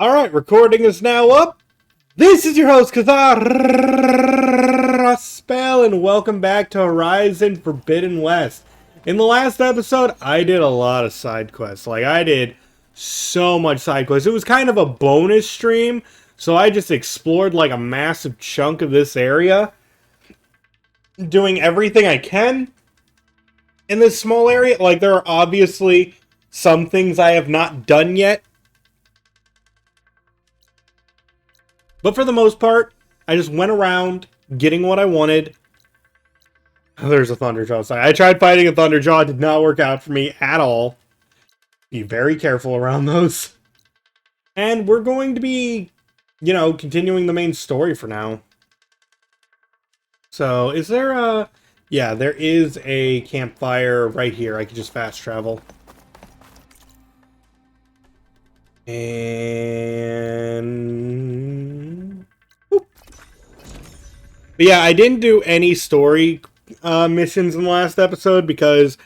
Alright, recording is now up. This is your host, Kazar Spell, and welcome back to Horizon Forbidden West. In the last episode, I did a lot of side quests. I did so much side quests. It was kind of a bonus stream, so I just explored a massive chunk of this area, doing everything I can in this small area. There are obviously some things I have not done yet, but for the most part, I just went around getting what I wanted. Oh, there's a Thunderjaw side. I tried fighting a Thunderjaw. It did not work out for me at all. Be very careful around those. And we're going to be, continuing the main story for now. So, is there a... Yeah, there is a campfire right here. I could just fast travel. And... Boop. But yeah, I didn't do any story missions in the last episode because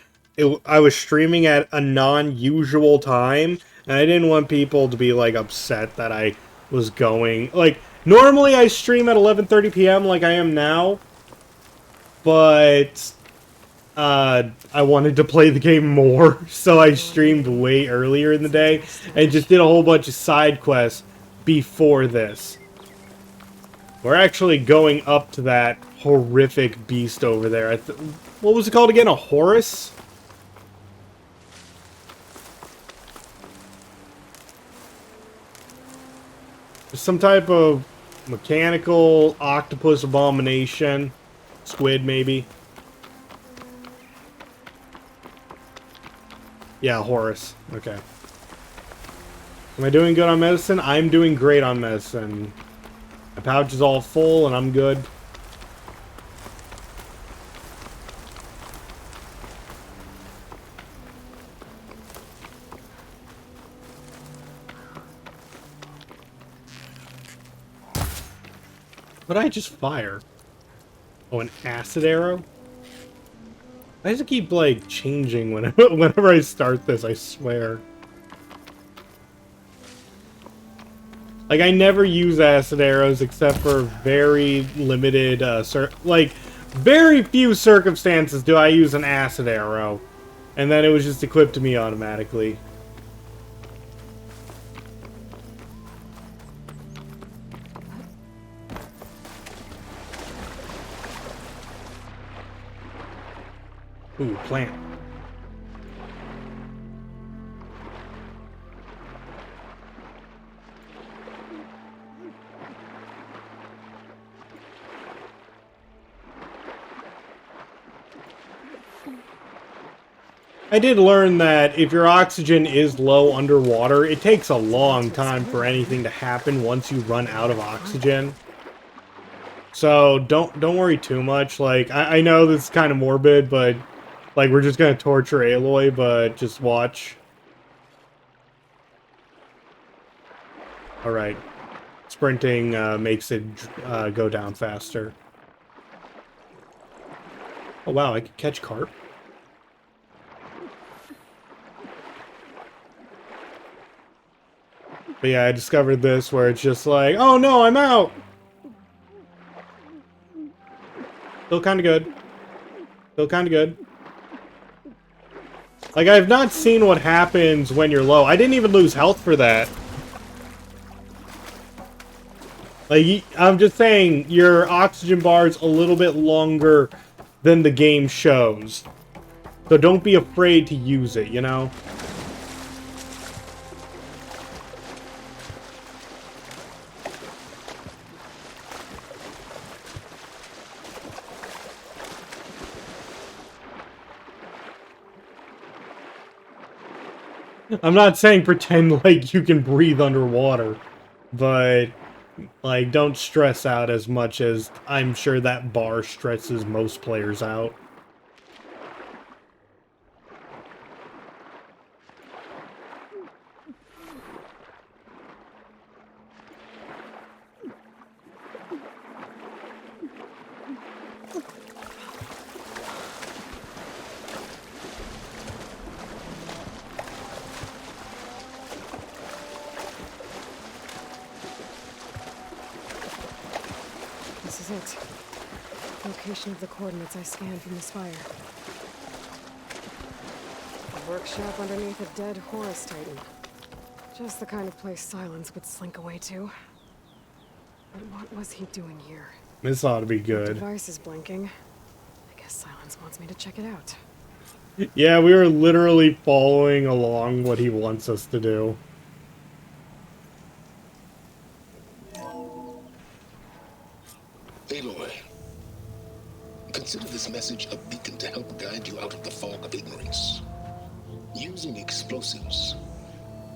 I was streaming at a non-usual time, and I didn't want people to be upset that I was going. Normally I stream at 11:30 p.m. like I am now, but I wanted to play the game more, so I streamed way earlier in the day and just did a whole bunch of side quests before this. We're actually going up to that horrific beast over there. What was it called again? A Horus? Some type of mechanical octopus abomination. Squid, maybe. Yeah, Horus. Okay. Am I doing good on medicine? I'm doing great on medicine. My pouch is all full and I'm good. What did I just fire? Oh, an acid arrow? I just keep, changing whenever I start this, I swear. I never use acid arrows except for very limited, very few circumstances do I use an acid arrow. And then it was just equipped to me automatically. Ooh, plant. I did learn that if your oxygen is low underwater, it takes a long time for anything to happen once you run out of oxygen. So don't worry too much. I know this is kind of morbid, but we're just gonna torture Aloy, but just watch. Alright. Sprinting makes it go down faster. Oh wow, I could catch carp. But yeah, I discovered this where it's just oh no, I'm out! Still kinda good. Still kinda good. I've not seen what happens when you're low. I didn't even lose health for that. I'm just saying, your oxygen bar's a little bit longer than the game shows. So don't be afraid to use it, you know? I'm not saying pretend you can breathe underwater, but don't stress out as much as I'm sure that bar stresses most players out. is it. Location of the coordinates I scanned from the spire. A workshop underneath a dead Horus Titan. Just the kind of place Silence would slink away to. But what was he doing here? This ought to be The good. device is blinking. I guess Silence wants me to check it out. Yeah, we are literally following along what he wants us to do. Aloy, consider this message a beacon to help guide you out of the fog of ignorance. Using explosives,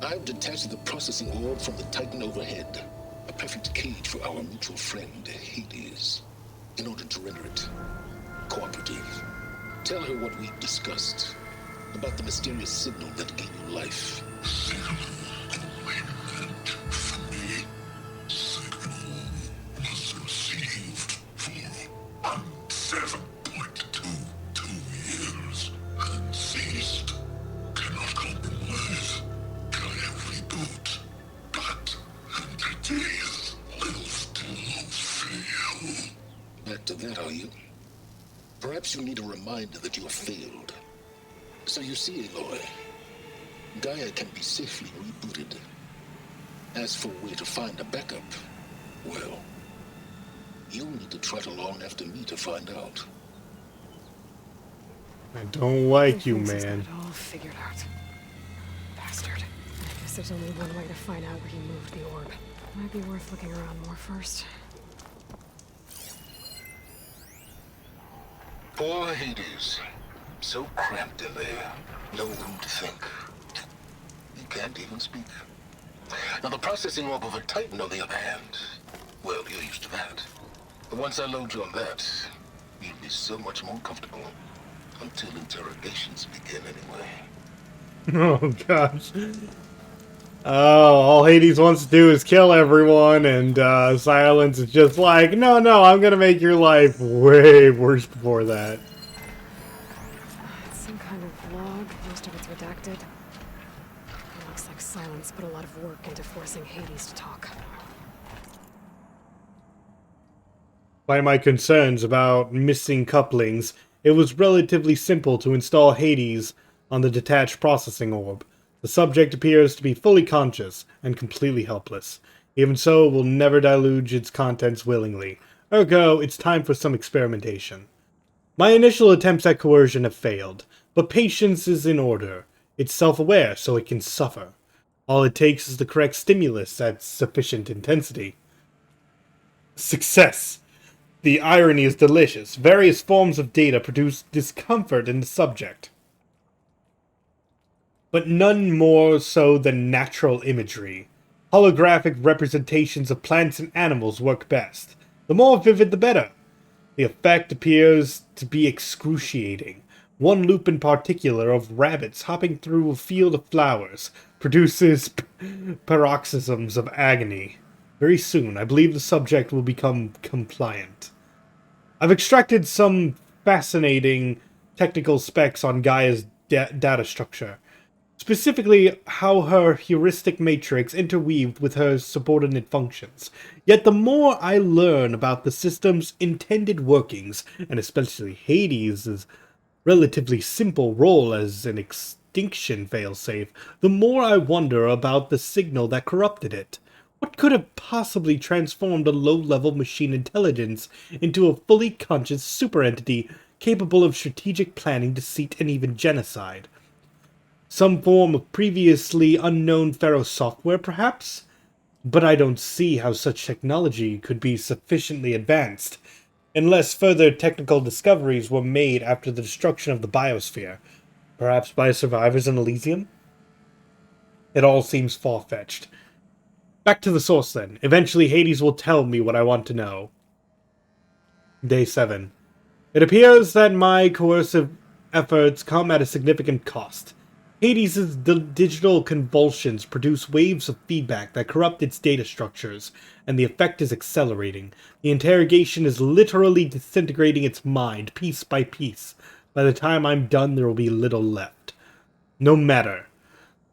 I've detached the processing orb from the Titan overhead, a perfect cage for our mutual friend, Hades, in order to render it cooperative. Tell her what we've discussed about the mysterious signal that gave you life. Back to that, are you? Perhaps you need a reminder that you have failed. So you see, Aloy, Gaia can be safely rebooted. As for where to find a backup, well, you'll need to trot along after me to find out. I don't like you, He thinks man. he's got it all figured out. Bastard. I guess there's only one way to find out where he moved the orb. Might be worth looking around more first. Poor Hades. So cramped in there. No room to think. He can't even speak. Now the processing orb of a Titan, on the other hand, well, you're used to that. But once I load you on that, you'll be so much more comfortable. Until interrogations begin, anyway. Oh, gosh. Oh, all Hades wants to do is kill everyone, and Silence is just like, no, I'm gonna make your life way worse before that. It's some kind of log, most of it's redacted. It looks like Silence put a lot of work into forcing Hades to talk. By my concerns about missing couplings, it was relatively simple to install Hades on the detached processing orb. The subject appears to be fully conscious and completely helpless. Even so, it will never dilute its contents willingly. Ergo, it's time for some experimentation. My initial attempts at coercion have failed, but patience is in order. It's self-aware, so it can suffer. All it takes is the correct stimulus at sufficient intensity. Success! The irony is delicious. Various forms of data produce discomfort in the subject, but none more so than natural imagery. Holographic representations of plants and animals work best. The more vivid, the better. The effect appears to be excruciating. One loop in particular of rabbits hopping through a field of flowers produces paroxysms of agony. Very soon, I believe the subject will become compliant. I've extracted some fascinating technical specs on Gaia's data structure. Specifically, how her heuristic matrix interweaved with her subordinate functions. Yet the more I learn about the system's intended workings, and especially Hades' relatively simple role as an extinction failsafe, the more I wonder about the signal that corrupted it. What could have possibly transformed a low-level machine intelligence into a fully conscious superentity capable of strategic planning, deceit, and even genocide? Some form of previously unknown Pharaoh software, perhaps? But I don't see how such technology could be sufficiently advanced, unless further technical discoveries were made after the destruction of the biosphere, perhaps by survivors in Elysium? It all seems far-fetched. Back to the source, then. Eventually, Hades will tell me what I want to know. Day 7. It appears that my coercive efforts come at a significant cost. Hades' digital convulsions produce waves of feedback that corrupt its data structures, and the effect is accelerating. The interrogation is literally disintegrating its mind, piece by piece. By the time I'm done, there will be little left. No matter.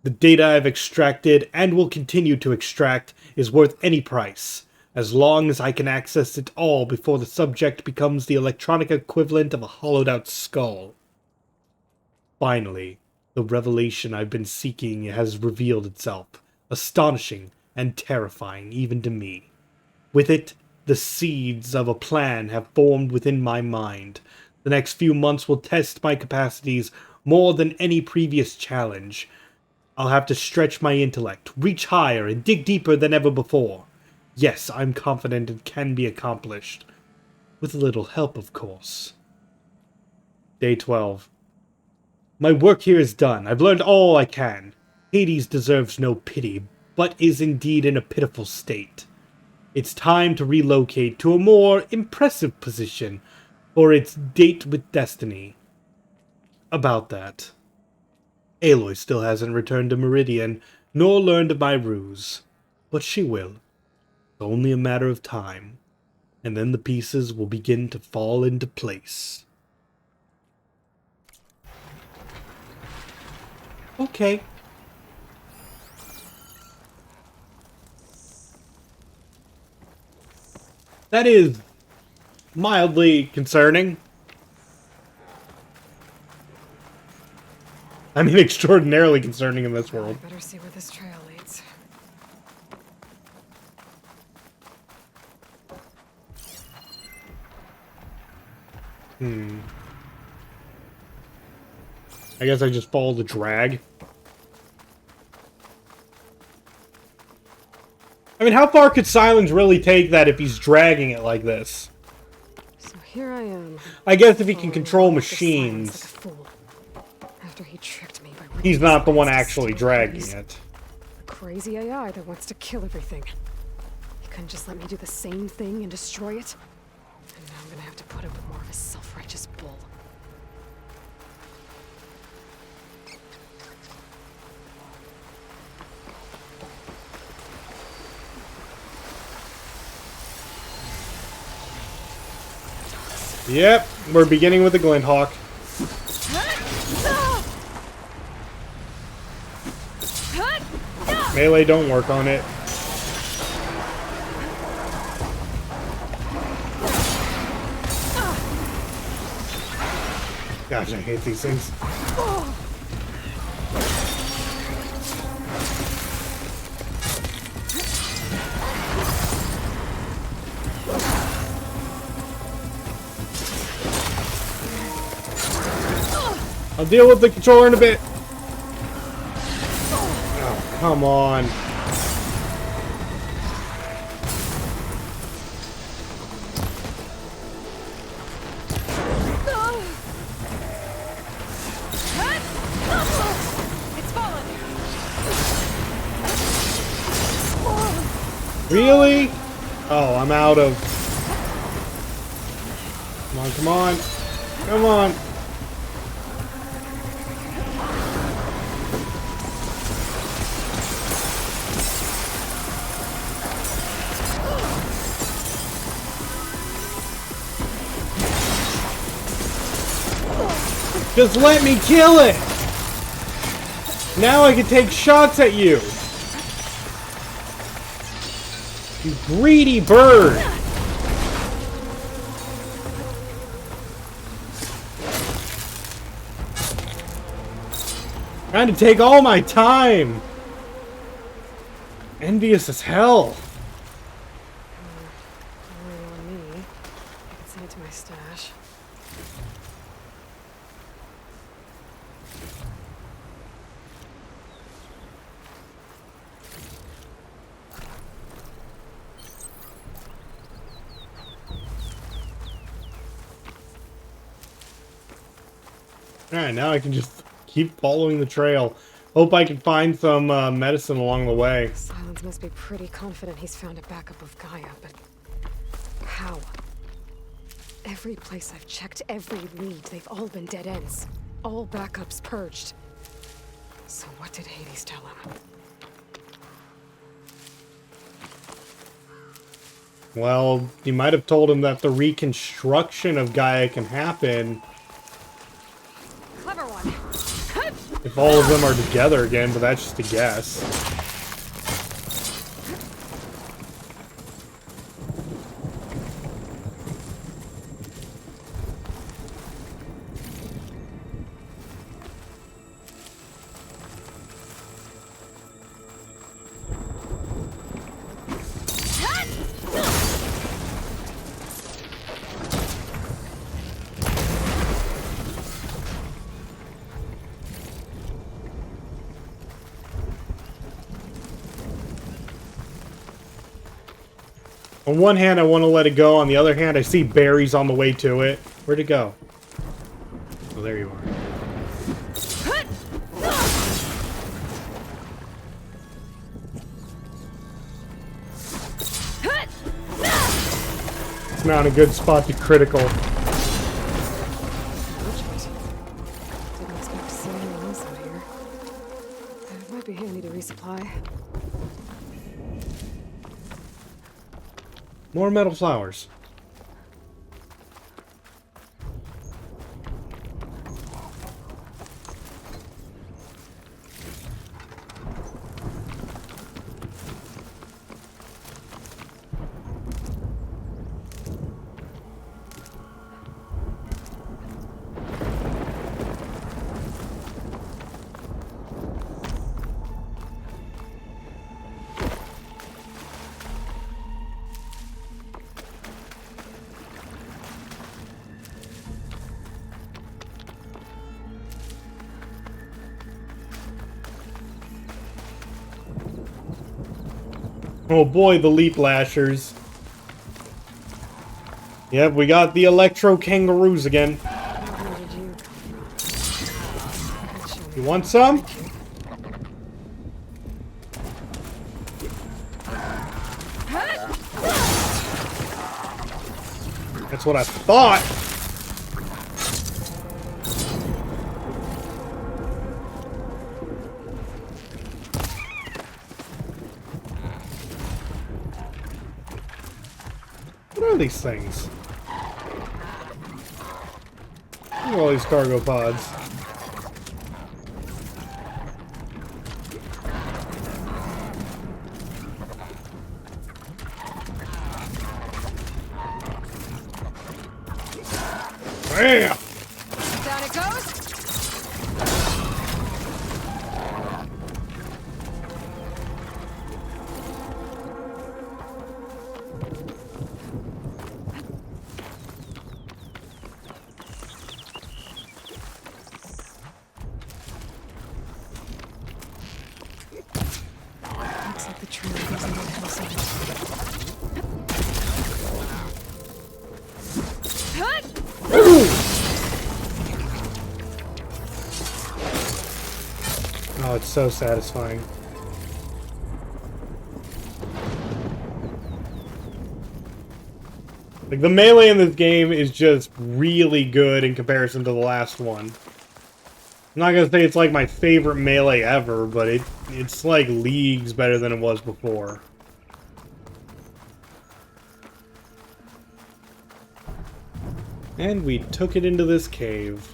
The data I've extracted, and will continue to extract, is worth any price. as long as I can access it all before the subject becomes the electronic equivalent of a hollowed-out skull. Finally, the revelation I've been seeking has revealed itself, astonishing and terrifying even to me. With it, the seeds of a plan have formed within my mind. The next few months will test my capacities more than any previous challenge. I'll have to stretch my intellect, reach higher, and dig deeper than ever before. Yes, I'm confident it can be accomplished. With a little help, of course. Day 12. My work here is done. I've learned all I can. Hades deserves no pity, but is indeed in a pitiful state. It's time to relocate to a more impressive position for its date with destiny. About that. Aloy still hasn't returned to Meridian, nor learned of my ruse. But she will. It's only a matter of time. And then the pieces will begin to fall into place. Okay. That is mildly concerning. I mean, extraordinarily concerning in this world. I better see where this trail leads. I guess I just follow the drag. I mean, how far could Silence really take that if he's dragging it like this? So here I am. I guess if he can control Like a machines, fool. After he tricked me by he's not the one actually dragging it. A crazy AI that wants to kill everything. He couldn't just let me do the same thing and destroy it. And now I'm gonna have to put up with more of his self-righteous bull. Yep, we're beginning with the Glinthawk. Melee don't work on it. Gosh, I hate these things. I'll deal with the controller in a bit. Oh, come on. It's fallen. Really? Oh, I'm out of... Come on, come on. Come on. Just let me kill it! Now I can take shots at you! You greedy bird! Trying to take all my time! Envious as hell! Only on me. I can send it to my stash. Alright, now I can just keep following the trail. Hope I can find some medicine along the way. Silence must be pretty confident he's found a backup of Gaia, but how? Every place I've checked, every lead, they've all been dead ends. All backups purged. So what did Hades tell him? Well, you might have told him that the reconstruction of Gaia can happen Clever one. if all of them are together again, but that's just a guess. On one hand, I want to let it go. On the other hand, I see berries on the way to it. Where'd it go? Oh, there you are. It's not a good spot to critical. Didn't expect to see anyone else out here. It might be handy to resupply. More metal flowers. Oh boy, the leap lashers. Yep, we got the electro kangaroos again. Where did you come from? You want some? That's what I thought. What are these things? Look at all these cargo pods. Bam! Down it goes! Looks like the trail goes into the hillside. Oh, it's so satisfying. Like, the melee in this game is just really good in comparison to the last one. I'm not gonna say it's like my favorite melee ever, but it's like leagues better than it was before. And we took it into this cave.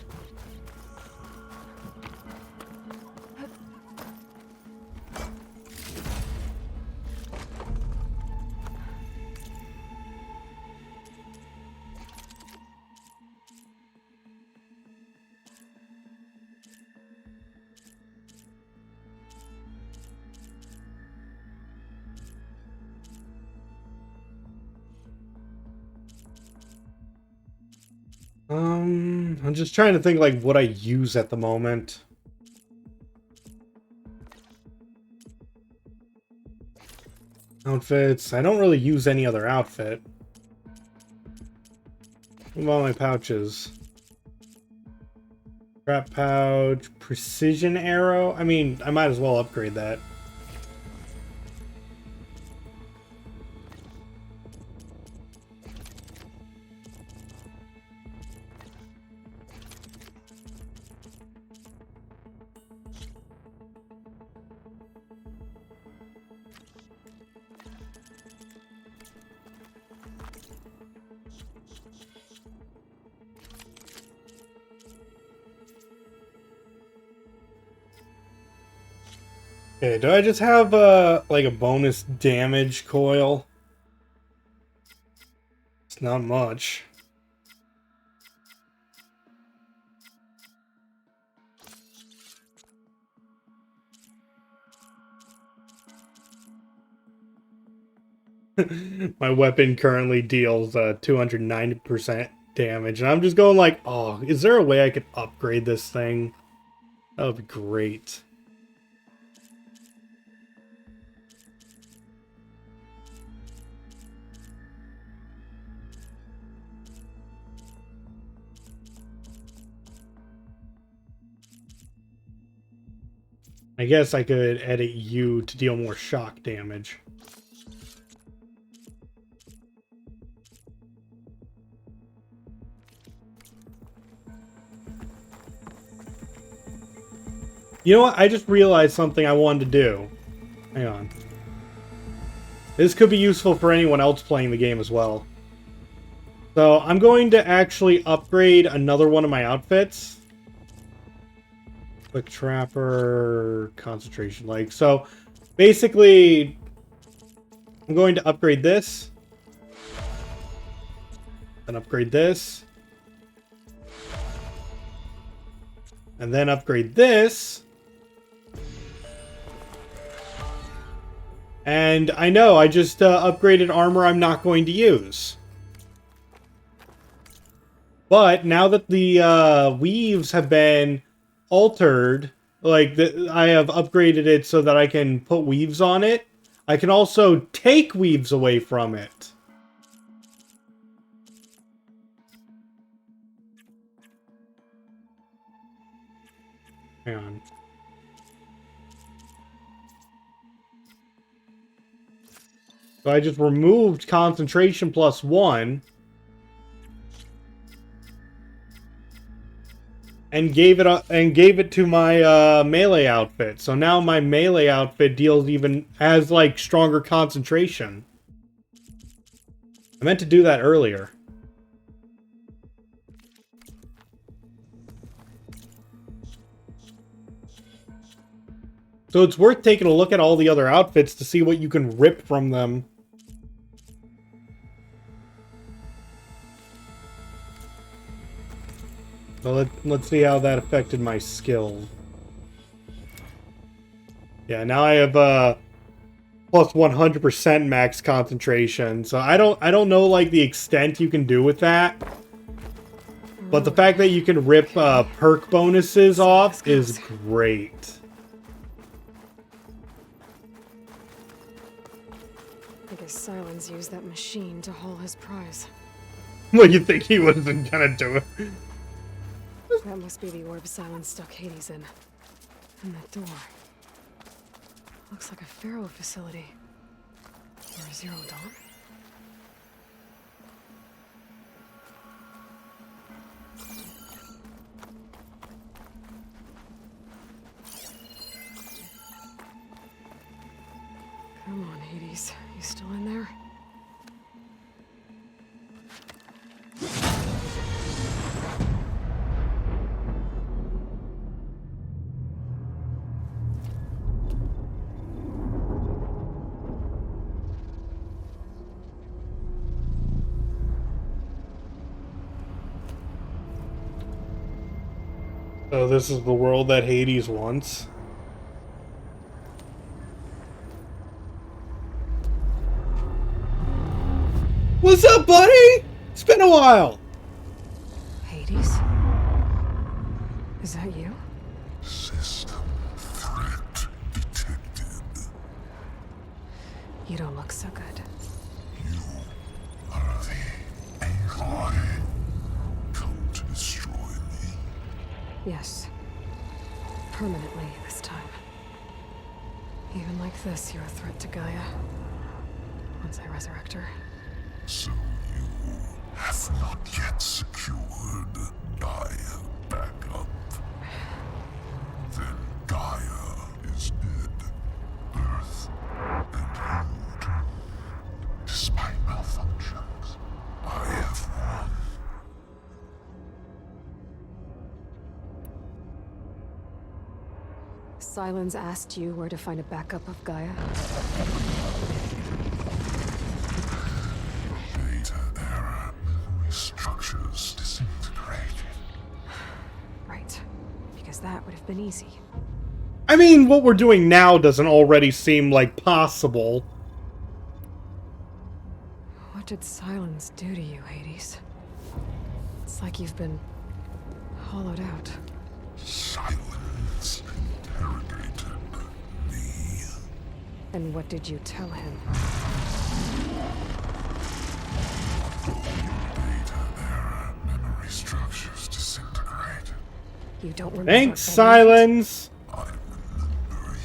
I'm just trying to think like what I use at the moment. Outfits. I don't really use any other outfit. What about my pouches? Trap pouch, precision arrow. I mean, I might as well upgrade that. Okay, do I just have like a bonus damage coil? It's not much. My weapon currently deals 290% damage, and I'm just going like, oh, is there a way I could upgrade this thing? That would be great. I guess I could edit you to deal more shock damage. You know what? I just realized something I wanted to do. Hang on. This could be useful for anyone else playing the game as well. So I'm going to actually upgrade another one of my outfits. Quick Trapper, Concentration. Like, so basically, I'm going to upgrade this. Then upgrade this. And then upgrade this. And I know, I just upgraded armor I'm not going to use. But now that the weaves have been altered, like I have upgraded it so that I can put weaves on it, I can also take weaves away from it. Hang on. So I just removed concentration +1 and gave it to my melee outfit. So now my melee outfit has like stronger concentration. I meant to do that earlier. So it's worth taking a look at all the other outfits to see what you can rip from them. So let's see how that affected my skill. Yeah, now I have plus 100% max concentration. So I don't know like the extent you can do with that. But the fact that you can rip perk bonuses off is great. I guess Silence used that machine to haul his prize. Well, you think he wasn't gonna do it? That must be the orb Silence stuck Hades in. And that door. Looks like a Pharaoh facility. Or a Zero Dawn? Come on, Hades. You still in there? So this is the world that Hades wants. What's up, buddy? It's been a while. Hades? Is that you? System threat detected. You don't look so good. You are the Aloy. Come to destroy me. Yes. Permanently this time. Even like this, you're a threat to Gaia. Once I resurrect her. So you have not yet secured Gaia back up. Then Gaia is dead. Earth and you too. Despite malfunctions, I have won. Silence asked you where to find a backup of Gaia? Data error. Memory structures disintegrated. Right. Because that would have been easy. I mean, what we're doing now doesn't already seem like possible. What did Silence do to you, Hades? It's like you've been hollowed out. Silence interrogated me. And what did you tell him? Data error. Memory structures disintegrated. You don't remember. Thanks, any of it? Silence. I remember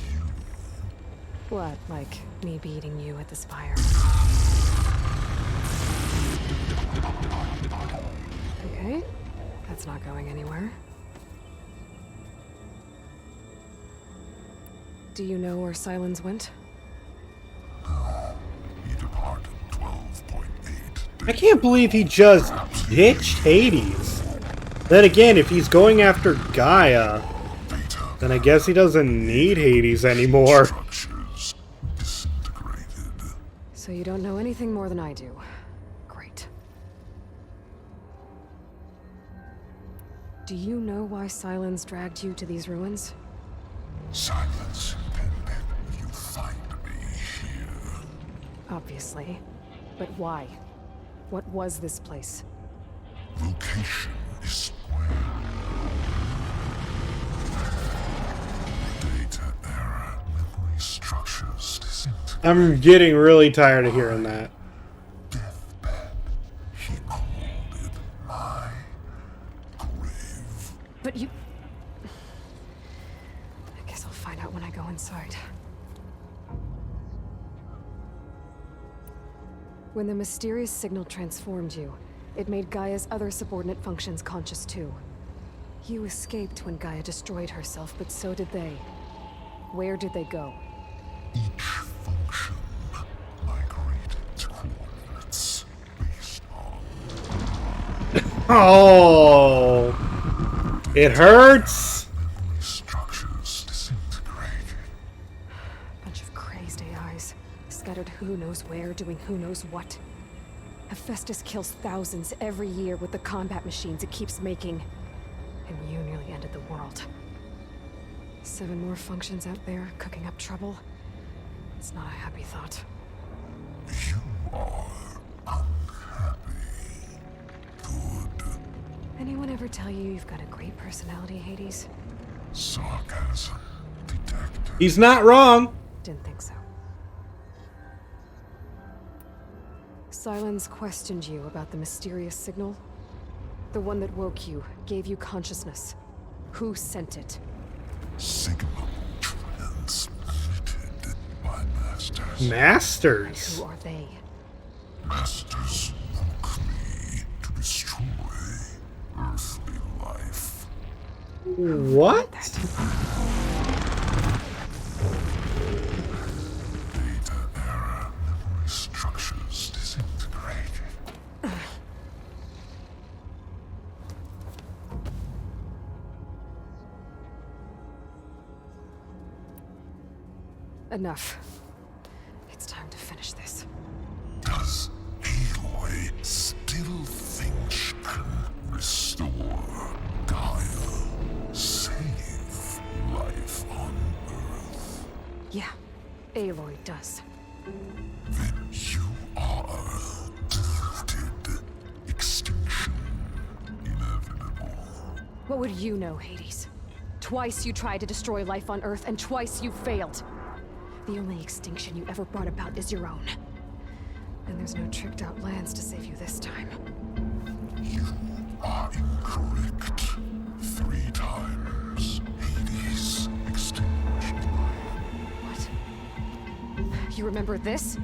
What, like me beating you at the spire? Okay, that's not going anywhere. Do you know where Silence went? He departed 12.8. I can't believe he just ditched Hades. Then again, if he's going after Gaia, then I guess he doesn't need Hades anymore. Structures disintegrated. So you don't know anything more than I do. Great. Do you know why Silence dragged you to these ruins? Silence intended you find me here. Obviously. But why? What was this place? Location is square. Data error. Memory structures disintegrate. I'm getting really tired of hearing that. Deathbed. He called it my grave. But you... I guess I'll find out when I go inside. When the mysterious signal transformed you, it made Gaia's other subordinate functions conscious too. You escaped when Gaia destroyed herself, but so did they. Where did they go? Each function migrated to coordinates based on Oh, it hurts. memory structures disintegrated. Bunch of crazed AIs, scattered who knows where, doing who knows what. Hephaestus kills thousands every year with the combat machines it keeps making. And you nearly ended the world. 7 more functions out there, cooking up trouble. It's not a happy thought. You are unhappy. Good. Anyone ever tell you you've got a great personality, Hades? Sarcasm detected. He's not wrong. Didn't think so. Silence questioned you about the mysterious signal. The one that woke you, gave you consciousness. Who sent it? Signal transmitted by masters. Masters. Who are they? Masters woke me to destroy earthly life. What? Data error. Memory structures disintegrated. Enough. It's time to finish this. Does Aloy still think she can restore Gaia? Save life on Earth? Yeah, Aloy does. Then you are deluded. Extinction inevitable. What would you know, Hades? Twice you tried to destroy life on Earth, and twice you failed. The only extinction you ever brought about is your own. And there's no tricked-out lands to save you this time. You are incorrect. 3 times. Hades extinguished life. What? You remember this?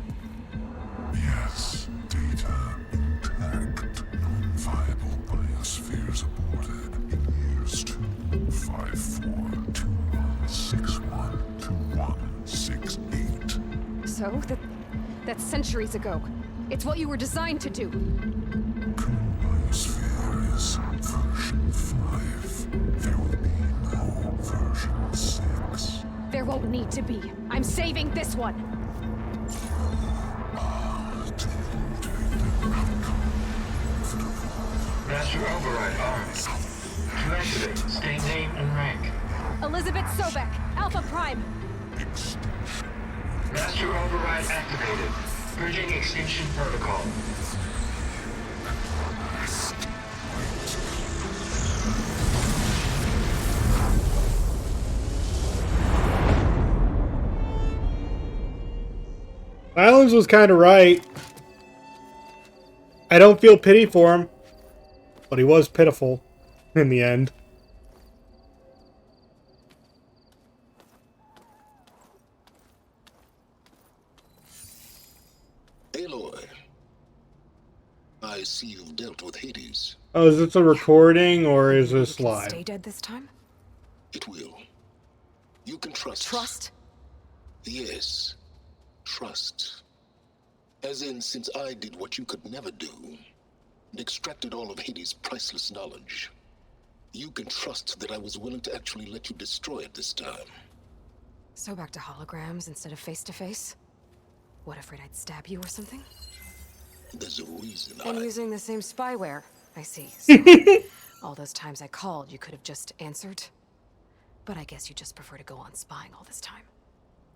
Yes, data intact. Non-viable biospheres aborted in years 254, 2161, 2168. So, that's centuries ago. It's what you were designed to do. Current biosphere is version 5. There will be no version 6. There won't need to be. I'm saving this one. Master override armed. To activate, state name and rank. Elizabeth Sobek, Alpha Prime. Extinction. Master override activated. Bridging extinction protocol. Silence was kind of right. I don't feel pity for him, but he was pitiful in the end. I see you've dealt with Hades. Oh, is this a recording or is You this can live? stay dead this time? It will. You can trust. Trust? Yes. Trust. As in, since I did what you could never do, and extracted all of Hades' priceless knowledge, you can trust that I was willing to actually let you destroy it this time. So back to holograms instead of face-to-face? What, afraid I'd stab you or something? There's a reason And I... using the same spyware, I see. So, all those times I called, you could have just answered. But I guess you just prefer to go on spying all this time.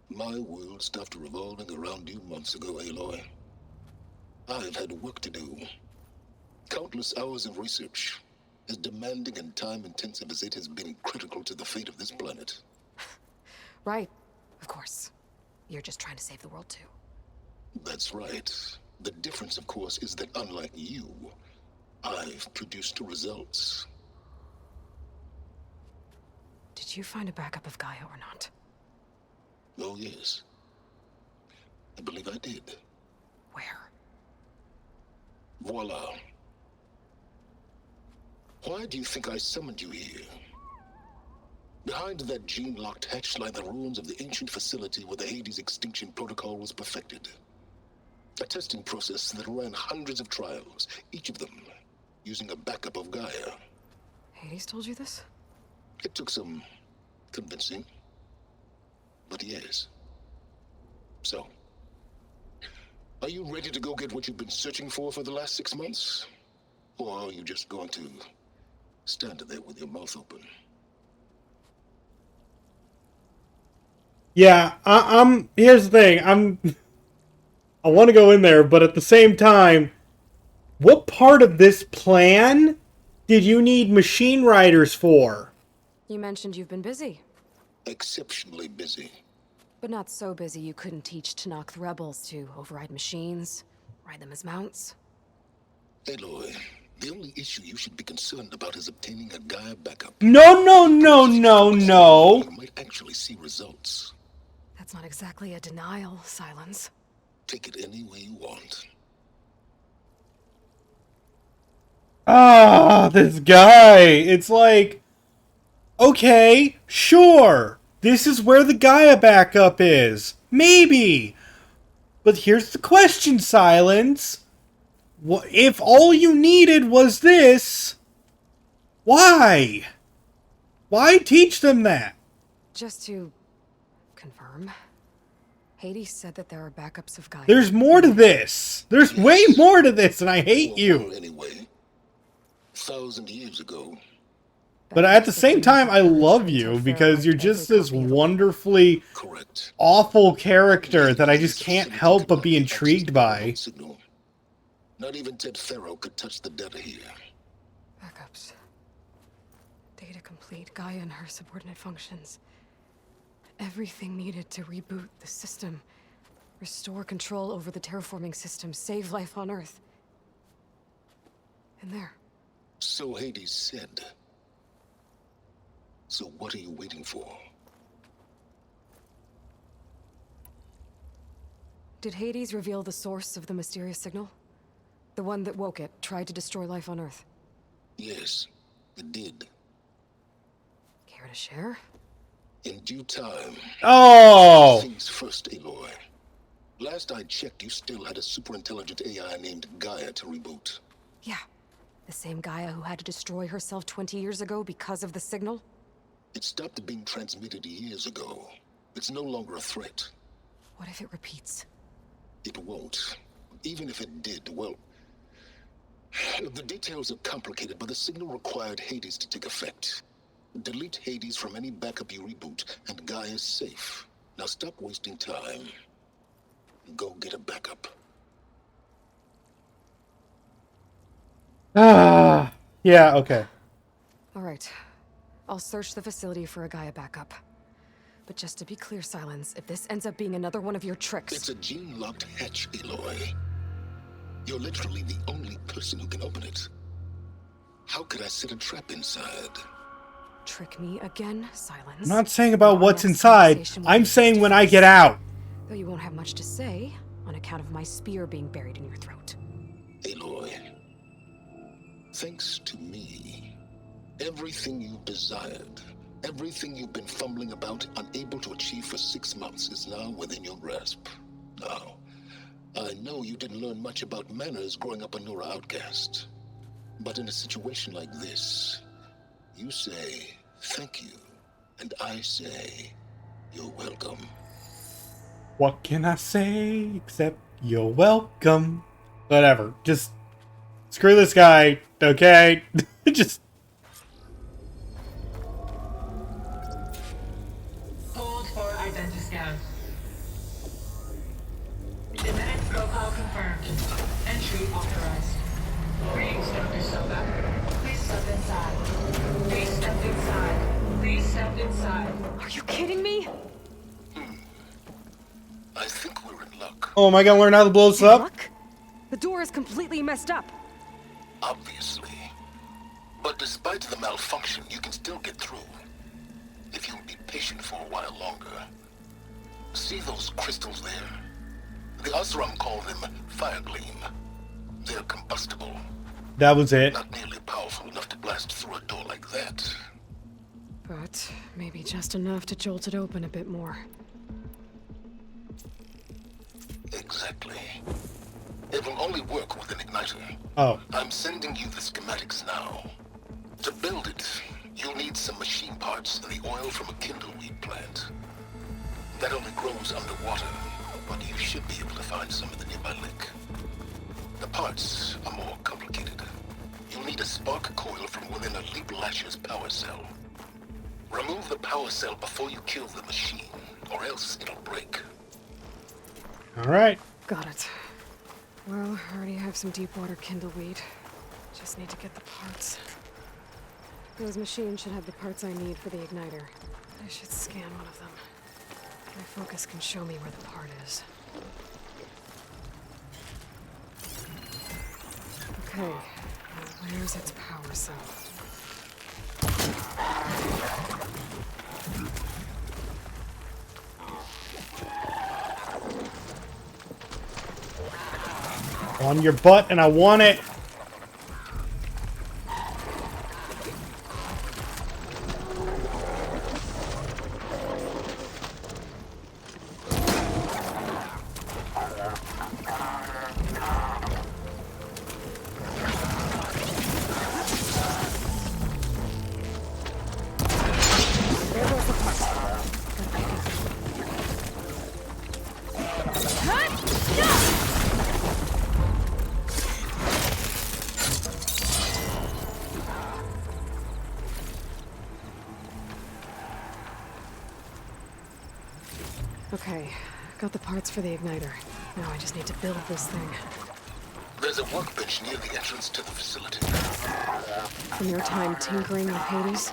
My world stopped revolving around you months ago, Aloy. I've had work to do. Countless hours of research, as demanding and time-intensive as it has been critical to the fate of this planet. Right, of course. You're just trying to save the world too. That's right. The difference, of course, is that unlike you, I've produced results. Did you find a backup of Gaia or not? Oh, yes. I believe I did. Where? Voila. Why do you think I summoned you here? Behind that gene-locked hatch lie the ruins of the ancient facility where the Hades Extinction Protocol was perfected. A testing process that ran hundreds of trials, each of them using a backup of Gaia. Hades told you this? It took some convincing, but yes. So, are you ready to go get what you've been searching for the last 6 months? Or are you just going to stand there with your mouth open? Yeah, I'm. Here's the thing. I want to go in there, but at the same time, what part of this plan did you need machine writers for? You mentioned you've been busy. Exceptionally busy. But not so busy you couldn't teach Tanakh the rebels to override machines, ride them as mounts. Aloy, the only issue you should be concerned about is obtaining a Gaia backup. No, no, no, no, no. You might actually see results. That's not exactly a denial, Silence. Take it any way you want. Ah, this guy. It's like, okay, sure. This is where the Gaia backup is. Maybe. But here's the question, Silence. If all you needed was this, why? Why teach them that? Just to confirm, Hades said that there are backups of Gaia. There's more to this. There's way more to this, and I hate you. Anyway, 1,000 years ago. But at the same time, I love you because you're just this wonderfully Correct. awful character that I just can't help but be intrigued by. Signal. Not even Ted Farrow could touch the data here. Backups. Data complete. Gaia and her subordinate functions. Everything needed to reboot the system. Restore control over the terraforming system. Save life on Earth. And there. So Hades said. So what are you waiting for? Did Hades reveal the source of the mysterious signal? The one that woke it, tried to destroy life on Earth? Yes, it did. Care to share? In due time. Oh! Things first, Aloy. Last I checked, you still had a superintelligent AI named Gaia to reboot. Yeah. The same Gaia who had to destroy herself 20 years ago because of the signal? It stopped being transmitted years ago. It's no longer a threat. What if it repeats? It won't. Even if it did, well... The details are complicated, but the signal required Hades to take effect. Delete Hades from any backup you reboot, and Gaia's safe. Now stop wasting time. Go get a backup. Ah, yeah, okay. All right. I'll search the facility for a Gaia backup. But just to be clear, Silence, if this ends up being another one of your tricks... It's a gene-locked hatch, Aloy. You're literally the only person who can open it. How could I set a trap inside? Trick me again, Silence? I'm not saying about Our what's next inside. conversation will I'm be saying when I face-to-face. get out. Though you won't have much to say, on account of my spear being buried in your throat. Aloy, Thanks to me, everything you desired, everything you've been fumbling about, unable to achieve for 6 months, is now within your grasp. Now, I know you didn't learn much about manners growing up a Nora outcast. But in a situation like this, you say thank you, and I say you're welcome. What can I say except you're welcome? Whatever. Just screw this guy, okay? Just Hold for identiscan. Genetic profile confirmed. Entry authorized. Greetings, Dr. Silva. Please step inside. Please step inside. Please step inside. Are you kidding me? I think we're in luck. oh, am I gonna learn how to blow this up? Luck? The door is completely messed up. Obviously. But despite the malfunction, you can still get through. If you'll be patient for a while longer. See those crystals there? The Osram call them fire gleam. They're combustible. That was it. Not nearly powerful enough to blast through a door like that. But maybe just enough to jolt it open a bit more. Exactly. It will only work with an igniter. Oh, I'm sending you the schematics now. To build it, you'll need some machine parts and the oil from a kindleweed plant. That only grows underwater, but you should be able to find some in the nearby lake. The parts are more complicated. You'll need a spark coil from within a Leap Lasher's power cell. Remove the power cell before you kill the machine, or else it'll break. all right. Got it. Well, I already have some deep water kindleweed. Just need to get the parts. Those machines should have the parts I need for the igniter. I should scan one of them. My focus can show me where the part is. Okay, now where's its power cell? On your butt, and I want it. There goes the part. Okay, got the parts for the igniter. Now I just need to build this thing. There's a workbench near the entrance to the facility. From your time tinkering with Hades?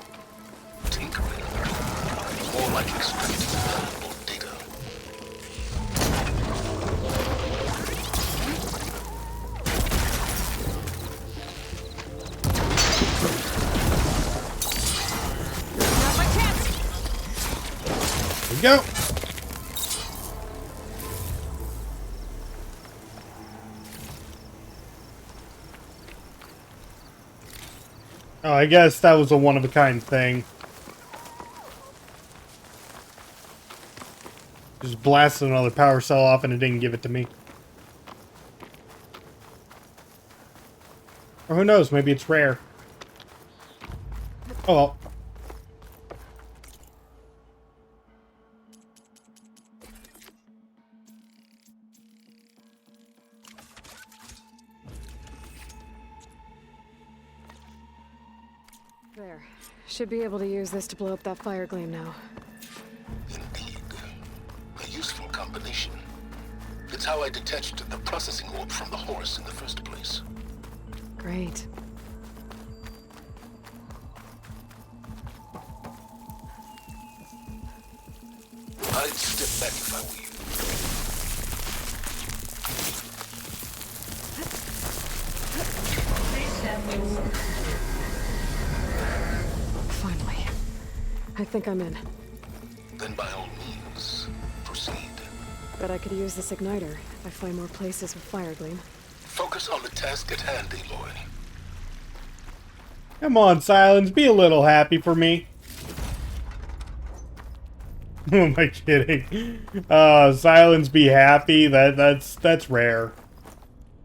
Tinkering. More like extracting valuable data. Now's my chance! Here we go. Oh, I guess that was a one-of-a-kind thing. Just blasted another power cell off and it didn't give it to me. Or who knows, maybe it's rare. Oh well. There. Should be able to use this to blow up that fire gleam now. Indeed. A useful combination. It's how I detached the processing orb from the horse in the first place. Great. I'd step back if I were you. Please step inside. Finally. I think I'm in. Then by all means, proceed. Bet I could use this igniter if I find more places with fire gleam. Focus on the task at hand, Aloy. Come on, Silence, be a little happy for me. Who am I kidding? Silence be happy? That's rare.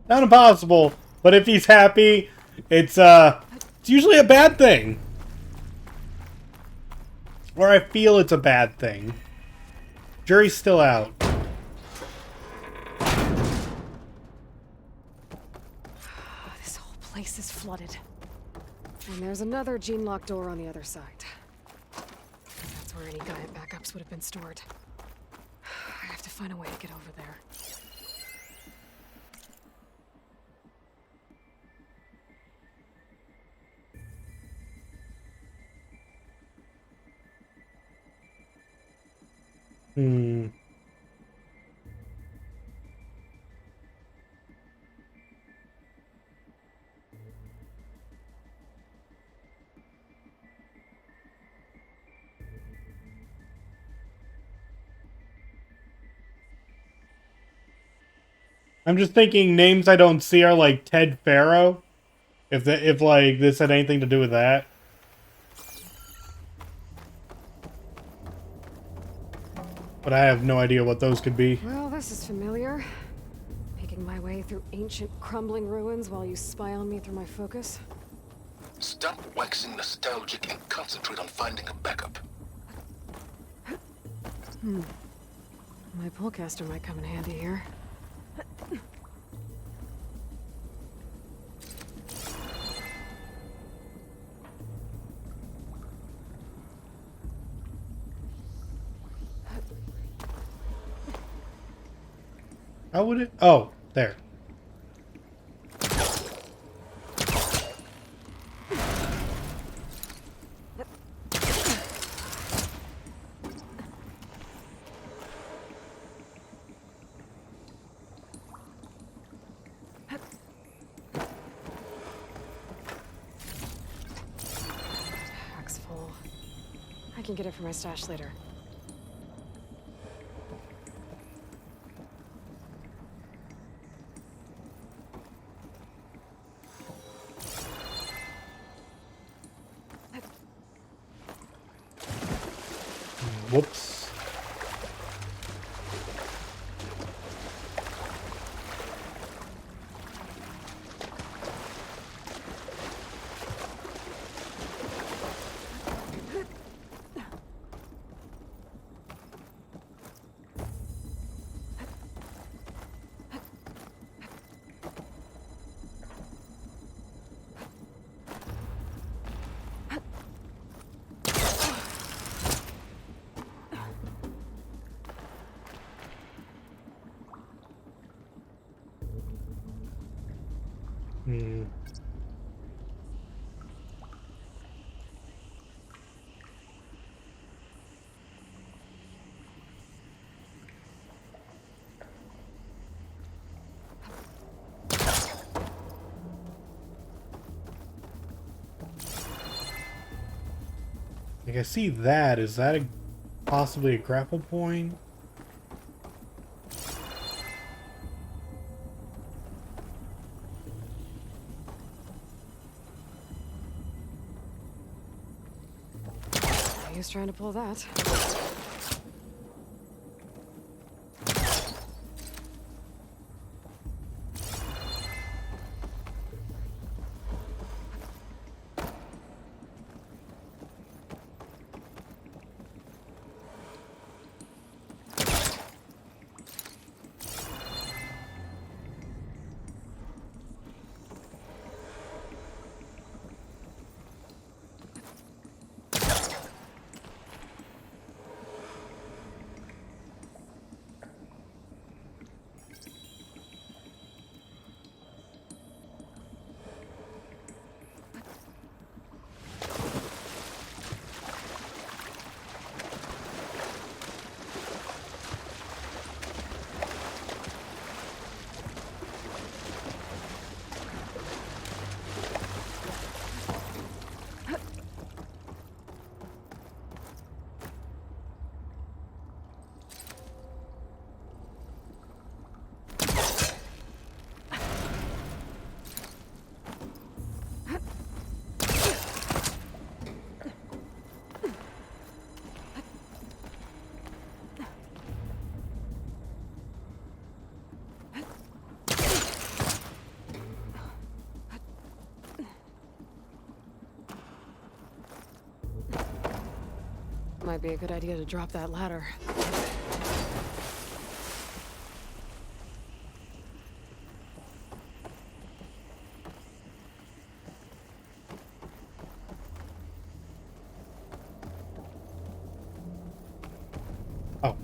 Not impossible, but if he's happy, it's usually a bad thing. Or I feel it's a bad thing. Jury's still out. This whole place is flooded. And there's another gene-locked door on the other side. That's where any Gaia backups would have been stored. I have to find a way to get over there. I'm just thinking names I don't see are like Ted Farrow. If like this had anything to do with that. But I have no idea what those could be. Well, this is familiar. Making my way through ancient, crumbling ruins while you spy on me through my focus. Stop waxing nostalgic and concentrate on finding a backup. My pullcaster might come in handy here. How would it? Oh, there. Pack's full. I can get it for my stash later. Whoops. Like I see that. Is that possibly a grapple point? He was trying to pull that. Might be a good idea to drop that ladder. Oh.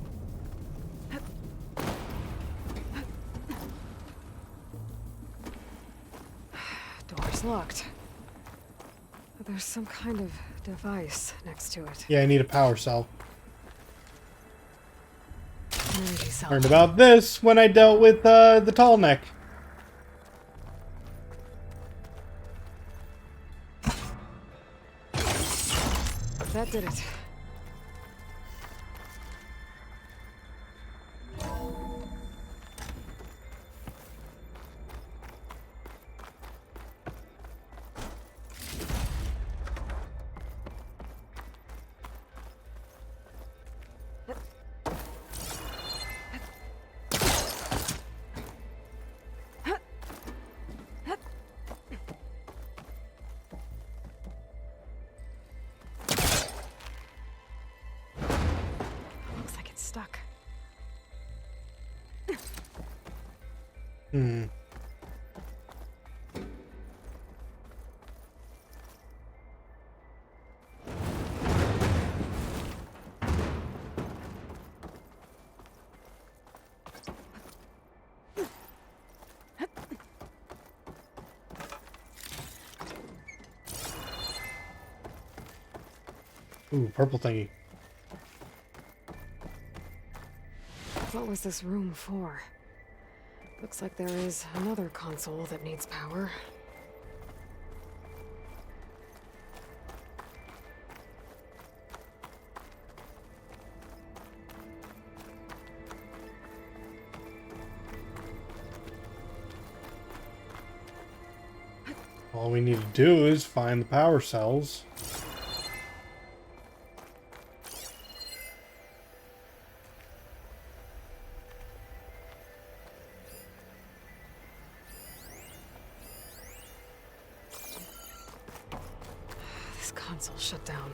Door's locked. But there's some kind of device next to it. Yeah, I need a power cell. Energy cell. Learned about this when I dealt with the tall neck. That did it. Looks like it's stuck. Hmm. Ooh, purple thingy. What was this room for? Looks like there is another console that needs power. All we need to do is find the power cells. This console shut down.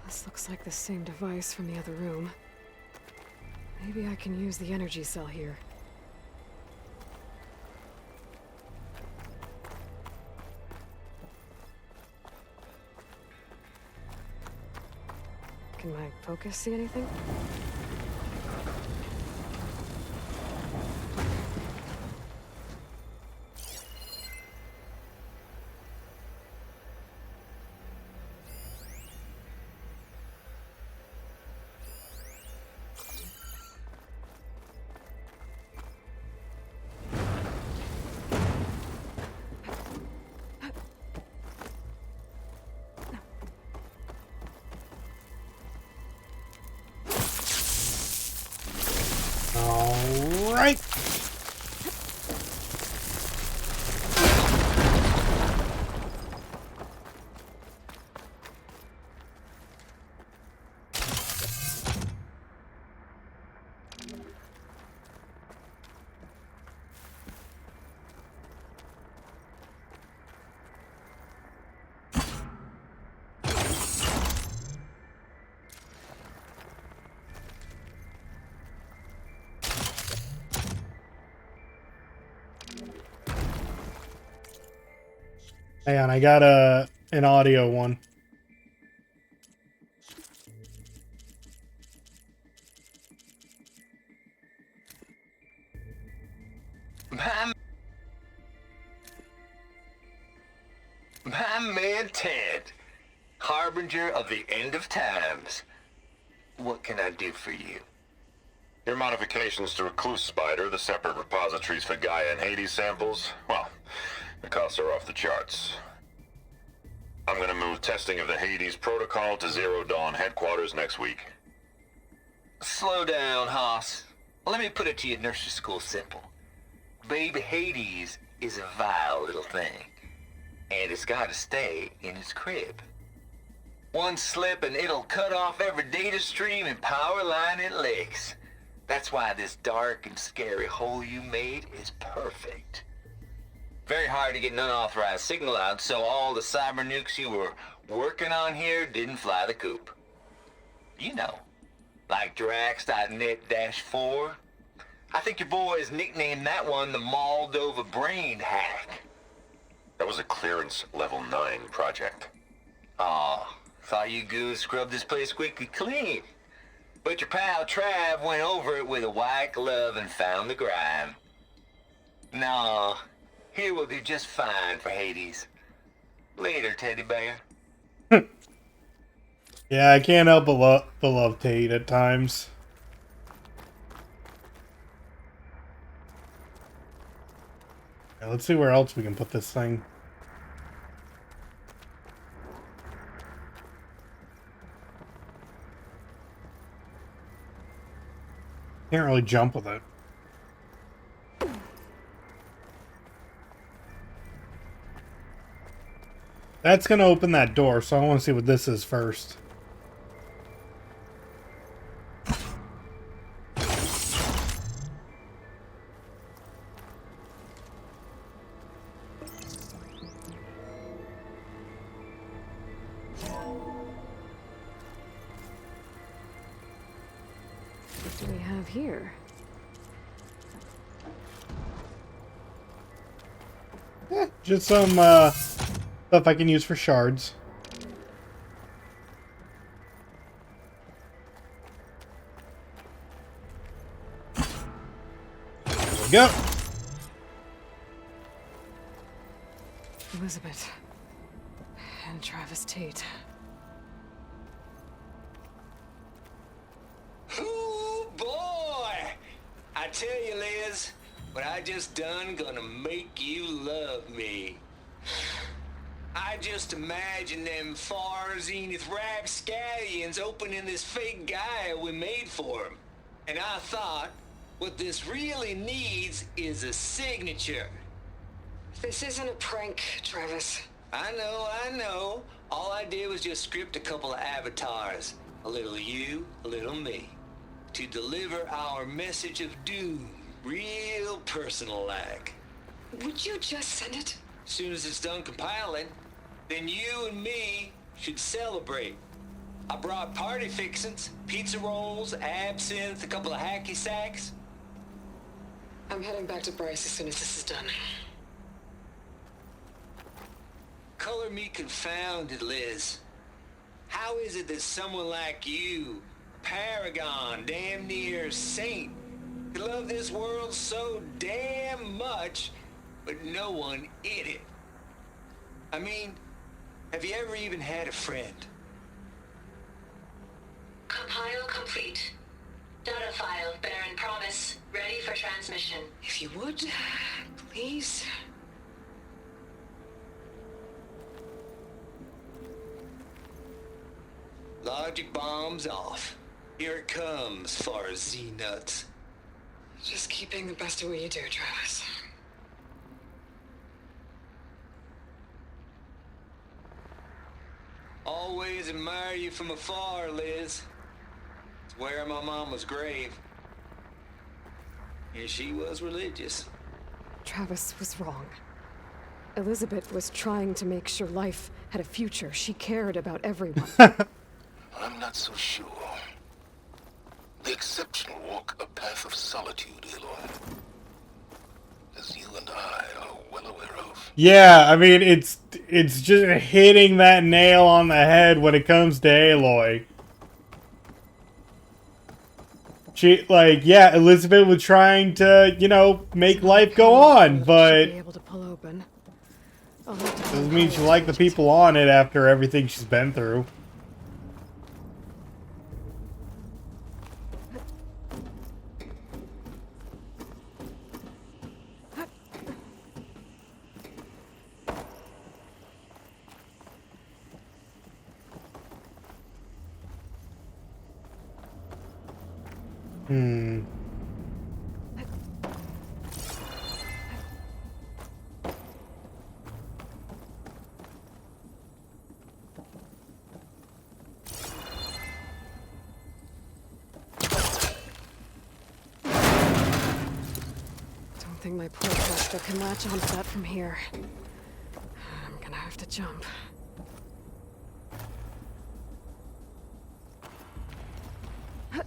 This looks like the same device from the other room. Maybe I can use the energy cell here. Can my focus see anything? All right. Hang on, I got an audio one. My man Ted, harbinger of the end of times. What can I do for you? Your modifications to Recluse Spider, the separate repositories for Gaia and Hades samples, well, the costs are off the charts. I'm gonna move testing of the Hades protocol to Zero Dawn headquarters next week. Slow down, Haas. Let me put it to you nursery school simple. Baby Hades is a vile little thing, and it's gotta stay in its crib. One slip and it'll cut off every data stream and power line it licks. That's why this dark and scary hole you made is perfect. Very hard to get an unauthorized signal out, so all the cyber nukes you were working on here didn't fly the coop. You know, like Drax.net-4. I think your boys nicknamed that one the Moldova Brain Hack. That was a clearance level 9 project. Aw, thought you goons scrubbed this place squeaky clean. But your pal Trav went over it with a white glove and found the grime. No, here we'll do just fine for Hades. Later, teddy bear. Yeah, I can't help but love Tate at times. Yeah, let's see where else we can put this thing. Can't really jump with it. That's gonna open that door, so I want to see what this is first. What do we have here? Just some stuff I can use for shards. There we go. Elizabeth. And Travis Tate. Ooh, boy! I tell you, Liz, what I just done gonna make you love me. I just imagine them far zenith rapscallions opening this fake Gaia we made for him. And I thought, what this really needs is a signature. This isn't a prank, Travis. I know. All I did was just script a couple of avatars. A little you, a little me. To deliver our message of doom, real personal-like. Would you just send it? As soon as it's done compiling, then you and me should celebrate. I brought party fixins, pizza rolls, absinthe, a couple of hacky sacks. I'm heading back to Bryce as soon as this is done. Color me confounded, Liz. How is it that someone like you, paragon, damn near saint, could love this world so damn much, but no one in it? I mean, have you ever even had a friend? Compile complete. Data file, Baron Promise, ready for transmission. If you would, please. Logic bombs off. Here it comes, far as Z-nuts. Just keep being the best at what you do, Travis. Always admire you from afar, Liz. It's where my mama's grave. And she was religious. Travis was wrong. Elizabeth was trying to make sure life had a future. She cared about everyone. I'm not so sure. The exceptional walk a path of solitude, Aloy. As you and I are well aware of. Yeah, I mean, it's just hitting that nail on the head when it comes to Aloy. She, like, yeah, Elizabeth was trying to, you know, make life go on, but Be able to pull open. I'll have to doesn't mean she liked the people on it after everything she's been through. think my poor cluster can latch onto that from here. I'm gonna have to jump. I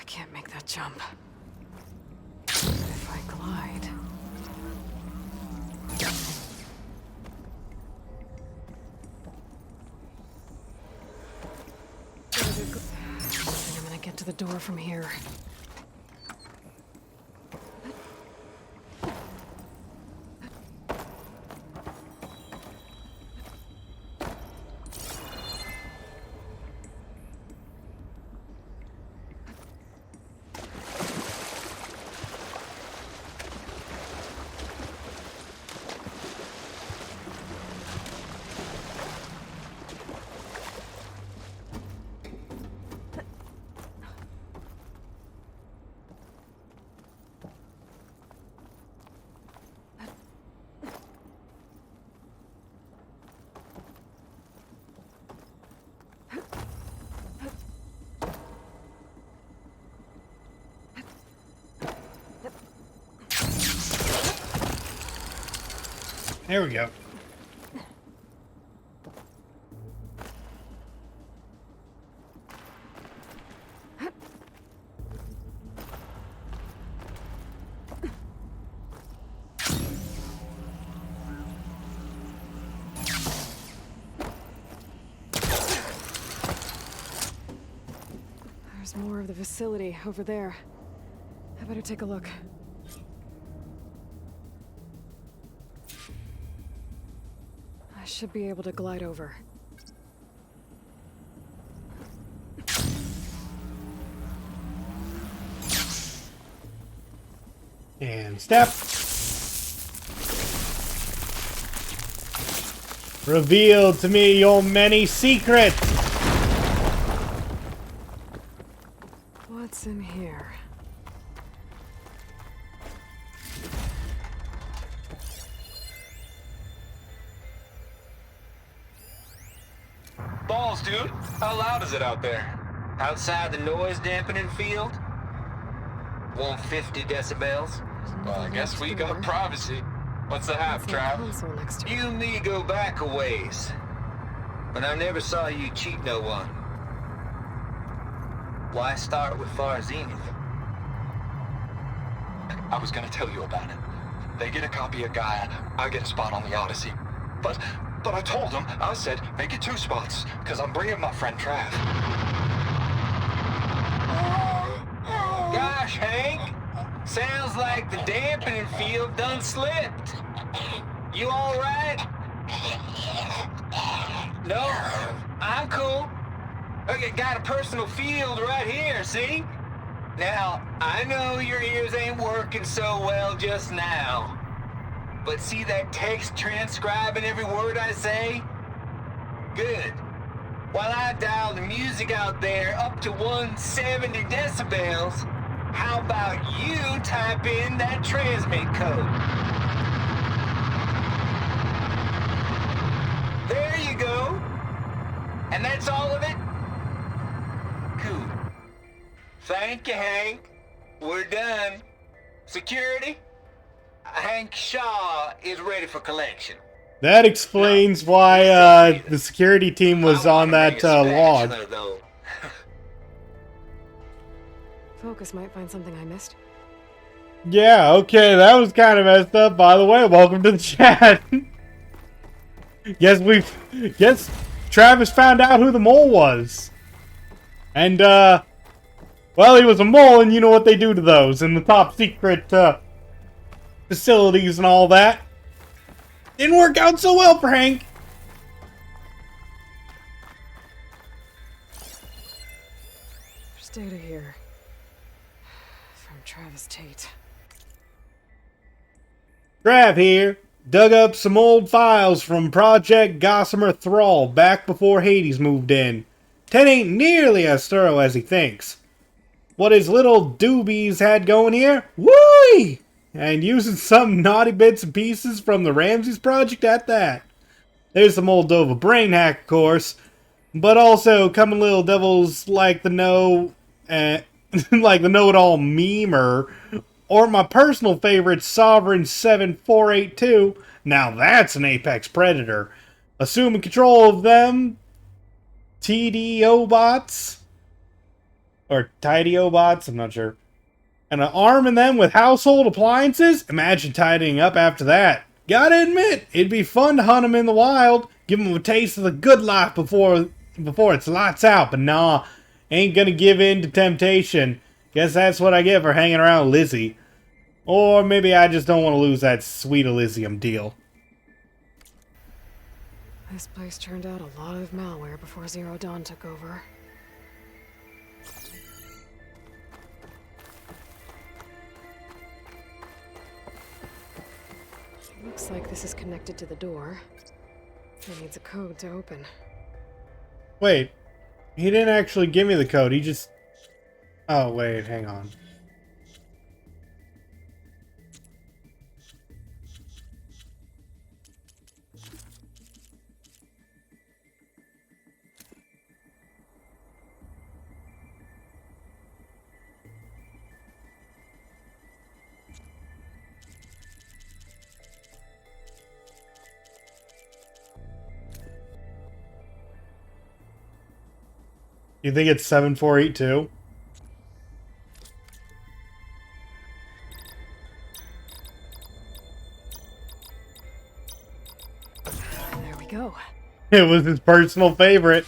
can't make that jump. If I glide... I'm gonna get to the door from here. There we go. There's more of the facility over there. I better take a look. I should be able to glide over. And step. Reveal to me your many secrets. What's in here? Balls, dude. How loud is it out there? Outside the noise dampening field? 150 decibels? Well, I guess we got privacy. What's the hap, Trav? Console next to You and me go back a ways. But I never saw you cheat no one. Why start with Far Zenith? I was gonna tell you about it. They get a copy of Gaia, I get a spot on the Odyssey. But I told them, I said, make it 2 spots, because I'm bringing my friend Trav. Gosh, Hank. Sounds like the dampening field done slipped. You alright? No, I'm cool. Okay, got a personal field right here, see? Now, I know your ears ain't working so well just now. But see that text transcribing every word I say? Good. While I dial the music out there up to 170 decibels, how about you type in that transmit code? There you go. And that's all of it? Cool. Thank you, Hank. We're done. Security? Hank Shaw is ready for collection. That explains why the security team was on that log. Though. Focus might find something I missed. Yeah, okay, that was kind of messed up. By the way, welcome to the chat. Yes, Travis found out who the mole was. And, well, he was a mole, and you know what they do to those in the top secret, facilities and all that. Didn't work out so well for Hank. There's data here. From Travis Tate. Trav here. Dug up some old files from Project Gossamer Thrall back before Hades moved in. Ted ain't nearly as thorough as he thinks. What his little doobies had going here? Woo! And using some naughty bits and pieces from the Ramses project at that. There's some old Dova brain hack, of course, but also common little devils like the know like the know-it-all memer, or my personal favorite, Sovereign 7482. Now that's an apex predator. Assuming control of them, TDO bots, or Tidio bots, I'm not sure. And arming them with household appliances? Imagine tidying up after that. Gotta admit, it'd be fun to hunt them in the wild, give them a taste of the good life before it's lights out, but nah, ain't gonna give in to temptation. Guess that's what I get for hanging around Lizzie. Or maybe I just don't want to lose that sweet Elysium deal. This place turned out a lot of malware before Zero Dawn took over. Looks like this is connected to the door. It needs a code to open. Wait, he didn't actually give me the code, he just... Oh, wait, hang on. You think it's 7482? There we go. It was his personal favorite.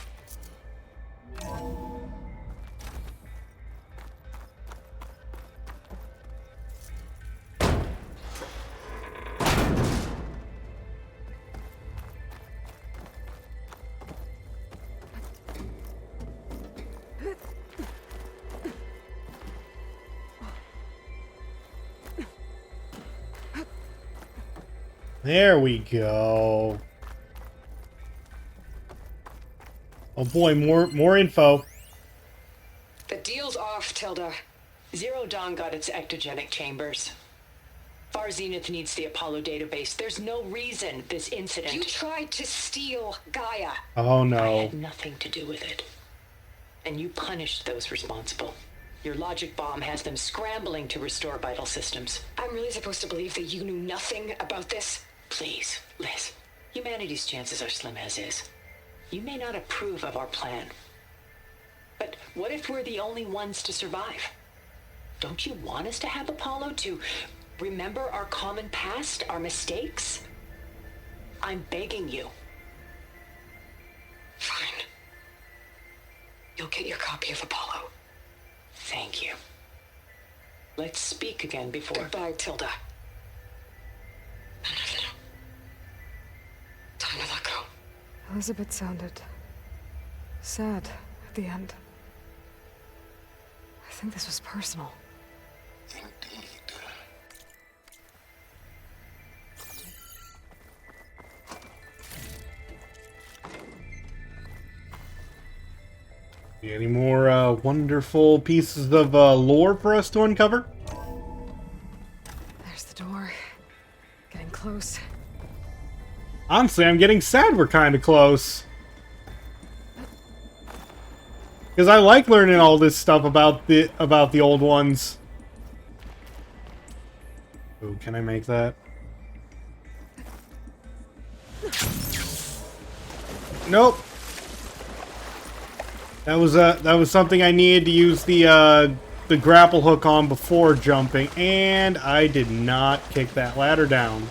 There we go. Oh boy, more info. The deal's off, Tilda. Zero Dawn got its ectogenic chambers. Far Zenith needs the Apollo database. There's no reason this incident... You tried to steal Gaia. Oh I no. had nothing to do with it. And you punished those responsible. Your logic bomb has them scrambling to restore vital systems. I'm really supposed to believe that you knew nothing about this? Please, Liz. Humanity's chances are slim as is. You may not approve of our plan. But what if we're the only ones to survive? Don't you want us to have Apollo to remember our common past, our mistakes? I'm begging you. Fine. You'll get your copy of Apollo. Thank you. Let's speak again before... Goodbye, Tilda. Time to let go. Elizabeth sounded sad at the end. I think this was personal. Indeed. Any more wonderful pieces of lore for us to uncover? There's the door. Getting close. Honestly, I'm getting sad we're kind of close. Because I like learning all this stuff about the old ones. Ooh, can I make that? Nope. That was something I needed to use the grapple hook on before jumping, and I did not kick that ladder down.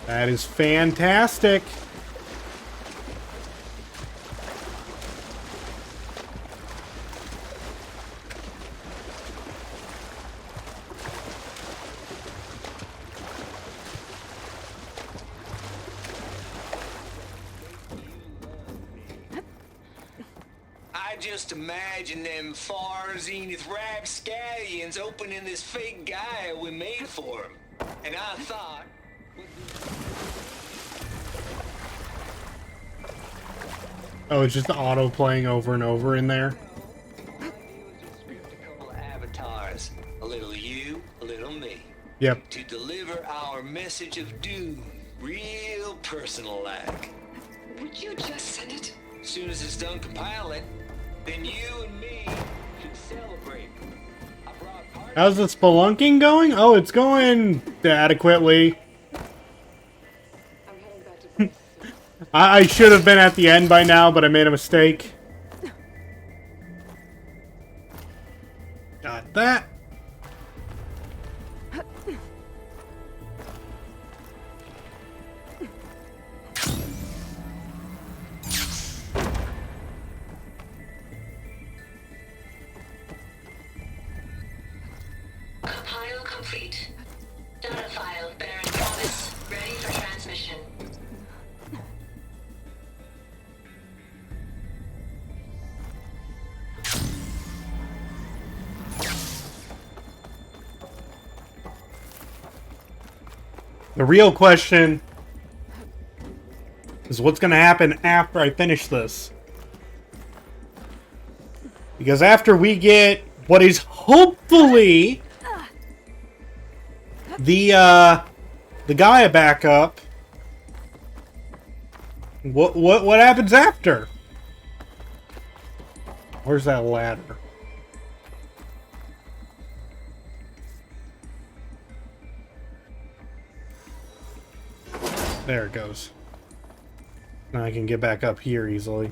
That is fantastic. I just imagine them far zenith rapscallions opening this fake Gaia we made for them. And I thought... Oh, it's just auto playing over and over in there. Avatars. A little you, a little me. Yep. To deliver our message of doom, real personal-like. Would you just send it? As soon as it's done compiling, then you and me should celebrate. I brought party. How's the spelunking going? Oh, it's going adequately. I'm heading back to base. I should have been at the end by now, but I made a mistake. Got that. Compile complete. Data file, Baron Thomas, ready for transmission. The real question is what's going to happen after I finish this. Because after we get what is hopefully the Gaia backup, what happens after? Where's that ladder? There it goes. Now I can get back up here easily.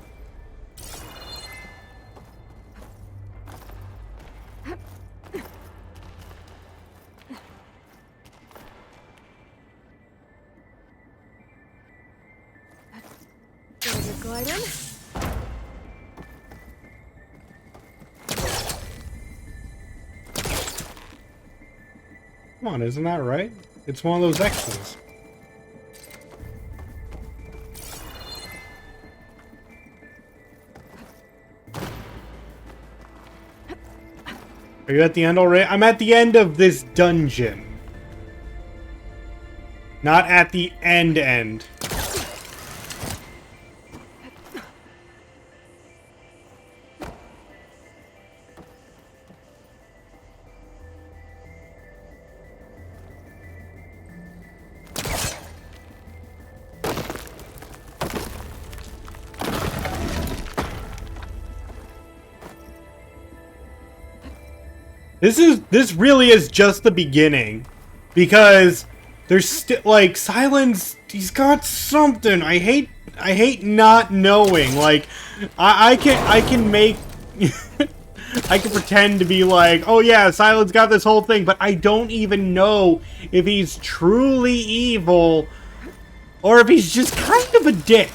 Gotta get gliding. Come on, isn't that right? It's one of those X's. Are you at the end already? I'm at the end of this dungeon. Not at the end. This really is just the beginning, because there's still like Silence. He's got something. I hate not knowing. Like I can make I can pretend to be like, oh yeah, Silence got this whole thing, but I don't even know if he's truly evil or if he's just kind of a dick.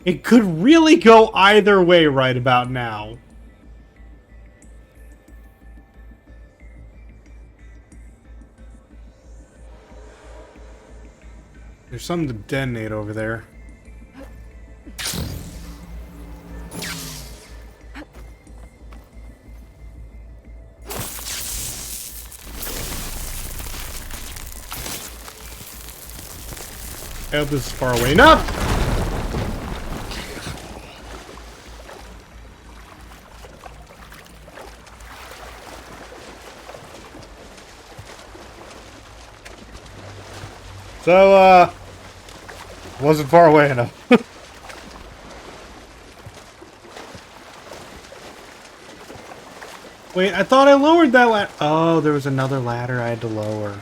It could really go either way right about now. There's something to detonate over there. I hope this is far away enough! So, wasn't far away enough. Wait, I thought I lowered that ladder. Oh, there was another ladder I had to lower.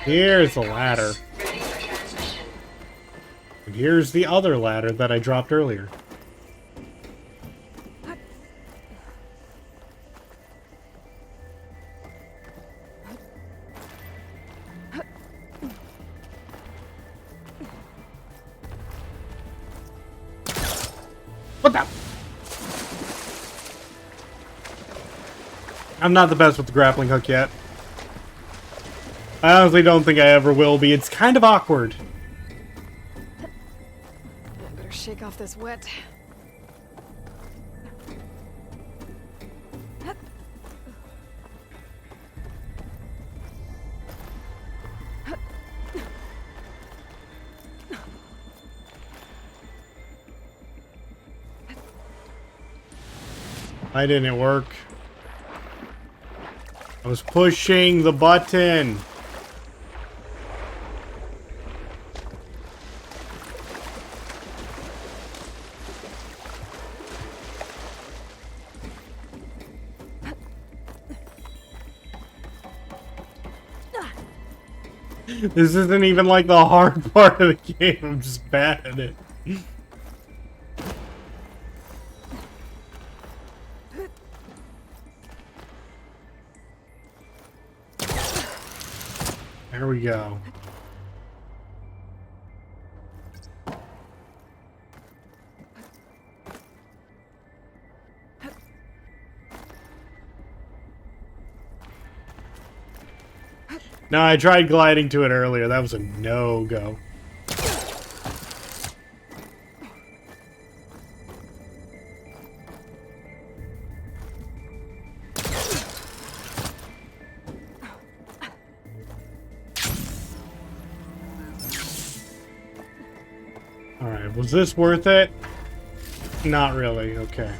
Here's the ladder. Ready for transmission. And here's the other ladder that I dropped earlier. What the? I'm not the best with the grappling hook yet. I honestly don't think I ever will be. It's kind of awkward. I better shake off this wet. Why didn't it work? I was pushing the button. This isn't even like the hard part of the game. I'm just bad at it. There we go. No, I tried gliding to it earlier. That was a no-go. Alright, was this worth it? Not really, okay.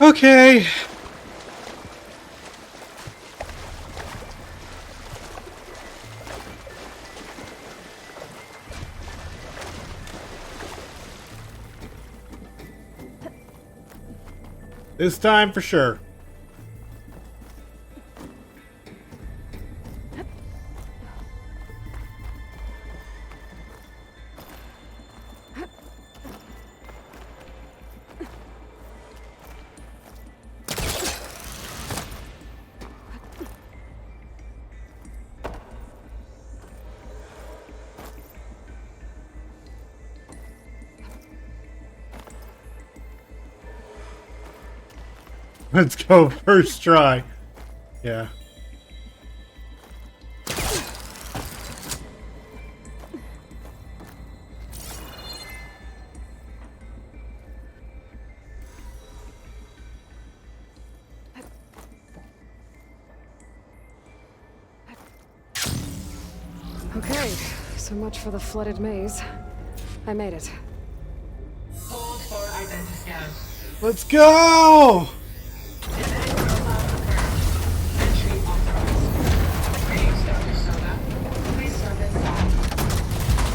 Okay. This time for sure. Let's go first try. Yeah. Okay, so much for the flooded maze. I made it. Hold for identiscan. Let's go! Entry authorized. Greetings, Dr. Soda. Please step inside.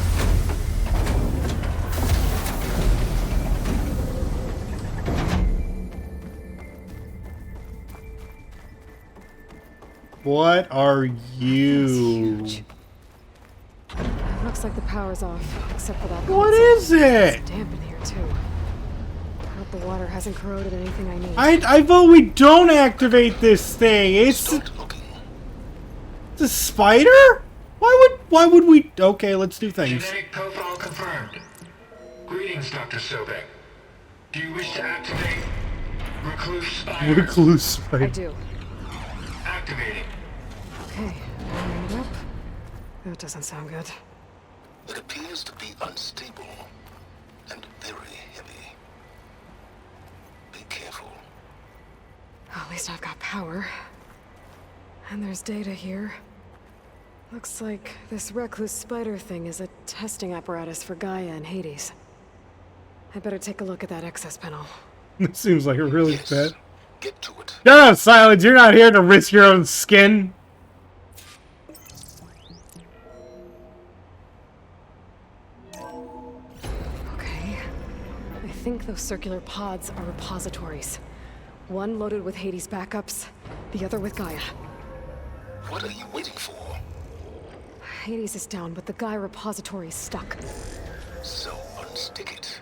What are That's you? huge. Looks like the power's off, except for that. What console. is it? It's damp in here too. Hope the water hasn't corroded anything I need. I vote we don't activate this thing. It's Start looking. the spider? Why would we? Okay, let's do things. Genetic profile confirmed. Greetings, Dr. Sobek. Do you wish to activate Recluse Spider? Recluse I spider. do. Activating. Okay, warming it up. That doesn't sound good. It appears to be unstable and very heavy. Be careful. At least I've got power. And there's data here. Looks like this recluse spider thing is a testing apparatus for Gaia and Hades. I better take a look at that access panel. This seems like a really Yes. bad. Get to it. No, Silence, you're not here to risk your own skin. Okay. I think those circular pods are repositories. One loaded with Hades backups, the other with Gaia. What are you waiting for? Hades is down, but the Gaia repository is stuck. So unstick it.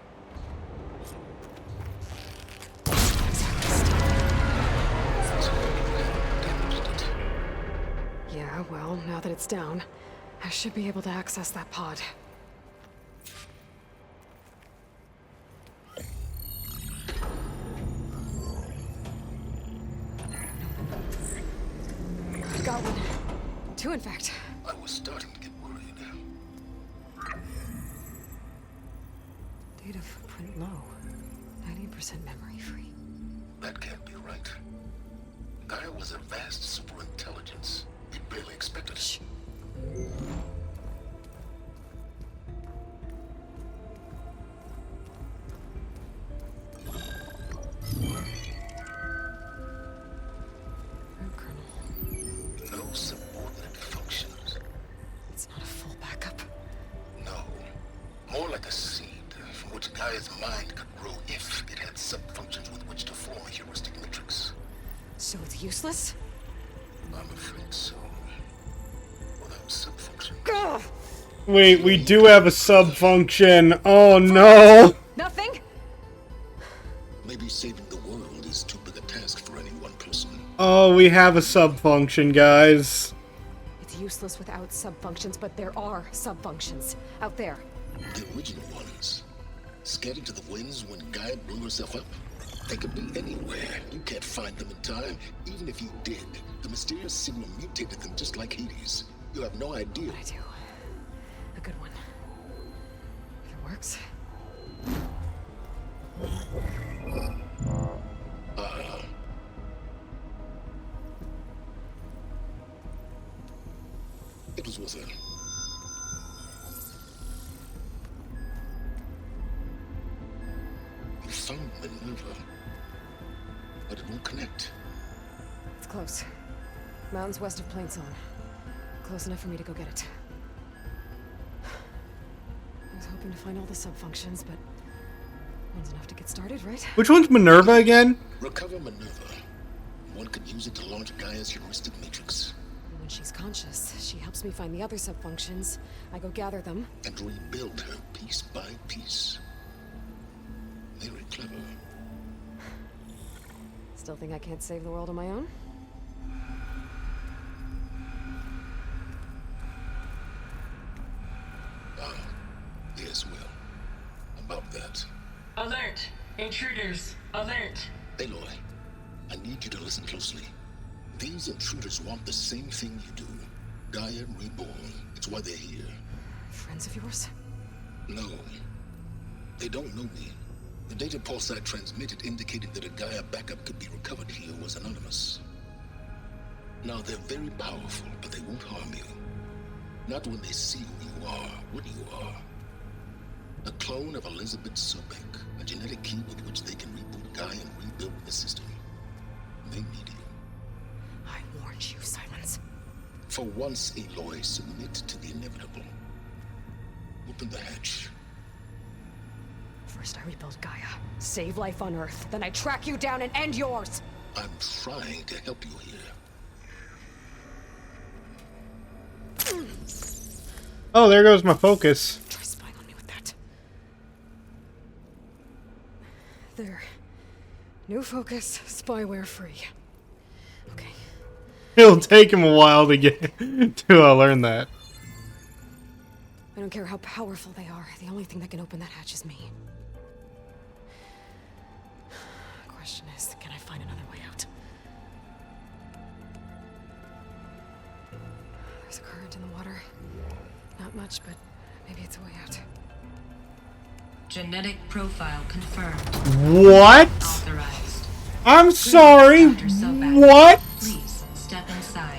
Damaged it. Yeah, well, now that it's down, I should be able to access that pod. I've got one. Two, in fact. I was starting to get worried. No. 90% memory free. That can't be right. Gaia was a vast superintelligence. We barely expected it. Root kernel. No subordinate functions. It's not a full backup. No. More like a seed from which Gaia's mind could grow if it had sub-functions with which to form a heuristic matrix. So it's useless? I'm afraid so. Without sub-function. Ugh! Wait, we do have a sub-function. Oh no! Nothing? Maybe saving the world is too big a task for any one person. Oh, we have a sub-function, guys. It's useless without subfunctions, but there are subfunctions out there. The original ones. Scattered to the winds when Gaia blew herself up. They could be anywhere. You can't find them in time. Even if you did, the mysterious signal mutated them just like Hades. You have no idea. I do. A good one. If it works. It was worth it. You found Minerva, but it won't connect. It's close. Mountains west of Plainzone. Close enough for me to go get it. I was hoping to find all the subfunctions, but one's enough to get started, right? Which one's Minerva again? Recover Minerva. One could use it to launch Gaia's heuristic matrix. When she's conscious, she helps me find the other subfunctions. I go gather them. And rebuild her piece by piece. Very clever. Still think I can't save the world on my own? Yes, well. About that. Alert! Intruders! Alert! Aloy, I need you to listen closely. These intruders want the same thing you do. Gaia reborn. It's why they're here. Friends of yours? No. They don't know me. The data pulse I transmitted indicated that a Gaia backup could be recovered here was anonymous. Now, they're very powerful, but they won't harm you. Not when they see who you are, what you are. A clone of Elizabeth Sobek, a genetic key with which they can reboot Gaia and rebuild the system. They need you. I warned you, Silence. For once, Aloy, submit to the inevitable. Open the hatch. First I rebuild Gaia, save life on Earth, then I track you down and end yours! I'm trying to help you here. Oh, there goes my focus. Try spying on me with that. There. New focus, spyware free. Okay. It'll take him a while to get to learn that. I don't care how powerful they are. The only thing that can open that hatch is me. Question is, can I find another way out? There's a current in the water. Not much, but maybe it's a way out. Genetic profile confirmed. What? Authorized. I'm sorry. Dr. Sobek. What? Please step inside.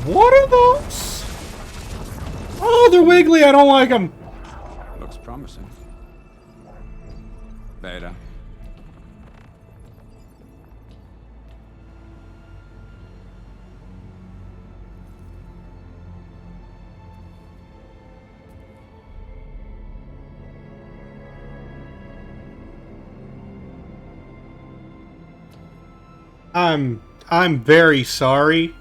What are those? Oh, they're wiggly. I don't like them. Looks promising. Beta. I'm very sorry.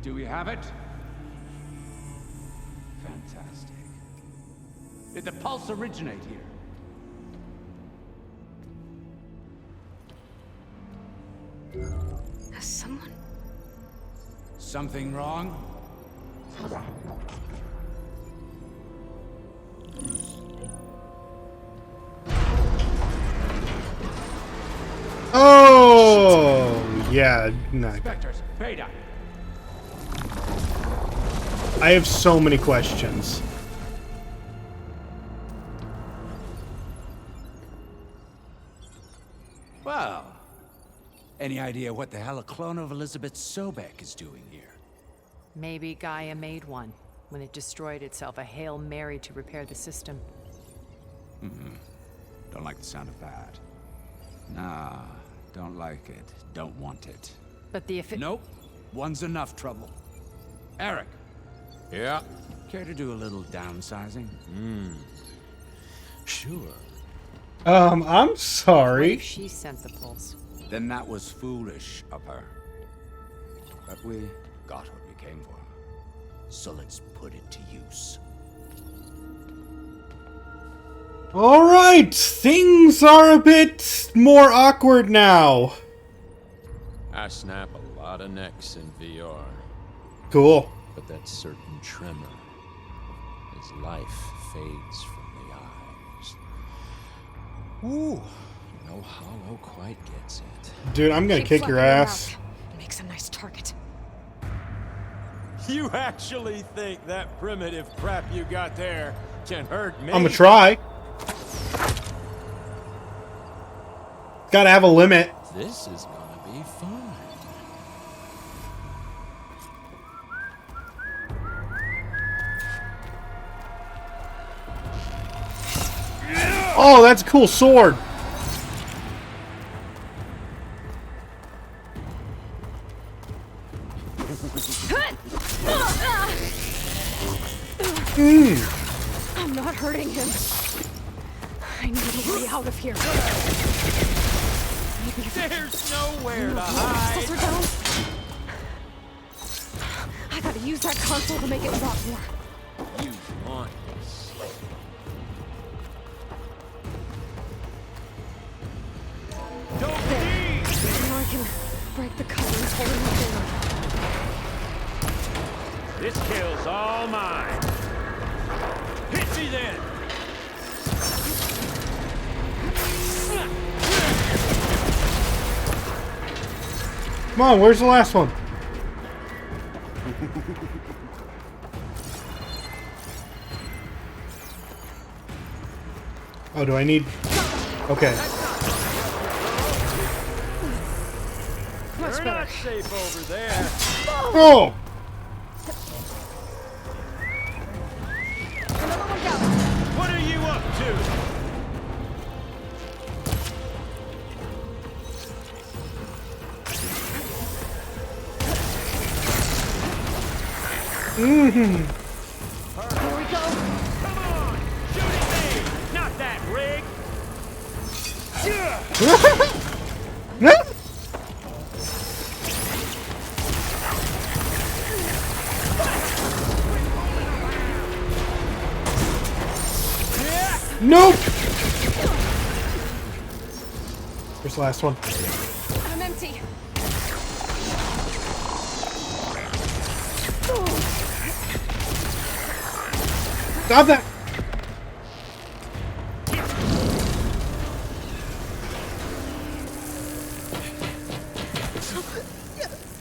Do we have it? Fantastic. Did the pulse originate here? Has someone? Something wrong? Oh, yeah. No. Spectres, Beta. I have so many questions. Well, any idea what the hell a clone of Elizabeth Sobek is doing here? Maybe Gaia made one when it destroyed itself, a Hail Mary to repair the system. Don't like the sound of that. Nah, don't like it. Don't want it. But the Nope. One's enough trouble. Eric. Yeah. Care to do a little downsizing? Sure. I'm What sorry. if she sent the pulse? Then that was foolish of her. But we got what we came for. So let's put it to use. Alright, things are a bit more awkward now. I snap a lot of necks in VR, Cool. but that certain tremor as life fades from the eyes. Ooh, no hollow quite gets it. Dude, I'm gonna Keep kick your flapping ass. mouth. Makes a nice target. You actually think that primitive crap you got there can hurt me? I'm gonna try. Gotta have a limit. This is gonna be fun. Oh, that's a cool sword. I'm not hurting him. I need a way out of here. Maybe if There's nowhere to the hide. pistols are down. I gotta use that console to make it drop more. You want this. Don't leave! Now I can break the couplings holding the door. This kill's all mine. Hit me then! Come on, where's the last one? Oh, do I need... Okay. Much You're better. not safe over there. Oh! Another one down. What are you up to? Here we go. Come on! Shoot at me! Not that rig! Nope! Here's the last one. I'm empty. Stop that!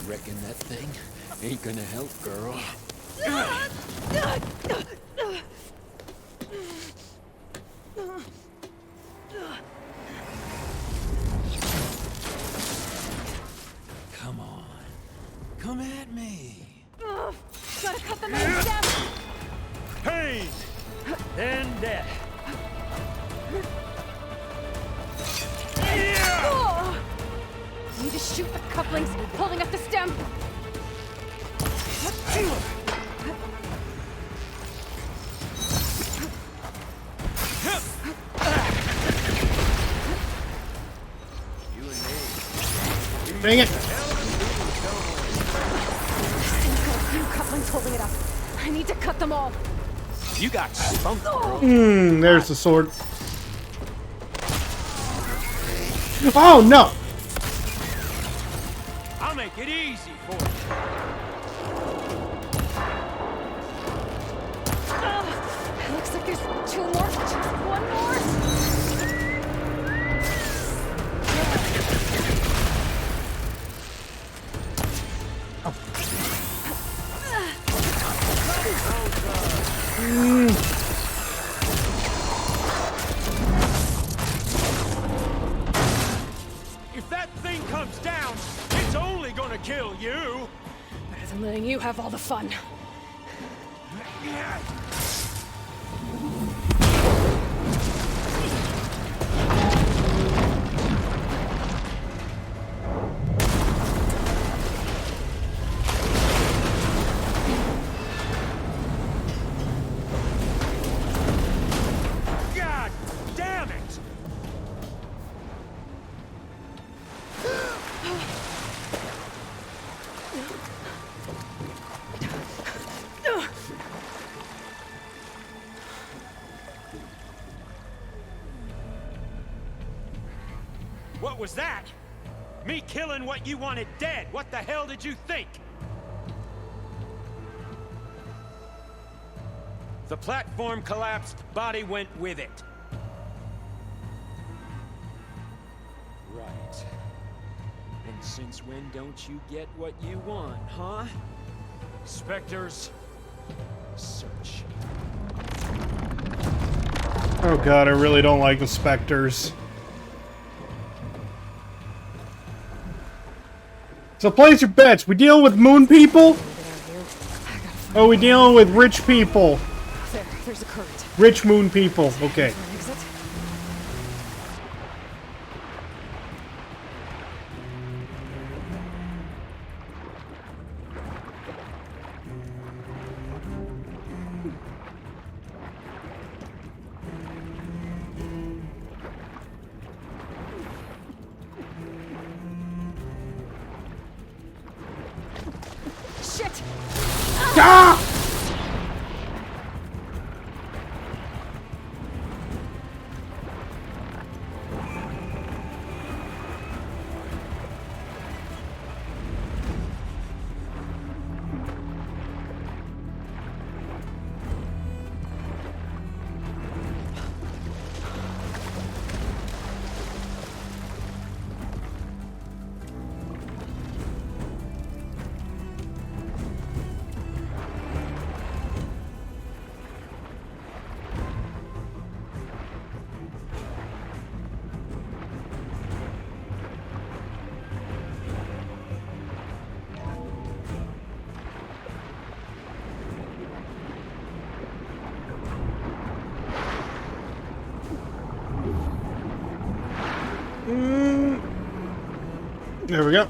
Reckon that thing ain't gonna help, girl. Come on. Come at me. Gotta cut the main stem. Pain! Then death. Oh. Need to shoot the couplings holding up the stem. Dang it! Still got a few couplings holding it up. I need to cut them all. You got spunk, girl. There's the sword. Oh, no! I'll make it easy for you. There's 2 more. Just 1 more. If that thing comes down, it's only gonna kill you. Better than letting you have all the fun. God damn it! What was that? Me killing what you wanted dead. What the hell did you think? The platform collapsed, body went with it. Right. And since when don't you get what you want, huh? Spectres, search. Oh god, I really don't like the specters. So place your bets. We dealing with moon people? Oh, we dealing with rich people. There's a current. Rich moon people. Okay. For an exit? Shit! Ah! There we go.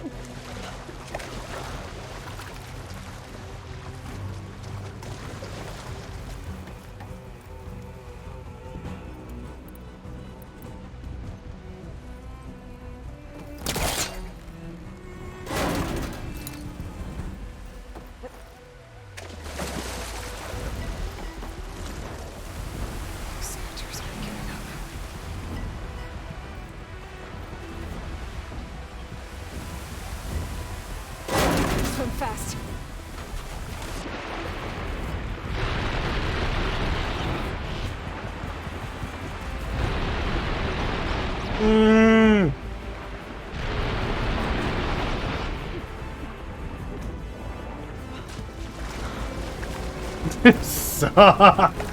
Spectres aren't giving up. Swim fast. It sucks.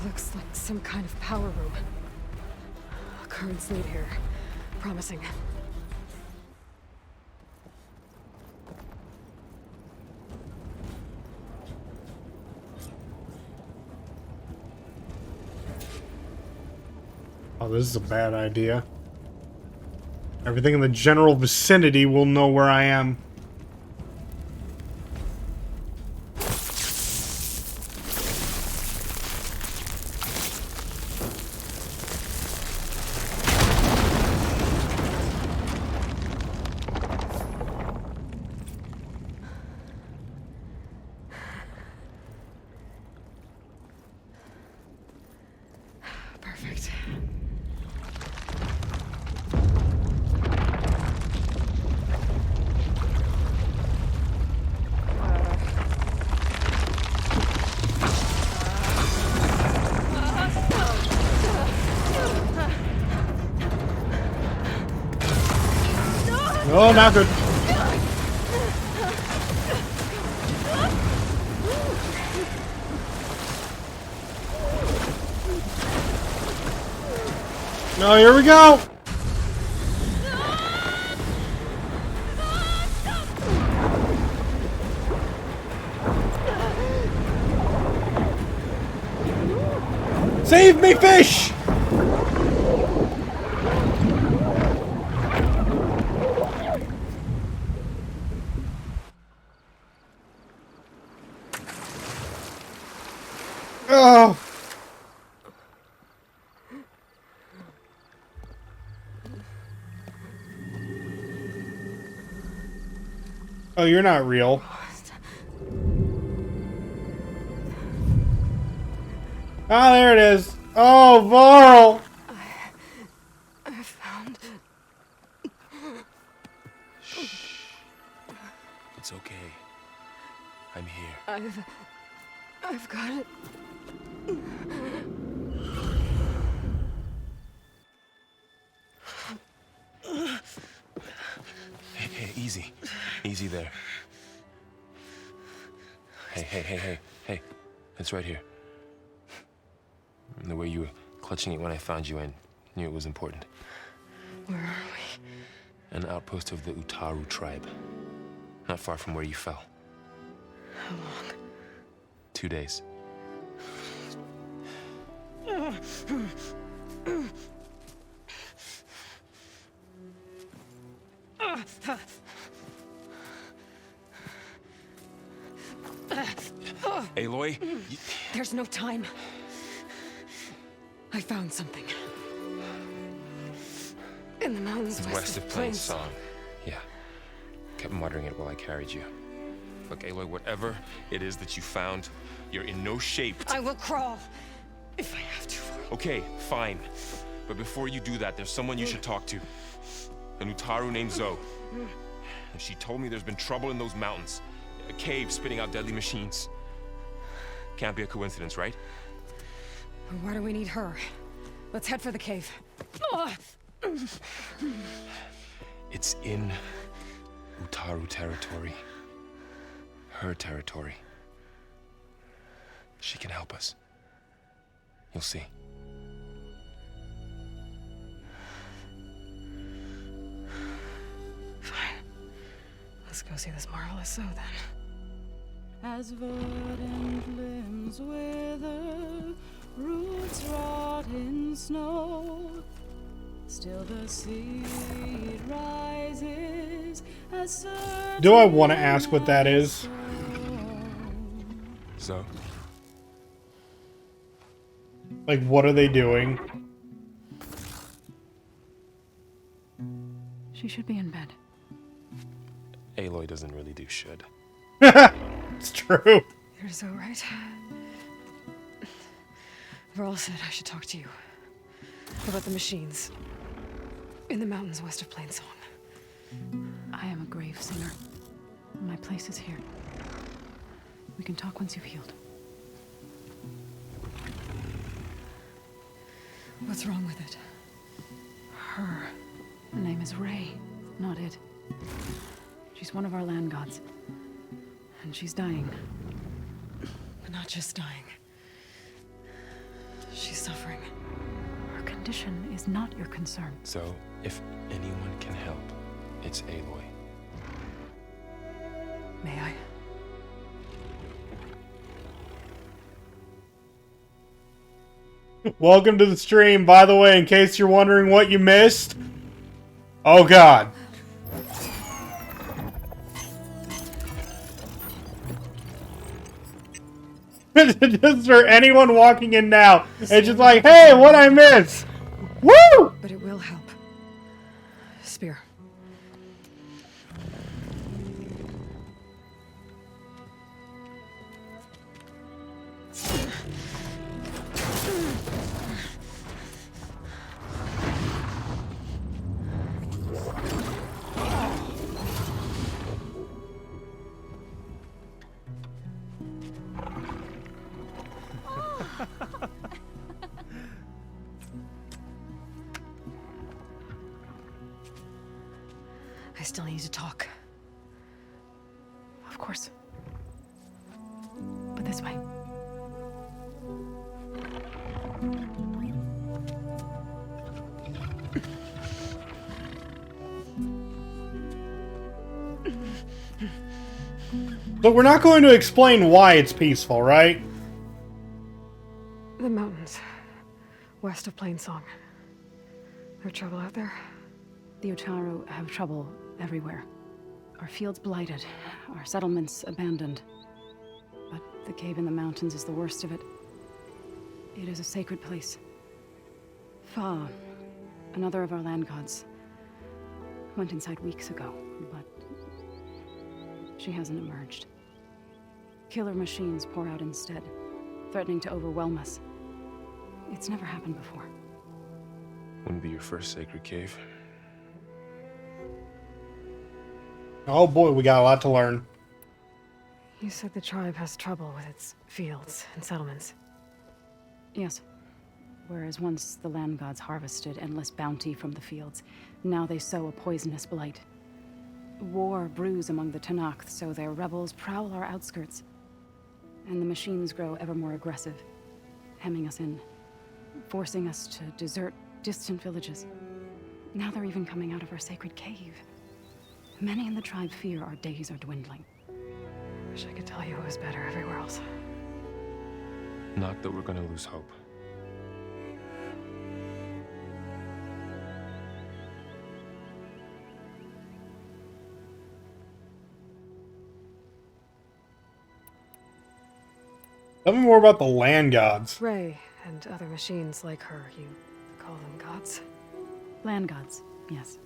Looks like some kind of power room. A Currents lead here. Promising. Oh, this is a bad idea. Everything in the general vicinity will know where I am. Perfect. Oh, not good. No, here we go. Save me, fish! Oh. Oh, you're not real. Ah, there it is. Oh, Varl! I found... It's okay. I'm here. I've got it. Hey, easy. Easy there. Hey. It's right here. And the way you were clutching it when I found you, I knew it was important. Where are we? An outpost of the Utaru tribe. Not far from where you fell. How long? 2 days. Aloy, There's no time. I found something. In the mountains west of Plains Song. Yeah. Kept muttering it while I carried you. Look, Aloy, whatever it is that you found, you're in no shape to... I will crawl. If I have to. Okay, fine. But before you do that, there's someone you should talk to. An Utaru named Zoe. And she told me there's been trouble in those mountains. A cave spitting out deadly machines. Can't be a coincidence, right? Why do we need her? Let's head for the cave. It's in Utaru territory. Her territory. She can help us. You'll see. Fine. Let's go see this marvelous Zoe then. As verdant limbs wither, roots rot in snow, still the seed rises as Do I want to ask what that is? So? Like, what are they doing? She should be in bed. Aloy doesn't really do should. It's true. You're so right. Varl said I should talk to you about the machines in the mountains west of Plains Song. I am a grave singer. My place is here. We can talk once you've healed. What's wrong with it? Her name is Ray, not it. She's one of our land gods. And she's dying. But not just dying. She's suffering. Her condition condition is not your concern. So, if anyone can help, it's Aloy. May I? Welcome to the stream, by the way, in case you're wondering what you missed. Oh god. Just for anyone walking in now, it's just like, hey, what'd I miss? Woo! But it will help. Spear. I still need to talk. Of course. But this way. But we're not going to explain why it's peaceful, right? The mountains. West of Plainsong. There trouble out there? The Utaru have trouble everywhere. Our fields blighted, our settlements abandoned. But the cave in the mountains is the worst of it. It is a sacred place. Fa, another of our land gods, went inside weeks ago, but she hasn't emerged. Killer machines pour out instead, threatening to overwhelm us. It's never happened before. Wouldn't be your first sacred cave. Oh boy, we got a lot to learn. You said the tribe has trouble with its fields and settlements. Yes. Whereas once the land gods harvested endless bounty from the fields, now they sow a poisonous blight. War brews among the Tenakth, so their rebels prowl our outskirts. And the machines grow ever more aggressive, hemming us in, forcing us to desert distant villages. Now they're even coming out of our sacred cave. Many in the tribe fear our days are dwindling. Wish I could tell you it was better everywhere else. Not that we're gonna lose hope. Tell me more about the land gods. Ray and other machines like her, you call them gods? Land gods, yes.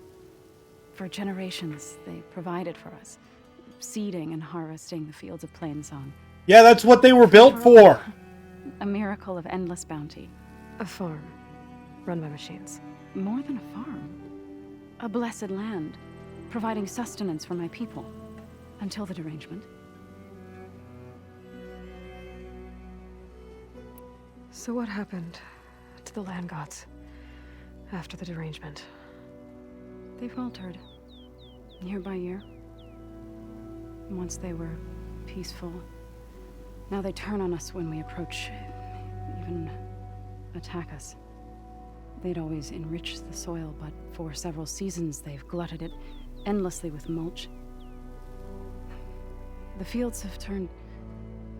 For generations, they provided for us, seeding and harvesting the fields of Plainsong. Yeah, that's what they were built for. A miracle of endless bounty. A farm, run by machines. More than a farm. A blessed land, providing sustenance for my people. Until the derangement. So what happened to the land gods after the derangement? They faltered, year by year. Once they were peaceful. Now they turn on us when we approach, even attack us. They'd always enriched the soil, but for several seasons they've glutted it endlessly with mulch. The fields have turned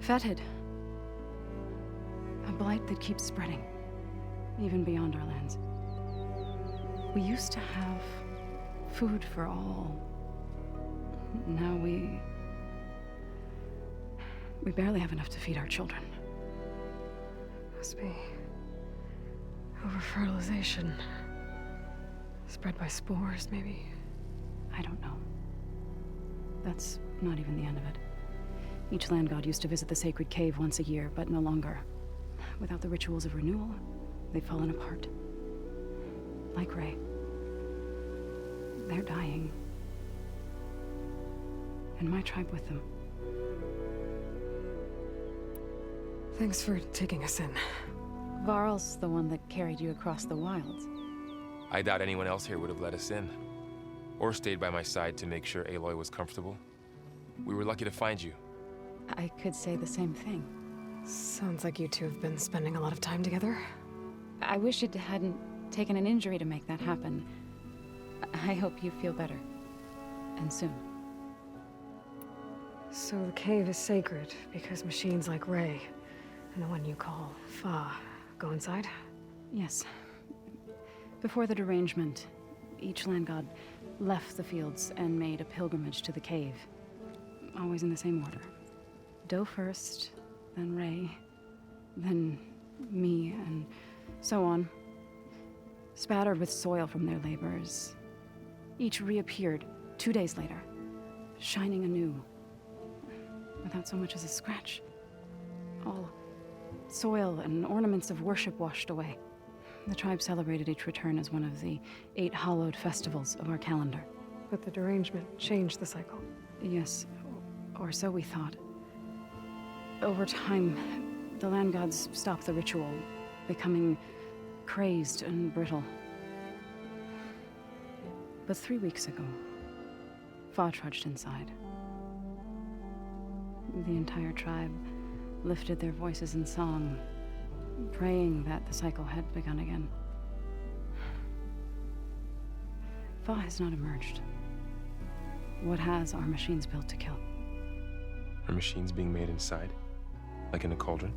fetid. A blight that keeps spreading, even beyond our lands. We used to have food for all. Now we barely have enough to feed our children. Must be over-fertilization. Spread by spores, maybe? I don't know. That's not even the end of it. Each land god used to visit the sacred cave once a year, but no longer. Without the rituals of renewal, they've fallen apart. Like Ray. They're dying. And my tribe with them. Thanks for taking us in. Varl's the one that carried you across the wilds. I doubt anyone else here would have let us in. Or stayed by my side to make sure Aloy was comfortable. We were lucky to find you. I could say the same thing. Sounds like you two have been spending a lot of time together. I wish it hadn't taken an injury to make that happen. I hope you feel better. And soon. So the cave is sacred because machines like Ray and the one you call Fa go inside? Yes. Before the derangement, each land god left the fields and made a pilgrimage to the cave. Always in the same order. Doe first, then Ray, then me, and so on. Spattered with soil from their labors. Each reappeared 2 days later, shining anew. Without so much as a scratch. All soil and ornaments of worship washed away. The tribe celebrated each return as one of the 8 hallowed festivals of our calendar. But the derangement changed the cycle. Yes, or so we thought. Over time, the land gods stopped the ritual, becoming crazed and brittle. But 3 weeks ago, Fa trudged inside. The entire tribe lifted their voices in song, praying that the cycle had begun again. Fa has not emerged. What has are machines built to kill? Are machines being made inside? Like in a cauldron?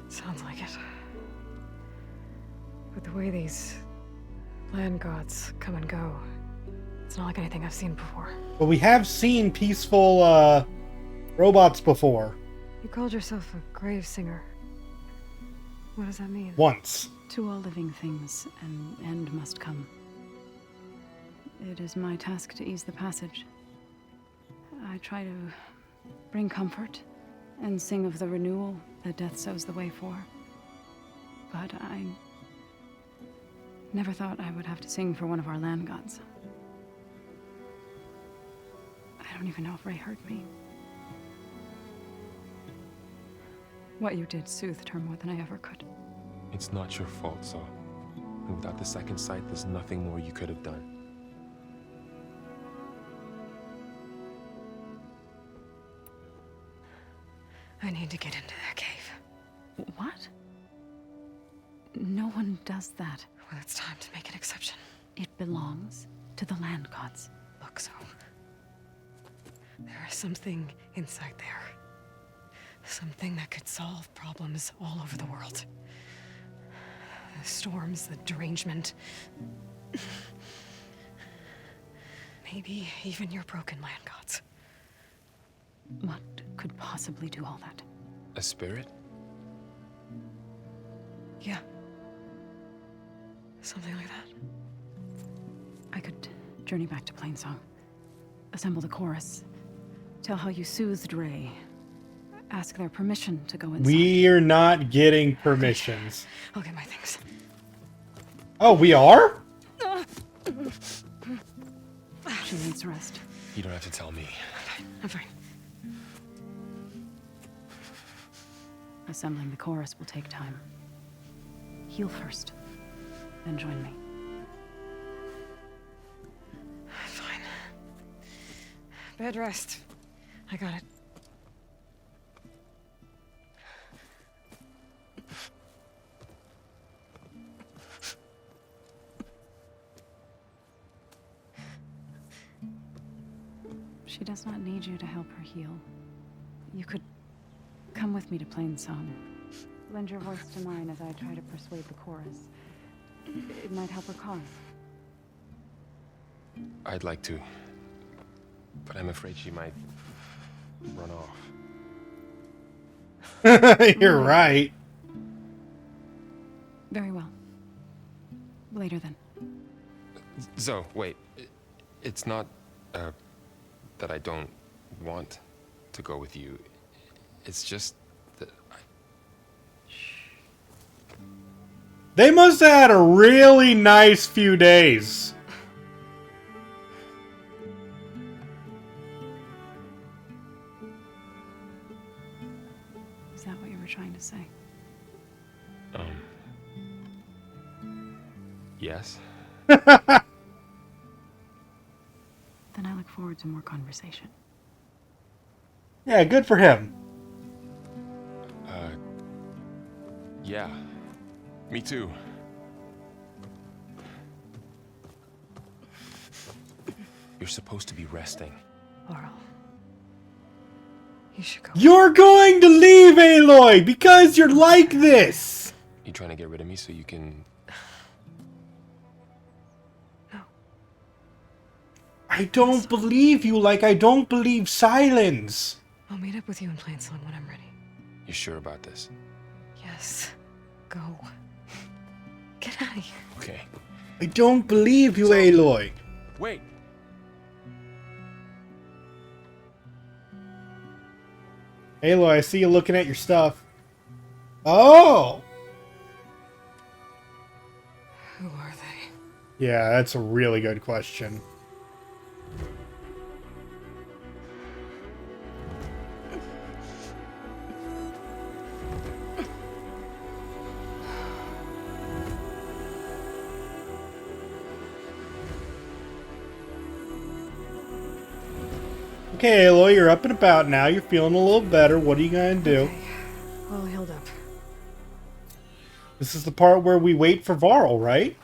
Sounds like it. But the way these land gods come and go, it's not like anything I've seen before. But we have seen peaceful, robots before. You called yourself a grave singer. What does that mean? Once. To all living things, an end must come. It is my task to ease the passage. I try to bring comfort and sing of the renewal that death sows the way for. But I never thought I would have to sing for one of our land gods. I don't even know if Ray heard me. What you did soothed her more than I ever could. It's not your fault, Saw. And without the second sight, there's nothing more you could have done. I need to get into that cave. What? No one does that. Well, it's time to make an exception. It belongs to the land gods. Look, so there is something inside there. Something that could solve problems all over the world. The storms, the derangement. Maybe even your broken land gods. What could possibly do all that? A spirit? Yeah. Something like that. I could journey back to Plainsong. Assemble the chorus. Tell how you soothed Ray. Ask their permission to go inside. We're not getting permissions. I'll get my things. Oh, we are? She needs rest. You don't have to tell me. I'm fine. Assembling the chorus will take time. Heal first, then join me. Fine. Bed rest. I got it. She does not need you to help her heal. You could come with me to Plainsong. Lend your voice to mine as I try to persuade the chorus. It might help her cause. I'd like to. But I'm afraid she might run off. You're right. Very well. Later then. Zoe, wait. It's not, that I don't want to go with you. It's just that They must have had a really nice few days. Is that what you were trying to say? Yes? Then I look forward to more conversation. Yeah, good for him. Yeah. Me too. You're supposed to be resting. Varl. You should go. You're going to leave, Aloy, because you're like this! You trying to get rid of me so you can... No. I don't believe you like I don't believe silence. I'll meet up with you in Plainsong when I'm ready. You sure about this? Yes. Go. Get out of here. Okay. I don't believe you, Aloy. Wait. Aloy, I see you looking at your stuff. Oh! Who are they? Yeah, that's a really good question. Okay, Aloy, you're up and about now. You're feeling a little better. What are you gonna do? Okay. All healed up. This is the part where we wait for Varl, right?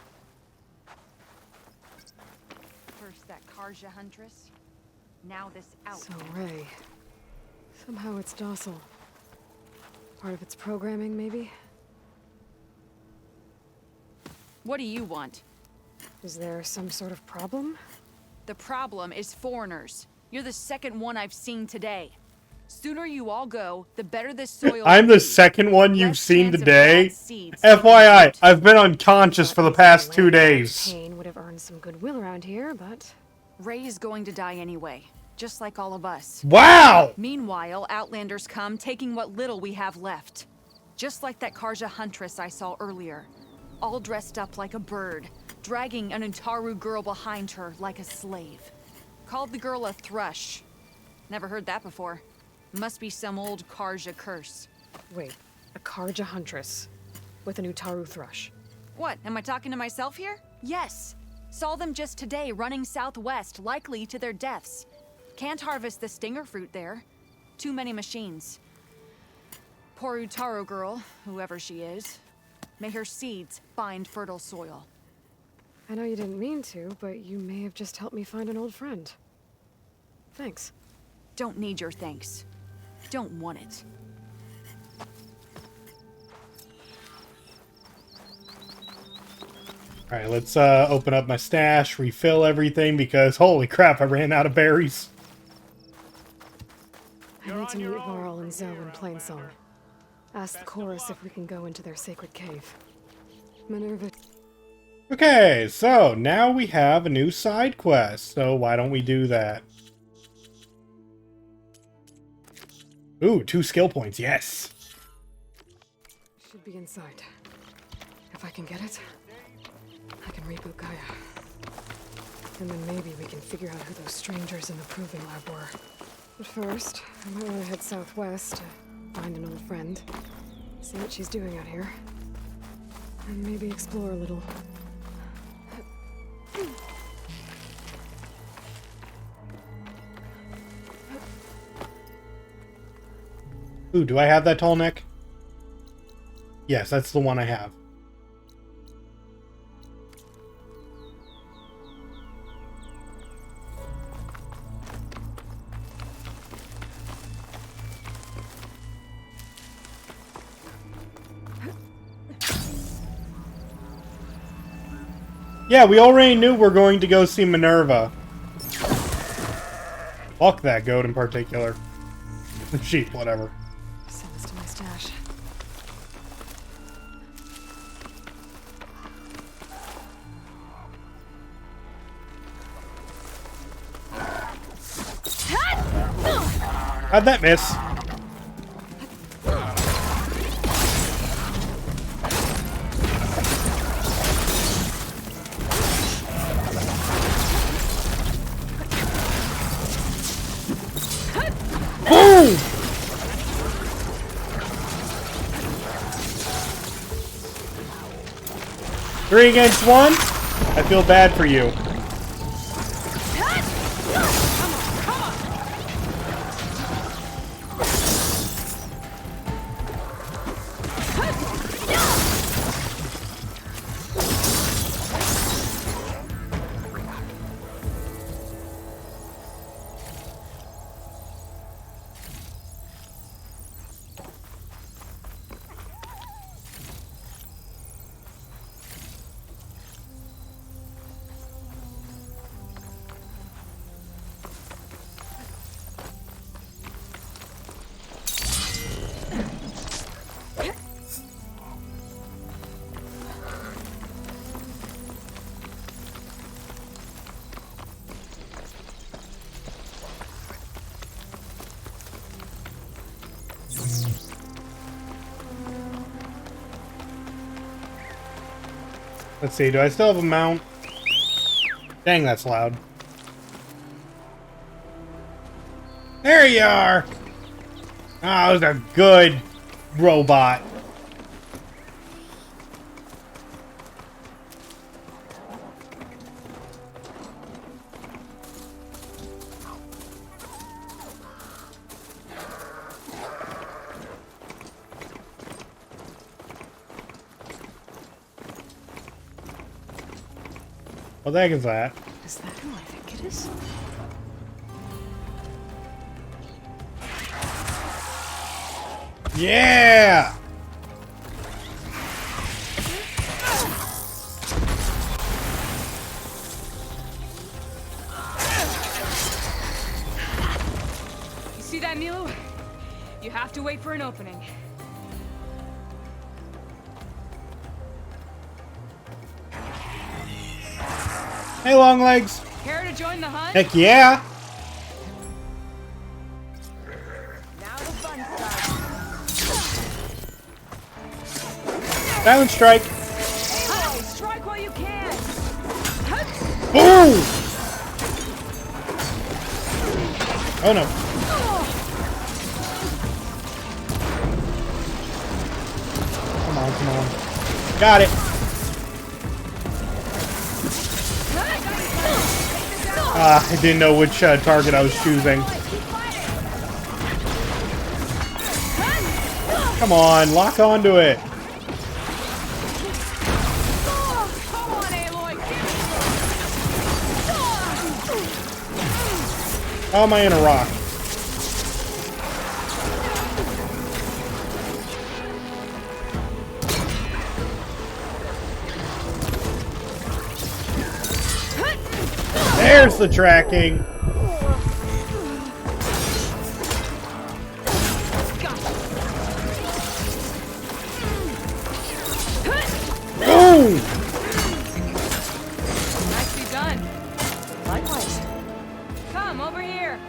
First that Karja Huntress, now this out. So, Ray. Somehow it's docile. Part of its programming, maybe? What do you want? Is there some sort of problem? The problem is foreigners. You're the second one I've seen today. Sooner you all go, the better this soil. I'm the second one you've seen today. FYI, I've been unconscious for the past 2 days. Pain would have earned some goodwill around here, but Ray is going to die anyway, just like all of us. Wow! Meanwhile, Outlanders come, taking what little we have left. Just like that Karja Huntress I saw earlier. All dressed up like a bird, dragging an Untaru girl behind her like a slave. Called the girl a thrush. Never heard that before. Must be some old Karja curse. wait, a Karja Huntress with an Utaru thrush. What, am I talking to myself here? Yes. Saw them just today running southwest, likely to their deaths. Can't harvest the stinger fruit there. Too many machines. Poor Utaru girl, whoever she is. May her seeds find fertile soil. I know you didn't mean to, but you may have just helped me find an old friend. Thanks. Don't need your thanks. Don't want it. Alright, let's open up my stash, refill everything, because holy crap, I ran out of berries. I need to meet Varl and Zoe in Plainsong. Ask the chorus if we can go into their sacred cave. Minerva... Okay, so now we have a new side quest, so why don't we do that? Ooh, 2 skill points, yes! Should be inside. If I can get it, I can reboot Gaia. And then maybe we can figure out who those strangers in the proving lab were. But first, I might want to head southwest to find an old friend. See what she's doing out here. And maybe explore a little. Ooh, do I have that tall neck? Yes, that's the one I have. Yeah, we already knew we're going to go see Minerva. Fuck that goat in particular. Sheep, whatever. Send this to my stash. How'd that miss? Boom! 3 against 1? I feel bad for you. Let's see, do I still have a mount? Dang, that's loud. There you are! Oh, that was a good robot. What the heck is that? Is that who I think it is? Yeah! You see that, Milo? You have to wait for an opening. Hey, long legs. Care to join the hunt? Heck yeah! Now the fun starts. Silent strike. Hey, strike while you can. Boom! Oh no. Come on, come on. Got it. I didn't know which target I was choosing. Come on, lock onto it. How am I in a rock? There's the tracking. Boom! Nicely done. Likewise. Come over here.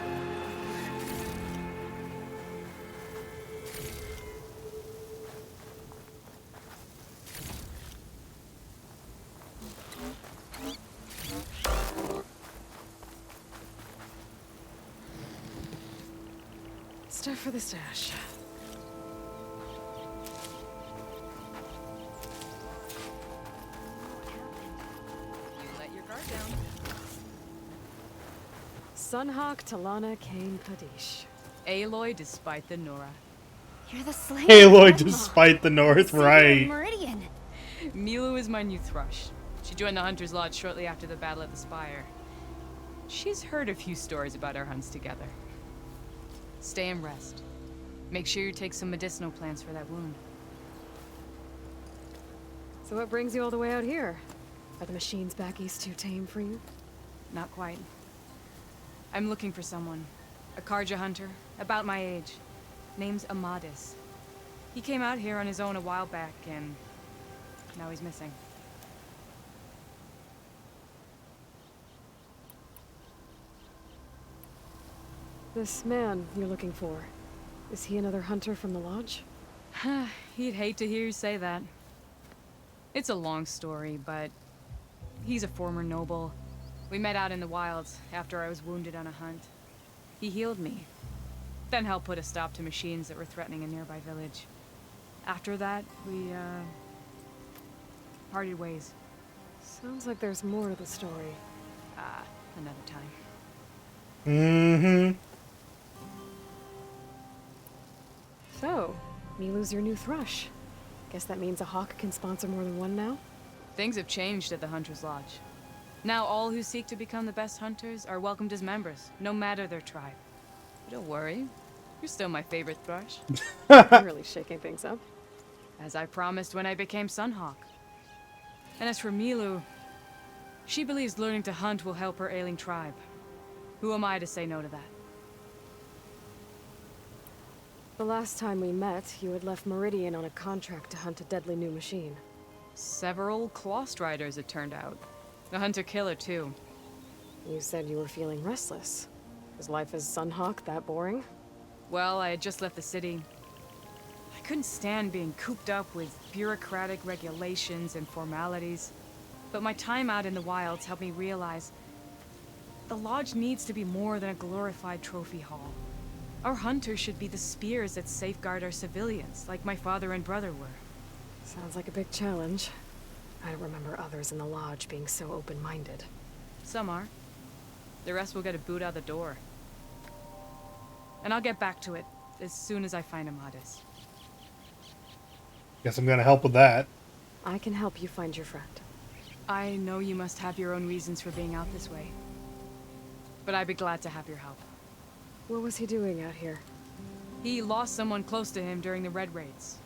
Stuff for the stash. You let your guard down. Sunhawk, Talana, Kane, Kadish. Aloy despite the Nora. You're the slayer. Aloy despite the North, right? Meridian. Milo is my new thrush. She joined the Hunter's Lodge shortly after the Battle of the Spire. She's heard a few stories about our hunts together. Stay and rest. Make sure you take some medicinal plants for that wound. So what brings you all the way out here? Are the machines back east too tame for you? Not quite. I'm looking for someone. A Karja hunter, about my age. Name's Amadis. He came out here on his own a while back, and now he's missing. This man you're looking for, is he another hunter from the lodge? He'd hate to hear you say that. It's a long story, but he's a former noble. We met out in the wilds after I was wounded on a hunt. He healed me, then helped put a stop to machines that were threatening a nearby village. After that, we, parted ways. Sounds like there's more to the story. Another time. Mm-hmm. So, Milu's your new thrush. Guess that means a hawk can sponsor more than one now? Things have changed at the Hunter's Lodge. Now all who seek to become the best hunters are welcomed as members, no matter their tribe. But don't worry, you're still my favorite thrush. You're really shaking things up. As I promised when I became Sunhawk. And as for Milu, she believes learning to hunt will help her ailing tribe. Who am I to say no to that? The last time we met, you had left Meridian on a contract to hunt a deadly new machine. Several Clost Riders, it turned out. A hunter-killer, too. You said you were feeling restless. Is life as Sunhawk that boring? Well, I had just left the city. I couldn't stand being cooped up with bureaucratic regulations and formalities. But my time out in the wilds helped me realize the Lodge needs to be more than a glorified trophy hall. Our hunters should be the spears that safeguard our civilians, like my father and brother were. Sounds like a big challenge. I don't remember others in the Lodge being so open-minded. Some are. The rest will get a boot out the door. And I'll get back to it as soon as I find Amadeus. Guess I'm gonna help with that. I can help you find your friend. I know you must have your own reasons for being out this way. But I'd be glad to have your help. What was he doing out here? He lost someone close to him during the Red Raids.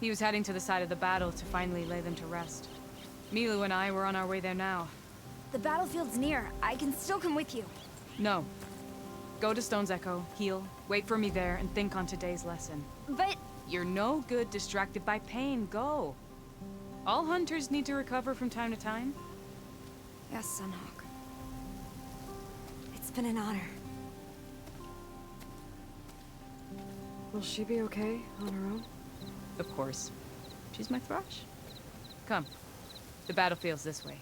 He was heading to the side of the battle to finally lay them to rest. Milu and I were on our way there now. The battlefield's near. I can still come with you. No. Go to Stone's Echo, heal, wait for me there, and think on today's lesson. But... You're no good distracted by pain. Go. All hunters need to recover from time to time. Yes, Sunhawk. It's been an honor. Will she be okay on her own? Of course. She's my thrush. Come. The battlefield's this way.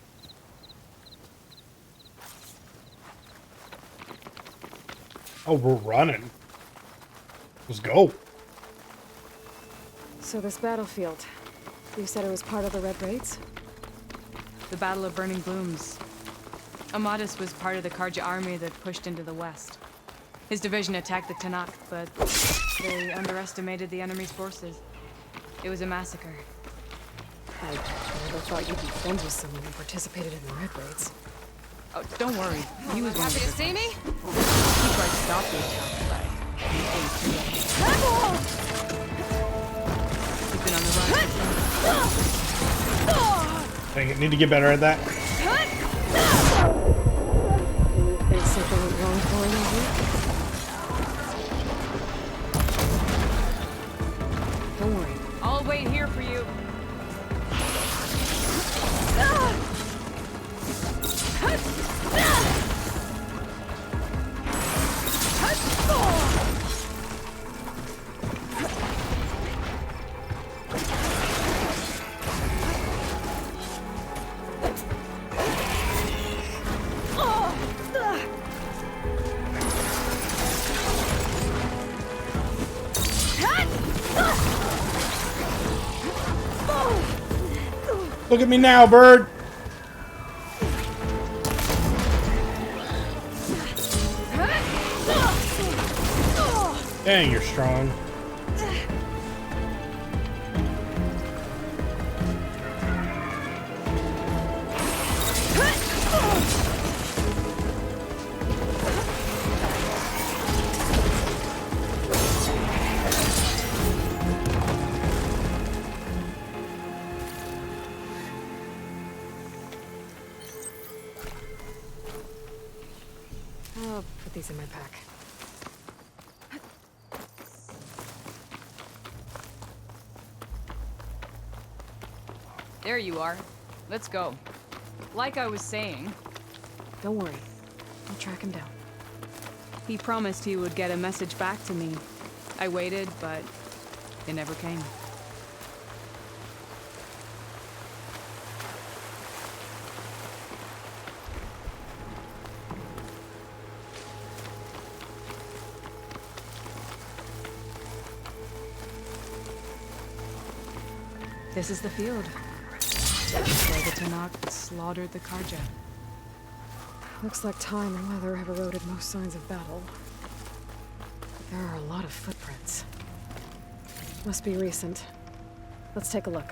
Oh, we're running. Let's go. So this battlefield, you said it was part of the Red Raids? The Battle of Burning Blooms. Amadeus was part of the Karja army that pushed into the west. His division attacked the Tanakh, but they underestimated the enemy's forces. It was a massacre. I never thought you'd be friends with someone who participated in the Red Raids. Oh, don't worry. He was happy to see me? He tried to stop the attack, but he's been on the run. Dang it, need to get better at that. Think something went wrong for him here? Don't worry. I'll wait here for you. Look at me now, bird. Dang, you're strong. I'll put these in my pack. There you are. Let's go. Like I was saying... Don't worry. I'll track him down. He promised he would get a message back to me. I waited, but it never came. This is the field. Where the Tanakh slaughtered the Karja. Looks like time and weather have eroded most signs of battle. But there are a lot of footprints. Must be recent. Let's take a look.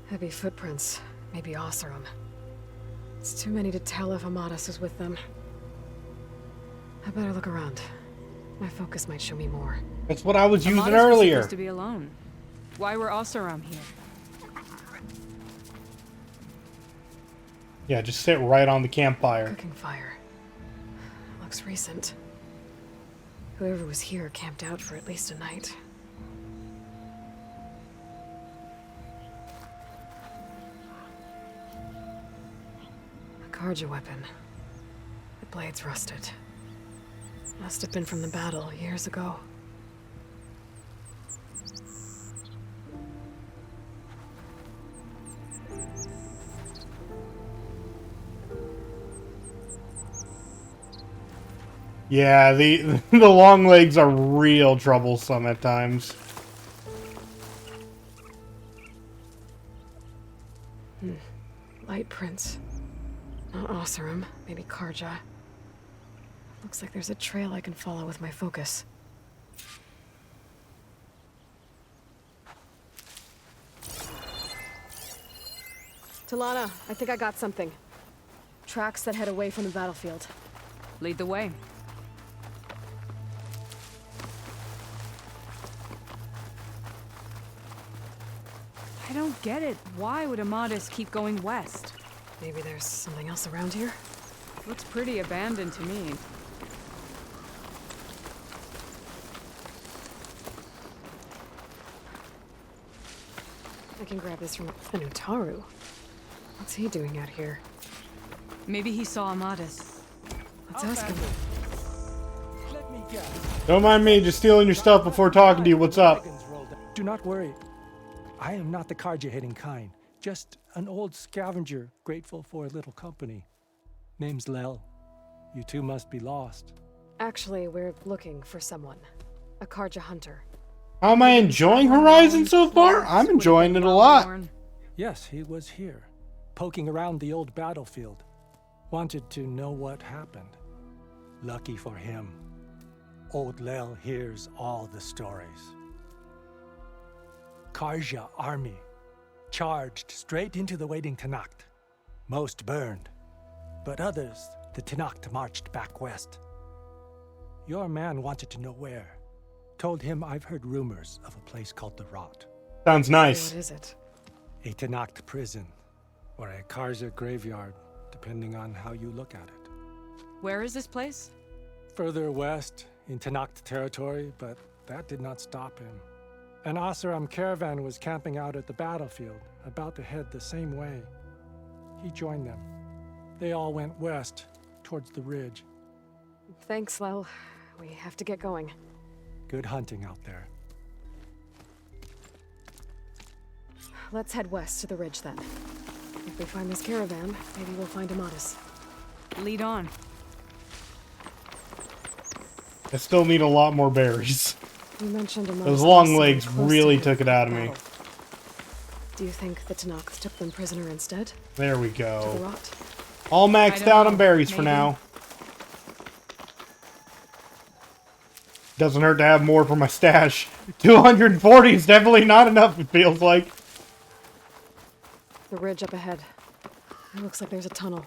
Heavy footprints. Maybe Oseram. It's too many to tell if Amadeus is with them. I better look around. My focus might show me more. That's what I was using Amadeus earlier. Was supposed to be alone. Why were Oseram here? Yeah, just sit right on the campfire. Cooking fire. Looks recent. Whoever was here camped out for at least a night. Karja weapon. The blade's rusted. Must have been from the battle years ago. Yeah, the the long legs are real troublesome at times. Light prints. Not Oseram, maybe Karja. Looks like there's a trail I can follow with my focus. Talana, I think I got something. Tracks that head away from the battlefield. Lead the way. I don't get it. Why would Amadis keep going west? Maybe there's something else around here? Looks pretty abandoned to me. I can grab this from Untaru. What's he doing out here? Maybe he saw Amadis. Let's ask him. Let me guess. Don't mind me, just stealing your stuff before talking to you. What's up? Do not worry. I am not the Karja-hating kind. Just an old scavenger grateful for a little company. Name's Lel. You two must be lost. Actually, we're looking for someone. A Karja hunter. How am I enjoying Horizon so far? I'm enjoying it a lot. Yes, he was here, poking around the old battlefield. Wanted to know what happened. Lucky for him, old Lel hears all the stories. Karja army charged straight into the waiting Tanacht. Most burned, but others, the Tanacht marched back west. Your man wanted to know where. Told him I've heard rumors of a place called the Rot. Sounds nice. What is it? A Tanacht prison, or a Karja graveyard, depending on how you look at it. Where is this place? Further west, in Tanacht territory, but that did not stop him. An Oseram caravan was camping out at the battlefield, about to head the same way. He joined them. They all went west, towards the ridge. Thanks, Lel. We have to get going. Good hunting out there. Let's head west to the ridge then. If we find this caravan, maybe we'll find Amadis. Lead on. I still need a lot more berries. You mentioned Amadis. Those long legs really took it out of me. Do you think the Tanakhs took them prisoner instead? There we To the go. Rot? All maxed out on berries for Maybe. now. Doesn't hurt to have more for my stash. 240 is definitely not enough, it feels like. The ridge up ahead. It looks like there's a tunnel.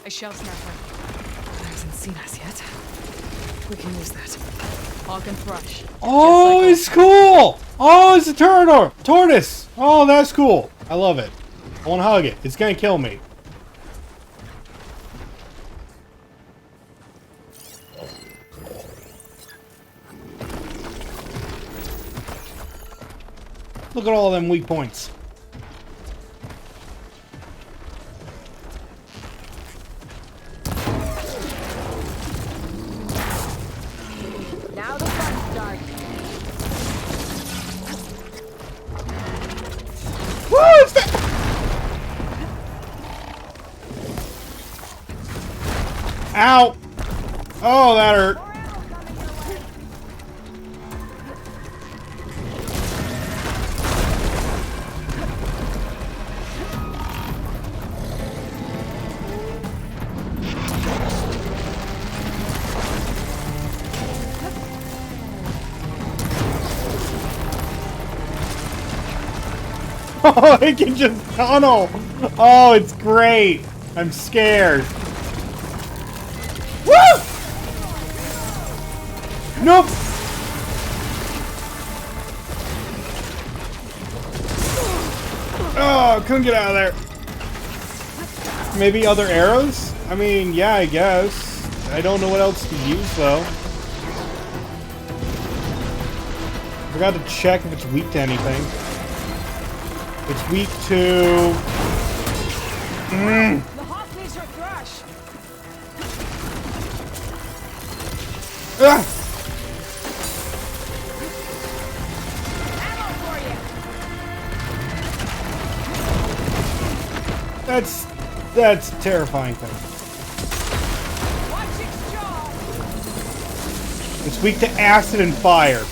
A shell snapper. It hasn't seen us yet. We can use that. Hawk and thrush. Oh, it's cool! Oh, it's a tortoise! Oh, that's cool. I love it. I want to hug it. It's gonna kill me. Look at all them weak points. Now the fun starts. Woo! It's that. Ow! Oh, that hurt. Oh, it can just tunnel. Oh, it's great. I'm scared. Woo! Nope. Oh, couldn't get out of there. Maybe other arrows? I mean, yeah, I guess. I don't know what else to use, though. Forgot to check if it's weak to anything. It's weak to... The Hawk needs her thrush. Ah! Ammo for you. That's a terrifying thing. Watch its jaw. It's weak to acid and fire.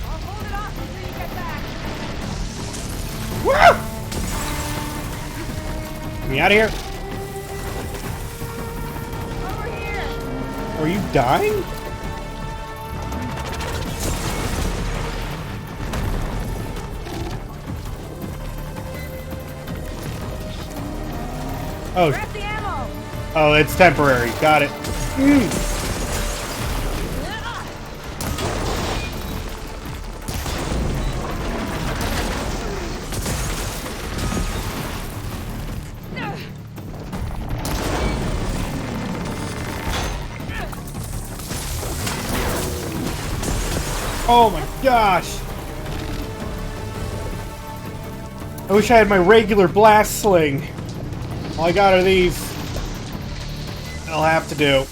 I'll hold it off until you get back. Woo! Get me out of here. Over here. Are you dying? Oh. Grab the ammo. Oh, it's temporary. Got it. Oh my gosh! I wish I had my regular blast sling. All I got are these. I'll have to do.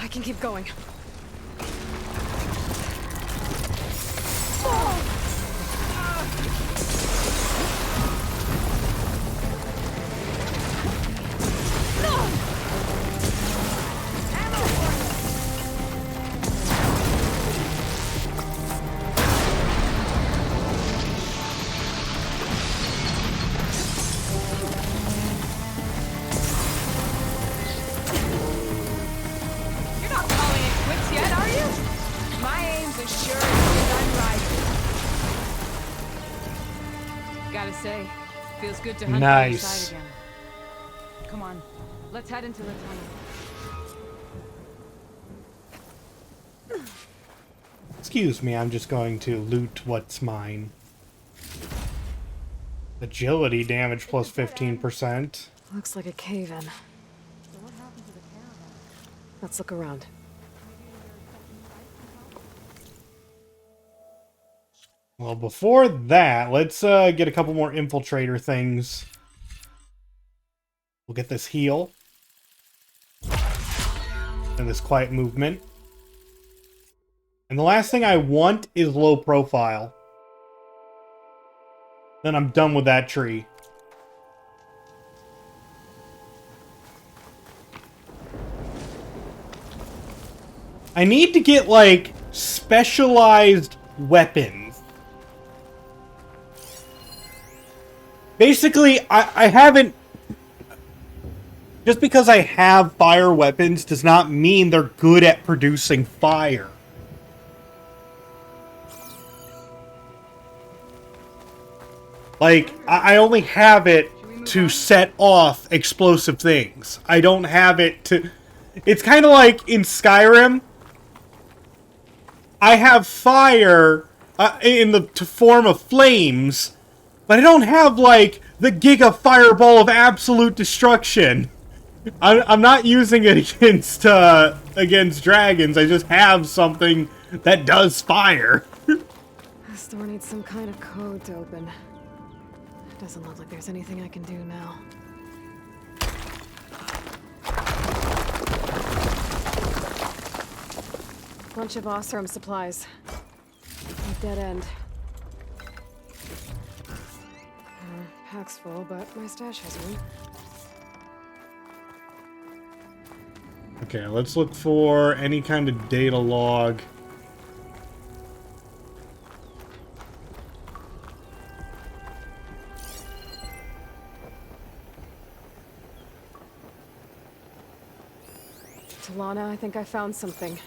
I can keep going. You're not calling it quits yet, are you? My aim's as sure as I'm rising. Gotta say, feels good to hunt by your Nice. side again. Come on, let's head into the tunnel. Excuse me, I'm just going to loot what's mine. Agility damage plus 15%. Looks like a cave-in. Let's look around. Well, before that, let's get a couple more infiltrator things. We'll get this heal. And this quiet movement. And the last thing I want is low profile. Then I'm done with that tree. I need to get, like, specialized weapons. Basically, I haven't... Just because I have fire weapons does not mean they're good at producing fire. Like, I only have it to set off explosive things. I don't have it to... It's kind of like in Skyrim. I have fire in the form of flames, but I don't have, like, the Giga Fireball of absolute destruction. I'm not using it against dragons. I just have something that does fire. This door needs some kind of code to open. Doesn't look like there's anything I can do now. Bunch of Osram supplies. A dead end. Pack's full, but my stash has room. Okay, let's look for any kind of data log. Talana, I think I found something.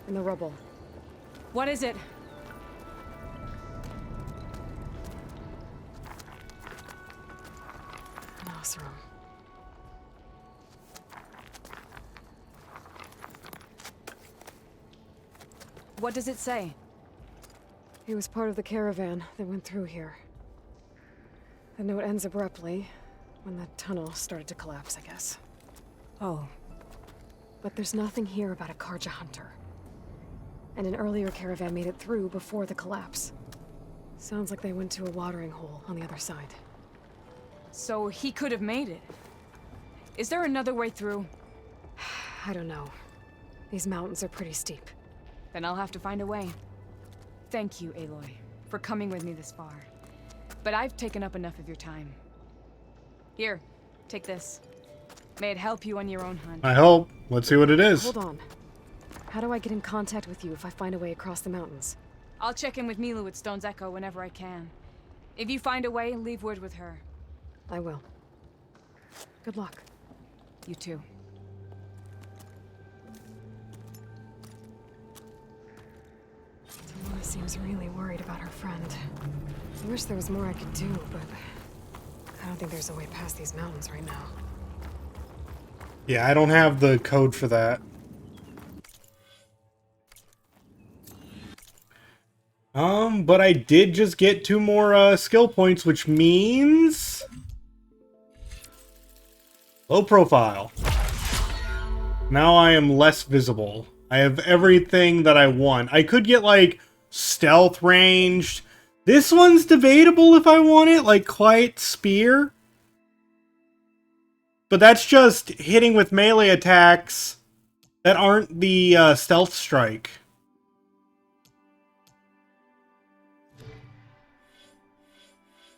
In the rubble. What is it? An Osram. What does it say? He was part of the caravan that went through here. The note ends abruptly, when the tunnel started to collapse, I guess. Oh. But there's nothing here about a Karja hunter. And an earlier caravan made it through before the collapse. Sounds like they went to a watering hole on the other side. So he could have made it. Is there another way through? I don't know. These mountains are pretty steep. Then I'll have to find a way. Thank you, Aloy, for coming with me this far. But I've taken up enough of your time. Here, take this. May it help you on your own hunt. I hope. Let's see what it is. Hold on. How do I get in contact with you if I find a way across the mountains? I'll check in with Mila at Stone's Echo whenever I can. If you find a way, leave word with her. I will. Good luck. You too. Tamara seems really worried about her friend. I wish there was more I could do, but I don't think there's a way past these mountains right now. Yeah, I don't have the code for that. But I did just get 2 more skill points, which means low profile. Now I am less visible. I have everything that I want. I could get like stealth ranged. This one's debatable if I want it, like quiet spear. But that's just hitting with melee attacks that aren't the stealth strike.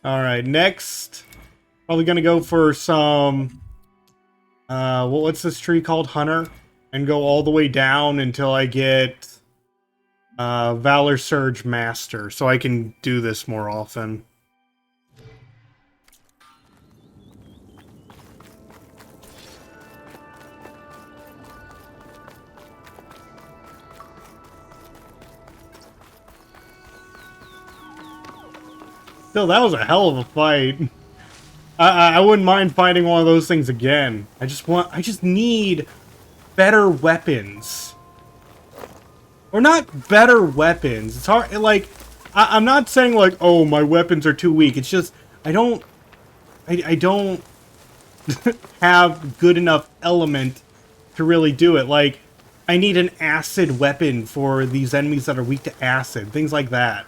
Alright, next, probably gonna go for some, what's this tree called? Hunter? And go all the way down until I get Valor Surge Master, so I can do this more often. Still, that was a hell of a fight. I wouldn't mind fighting one of those things again. I just need better weapons. Or not better weapons. It's hard, like, I'm not saying like, oh, my weapons are too weak. It's just, I don't have good enough element to really do it. Like, I need an acid weapon for these enemies that are weak to acid. Things like that.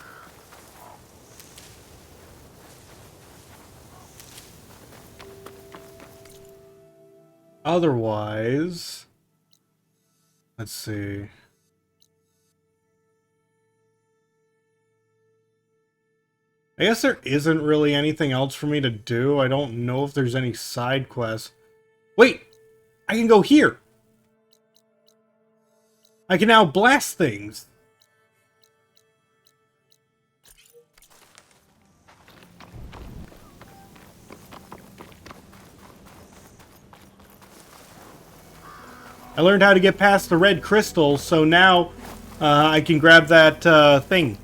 Otherwise, let's see. I guess there isn't really anything else for me to do. I don't know if there's any side quests. Wait! I can go here! I can now blast things! I learned how to get past the red crystal, so now I can grab that thing.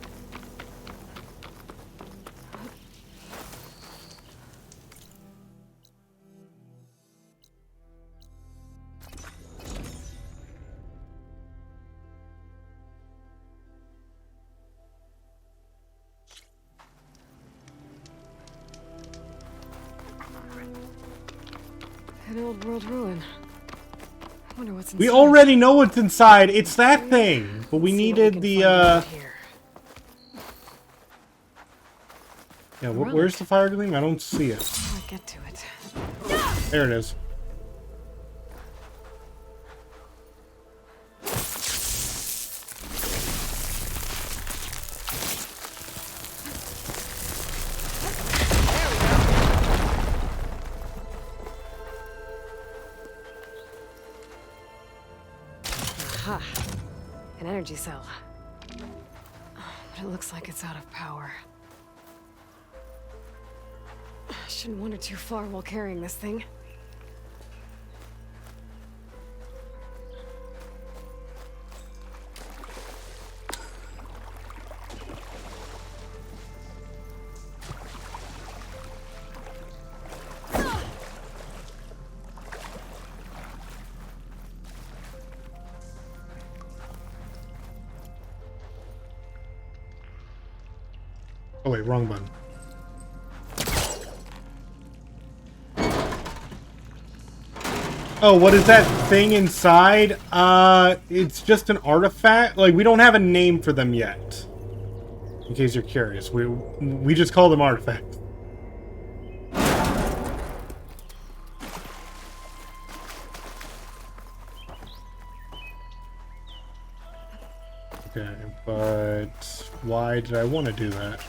An old world ruin. I wonder what's inside. We already know what's inside. It's that thing. But we needed the, yeah, where's the fire gleam? I don't see it. How do I get to it? There it is. Aha. An energy cell. But it looks like it's out of power. I shouldn't wander too far while carrying this thing. Oh wait, wrong button. Oh, what is that thing inside? It's just an artifact. Like, we don't have a name for them yet. In case you're curious, we just call them artifacts. Okay, but why did I want to do that?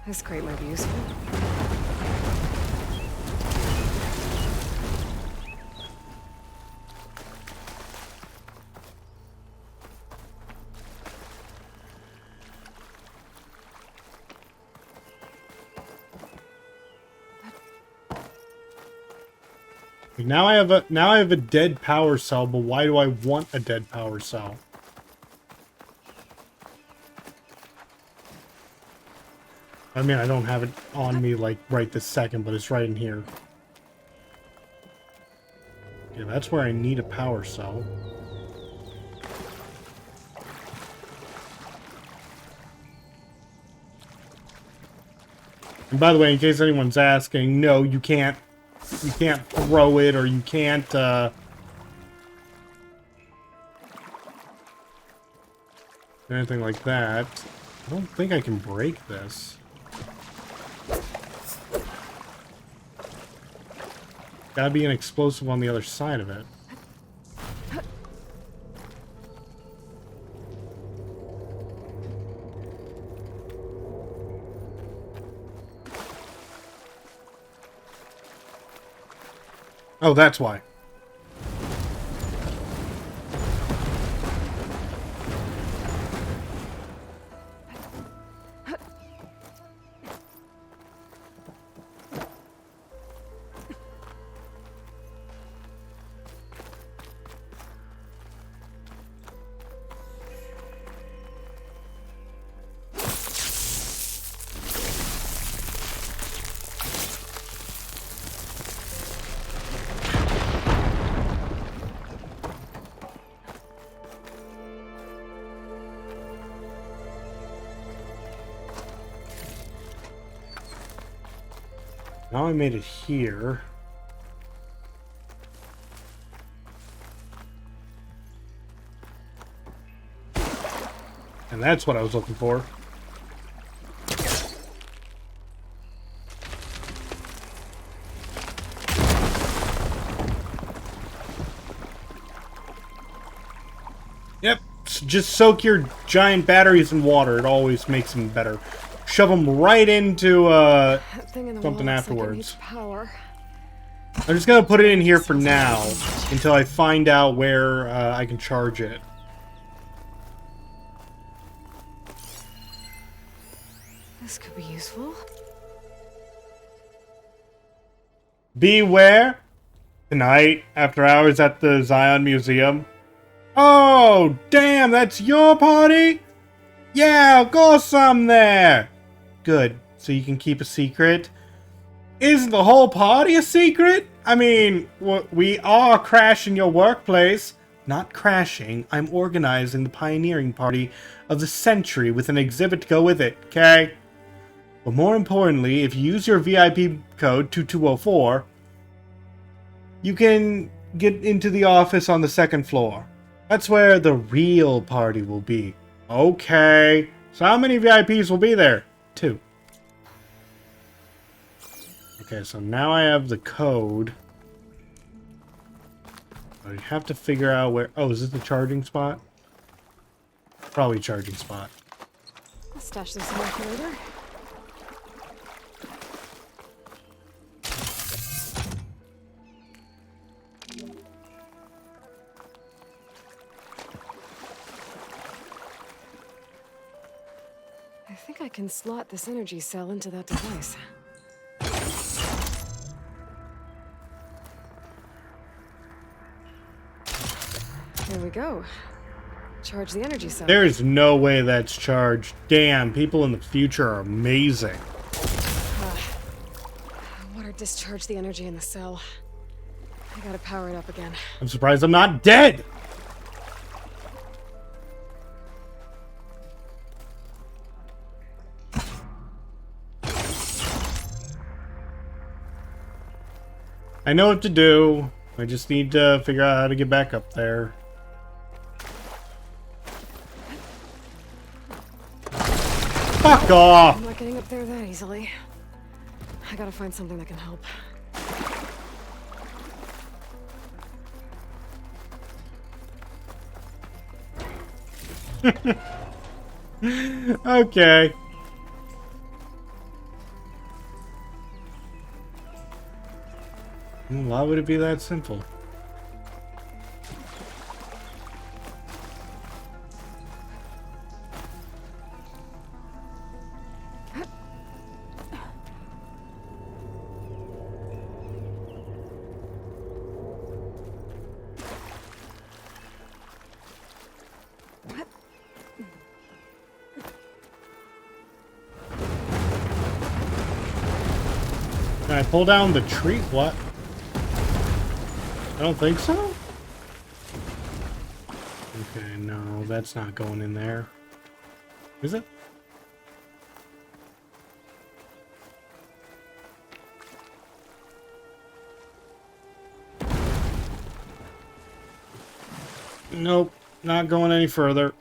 This crate might be useful. Now I have a dead power cell, but why do I want a dead power cell? I mean, I don't have it on me like right this second, but it's right in here. Okay, that's where I need a power cell. And by the way, in case anyone's asking, no, you can't throw it, or you can't, anything like that. I don't think I can break this. Gotta be an explosive on the other side of it. Oh, that's why. Now I made it here. And that's what I was looking for. Yep, just soak your giant batteries in water. It always makes them better. Shove them right into something afterwards. I'm just gonna put it in here for now until I find out where I can charge it. This could be useful. Beware! Tonight, after hours at the Zion Museum. Oh, damn, that's your party? Yeah, go some there! Good, so you can keep a secret. Isn't the whole party a secret? I mean, we are crashing your workplace. Not crashing, I'm organizing the pioneering party of the century with an exhibit to go with it, okay? But more importantly, if you use your VIP code 2204, you can get into the office on the second floor. That's where the real party will be. Okay, so how many VIPs will be there? 2. Okay, so now I have the code. I have to figure out where... Oh, is this the charging spot? Probably charging spot. I'll stash this away for later. I think I can slot this energy cell into that device. There we go. Charge the energy cell. There's no way that's charged. Damn, people in the future are amazing. Water discharged the energy in the cell. I gotta power it up again. I'm surprised I'm not dead! I know what to do. I just need to figure out how to get back up there. Fuck off! I'm not getting up there that easily. I gotta find something that can help. Okay. Well, why would it be that simple? Can I pull down the tree? What? I don't think so. Okay, no, that's not going in there. Is it? Nope, not going any further.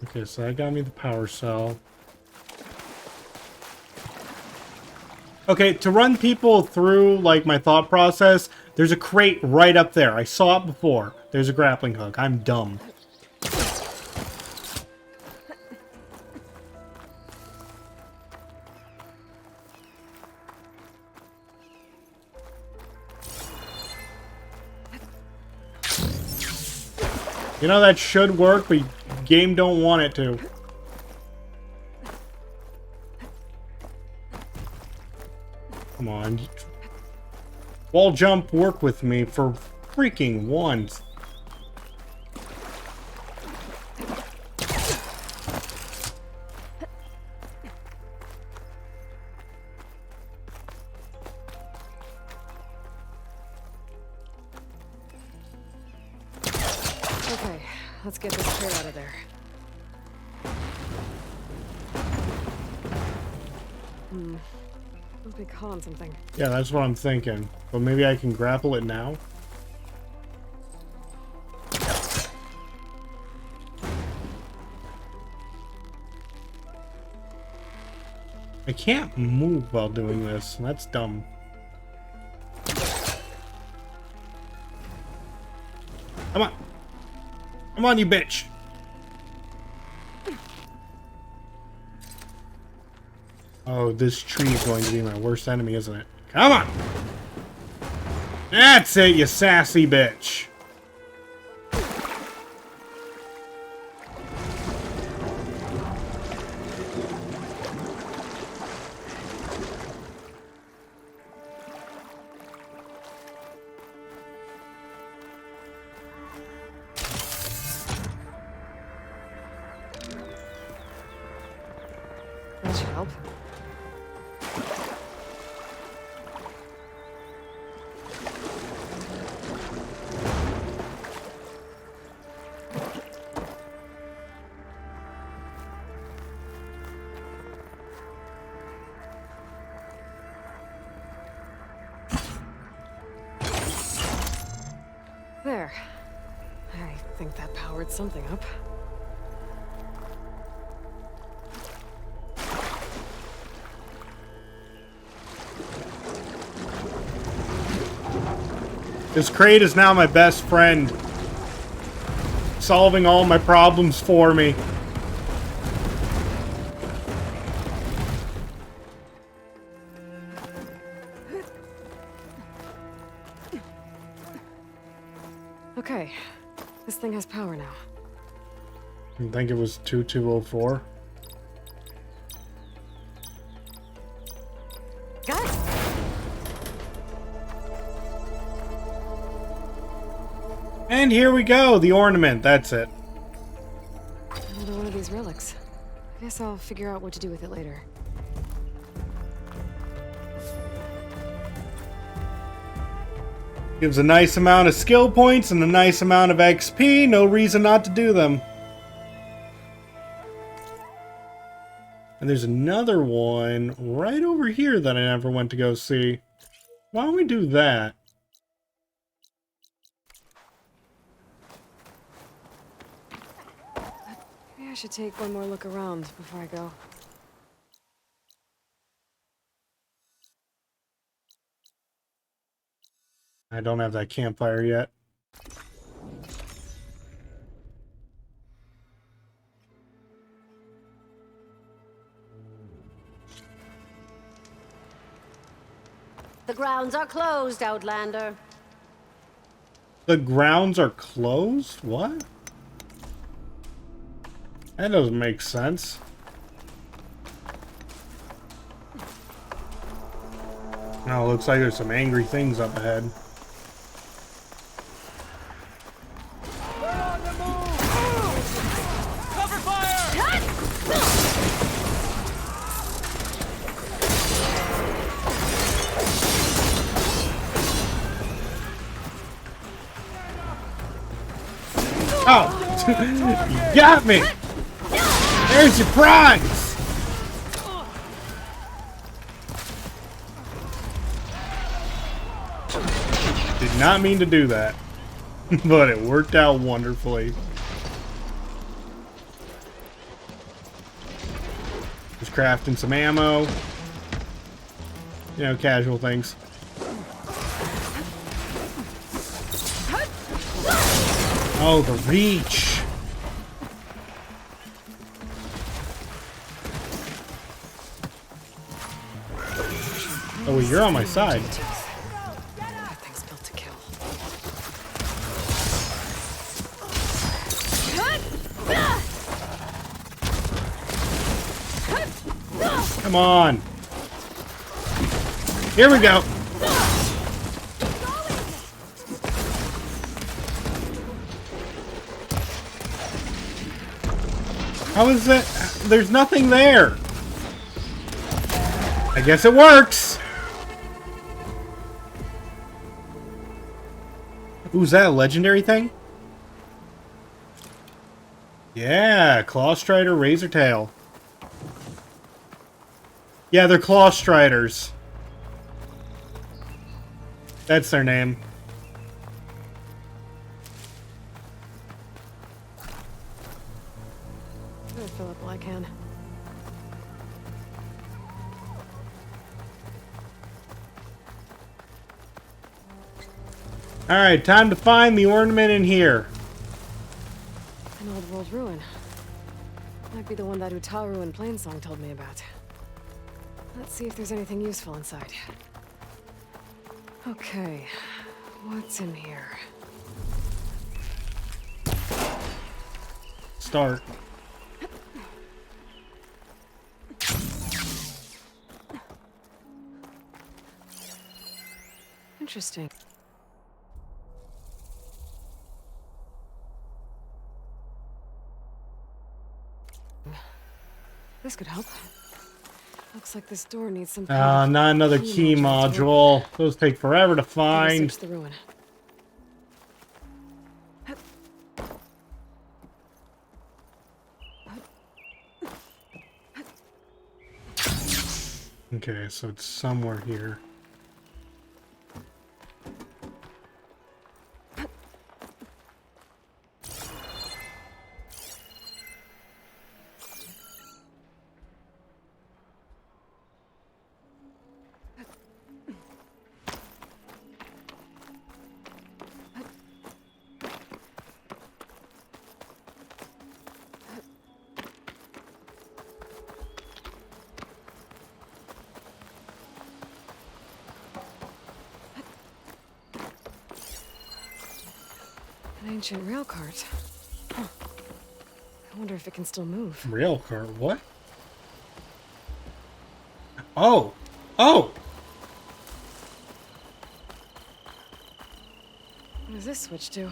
Okay, so that got me the power cell. Okay, to run people through, like, my thought process, there's a crate right up there. I saw it before. There's a grappling hook. I'm dumb. You know, that should work, but game don't want it to. Come on. Wall jump, work with me for freaking once. Okay, let's get this crate out of there. Must be caught on something. Yeah, that's what I'm thinking. But maybe I can grapple it now? I can't move while doing this. That's dumb. Come on. Come on, you bitch. Oh, this tree is going to be my worst enemy, isn't it? Come on! That's it, you sassy bitch! That should help. There. I think that powered something up. This crate is now my best friend. Solving all my problems for me. Okay, this thing has power now. I think it was 2204. Got it! And And here we go, the ornament, that's it. Another one of these relics. I guess I'll figure out what to do with it later. Gives a nice amount of skill points and a nice amount of XP, no reason not to do them. And there's another one right over here that I never went to go see. Why don't we do that? Maybe I should take one more look around before I go. I don't have that campfire yet. The grounds are closed, Outlander. The grounds are closed? What? That doesn't make sense. Oh, looks like there's some angry things up ahead. Oh! You got me! There's your prize! Did not mean to do that, but it worked out wonderfully. Just crafting some ammo. You know, casual things. Oh, the reach! Oh, well, you're on my side. That thing's built to kill. Come on! Here we go! How is that? There's nothing there. I guess it works. Ooh, is that a legendary thing? Yeah, Claw Strider, Razor Tail. Yeah, they're Claw Striders. That's their name. I'll fill up all I can. Alright, time to find the ornament in here. An old world ruin. Might be the one that Utaru and Plainsong told me about. Let's see if there's anything useful inside. Okay, what's in here? Start. Interesting. This could help. Looks like this door needs some. Not another key module. Those take forever to find. The ruin. Okay, so it's somewhere here. An ancient rail cart. Huh. I wonder if it can still move. Rail cart? What? Oh! Oh! What does this switch do?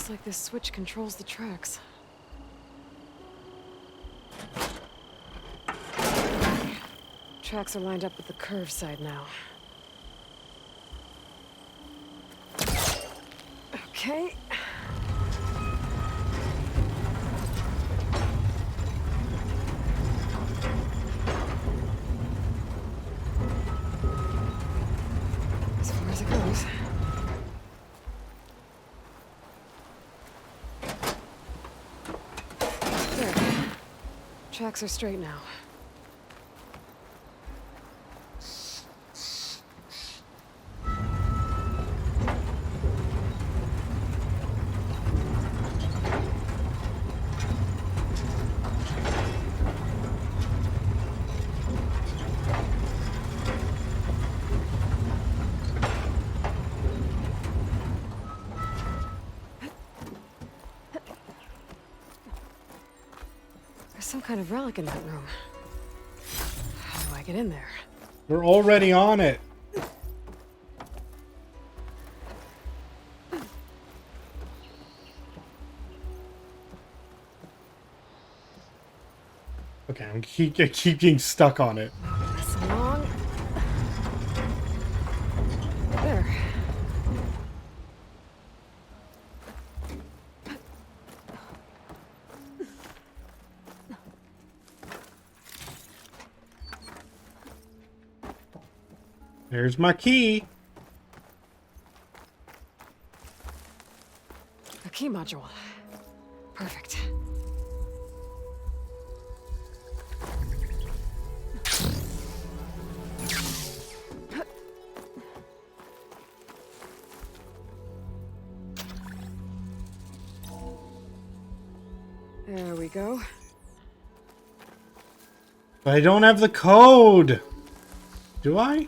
Looks like this switch controls the tracks. Tracks are lined up with the curve side now. Okay. As far as it goes. There. Tracks are straight now. There's some kind of relic in that room. How do I get in there? We're already on it. Okay, I keep getting stuck on it. This along. There. There's my key. A key module. Perfect. There we go. But I don't have the code. Do I?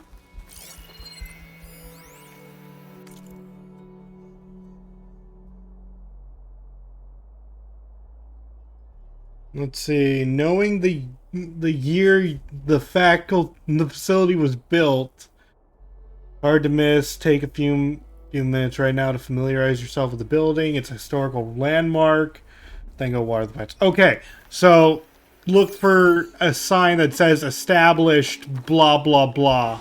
Let's see. Knowing the year the facility was built, hard to miss. Take a few minutes right now to familiarize yourself with the building. It's a historical landmark. Then go water the plants. Okay, so look for a sign that says established blah blah blah.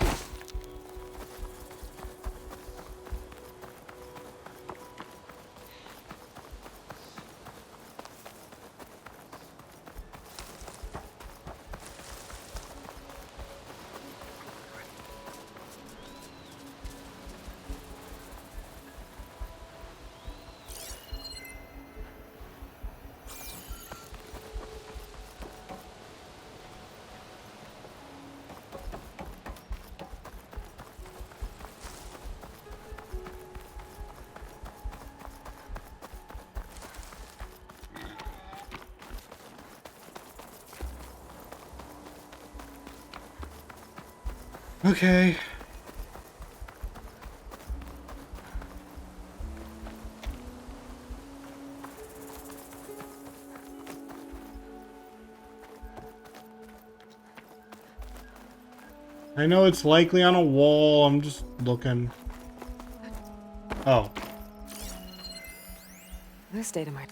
Okay. I know it's likely on a wall. I'm just looking. Oh. This data might...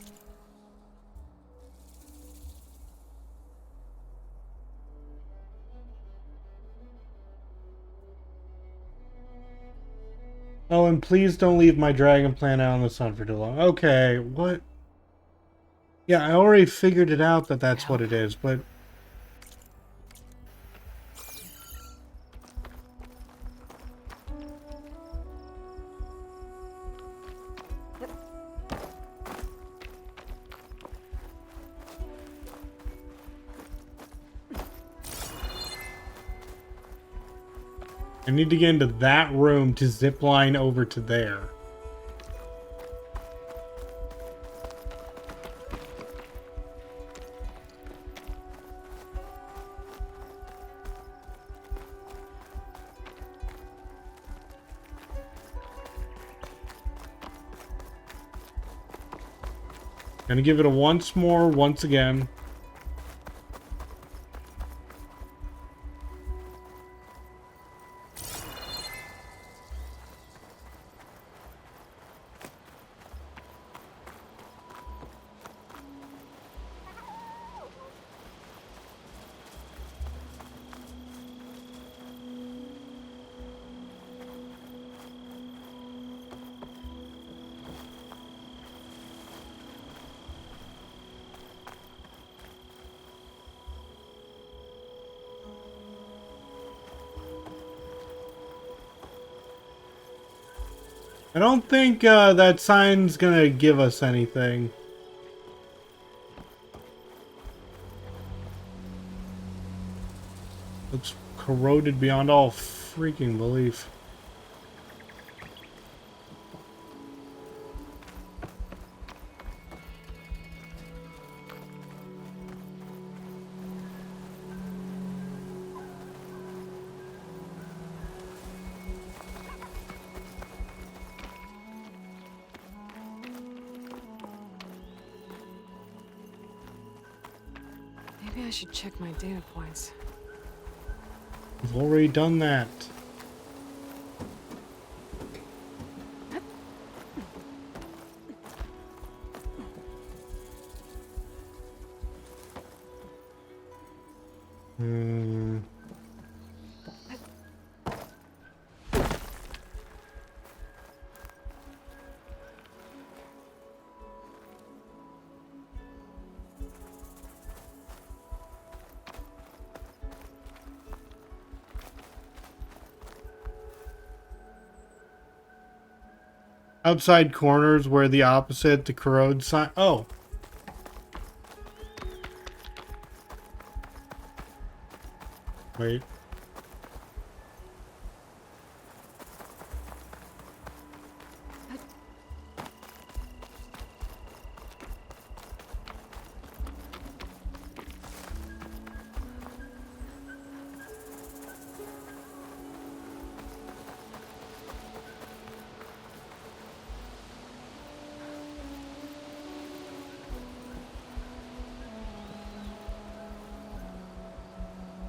Oh, and please don't leave my dragon plant out in the sun for too long. Okay, what? Yeah, I already figured it out that that's what it is, but... I need to get into that room to zip line over to there. Gonna give it a once again. I don't think that sign's gonna give us anything. Looks corroded beyond all freaking belief. Maybe I should check my data points. We've already done that. Outside corners where the opposite, the corrode sign. Oh. Wait.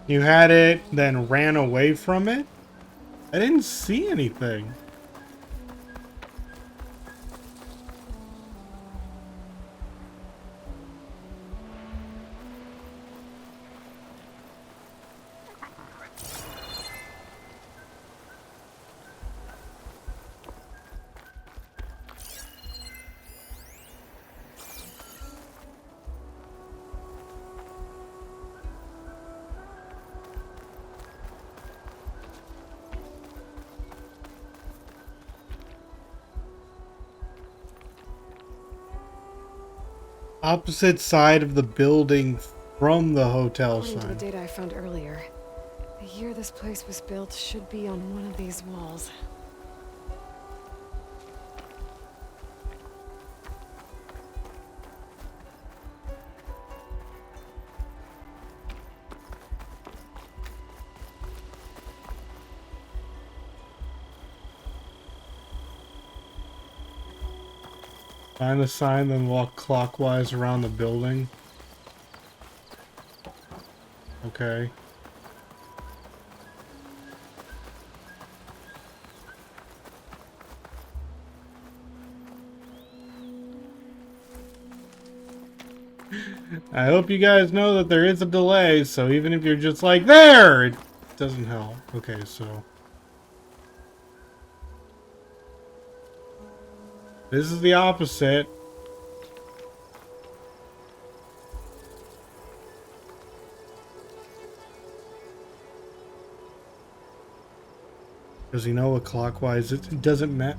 You had it, then ran away from it? I didn't see anything. Opposite side of the building from the hotel According to the sign. data I found earlier, the year this place was built should be on one of these walls. Find the sign, then walk clockwise around the building. Okay. I hope you guys know that there is a delay, so even if you're just like, there, it doesn't help. Okay, so. This is the opposite. Does he know what clockwise is? It doesn't matter.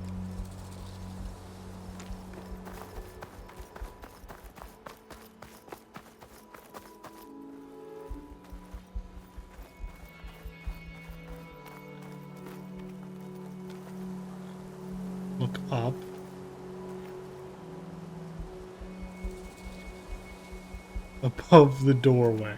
Look up. Above the doorway.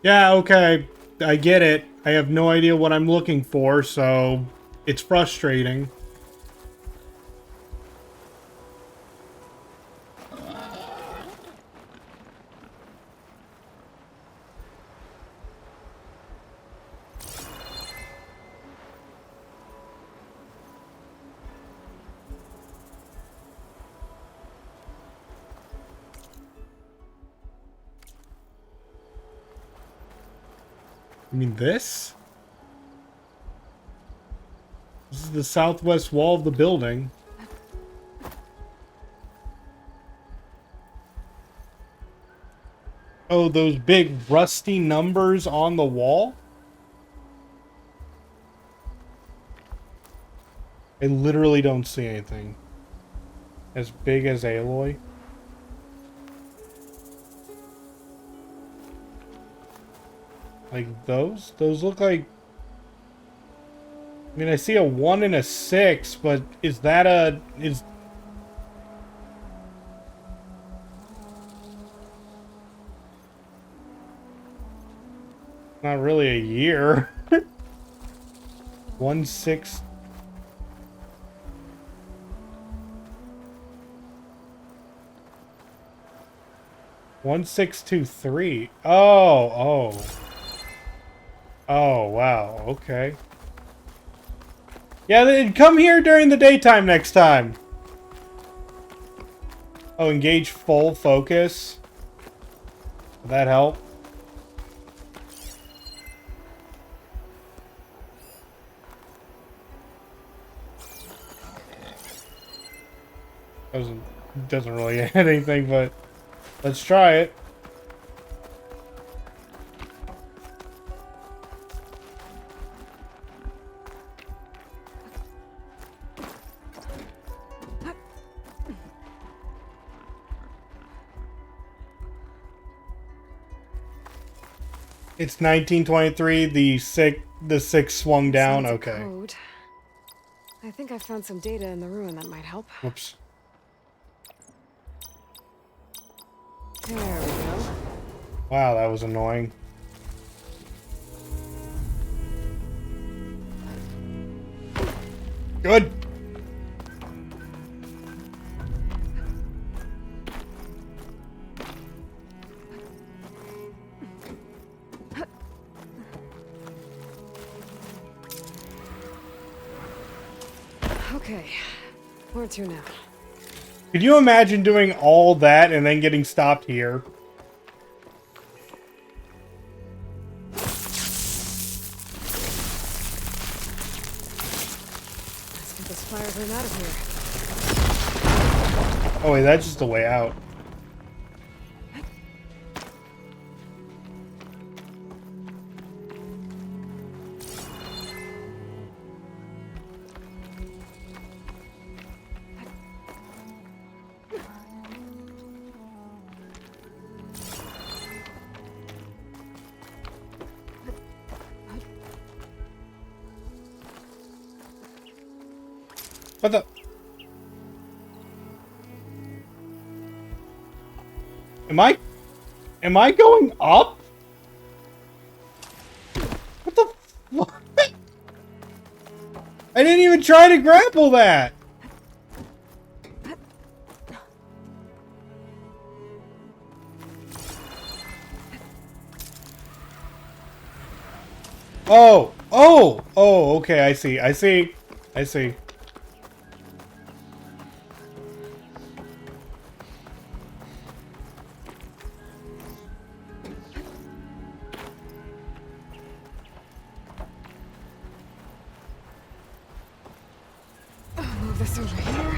Yeah, okay. I get it. I have no idea what I'm looking for, so it's frustrating. I mean, this? This is the southwest wall of the building. Oh, those big rusty numbers on the wall? I literally don't see anything. As big as Aloy. Like those? Those look like... I mean, I see a 1 and a 6, but is that a... is... Not really a year. 1, 6... 1623. Oh. Oh, wow. Okay. Yeah, then come here during the daytime next time. Oh, engage full focus. Will that help? Doesn't really add anything, but let's try it. It's 1923. The six swung down. Sounds a Okay. code. I think I found some data in the ruin that might help. Whoops. There we go. Wow, that was annoying. Good. Okay, where to now? Could you imagine doing all that and then getting stopped here? Let's get this fire burn out of here. Oh wait, that's just a way out. What the? Am I going up? What the fuck? I didn't even try to grapple that. Oh, okay, I see. Move this over here.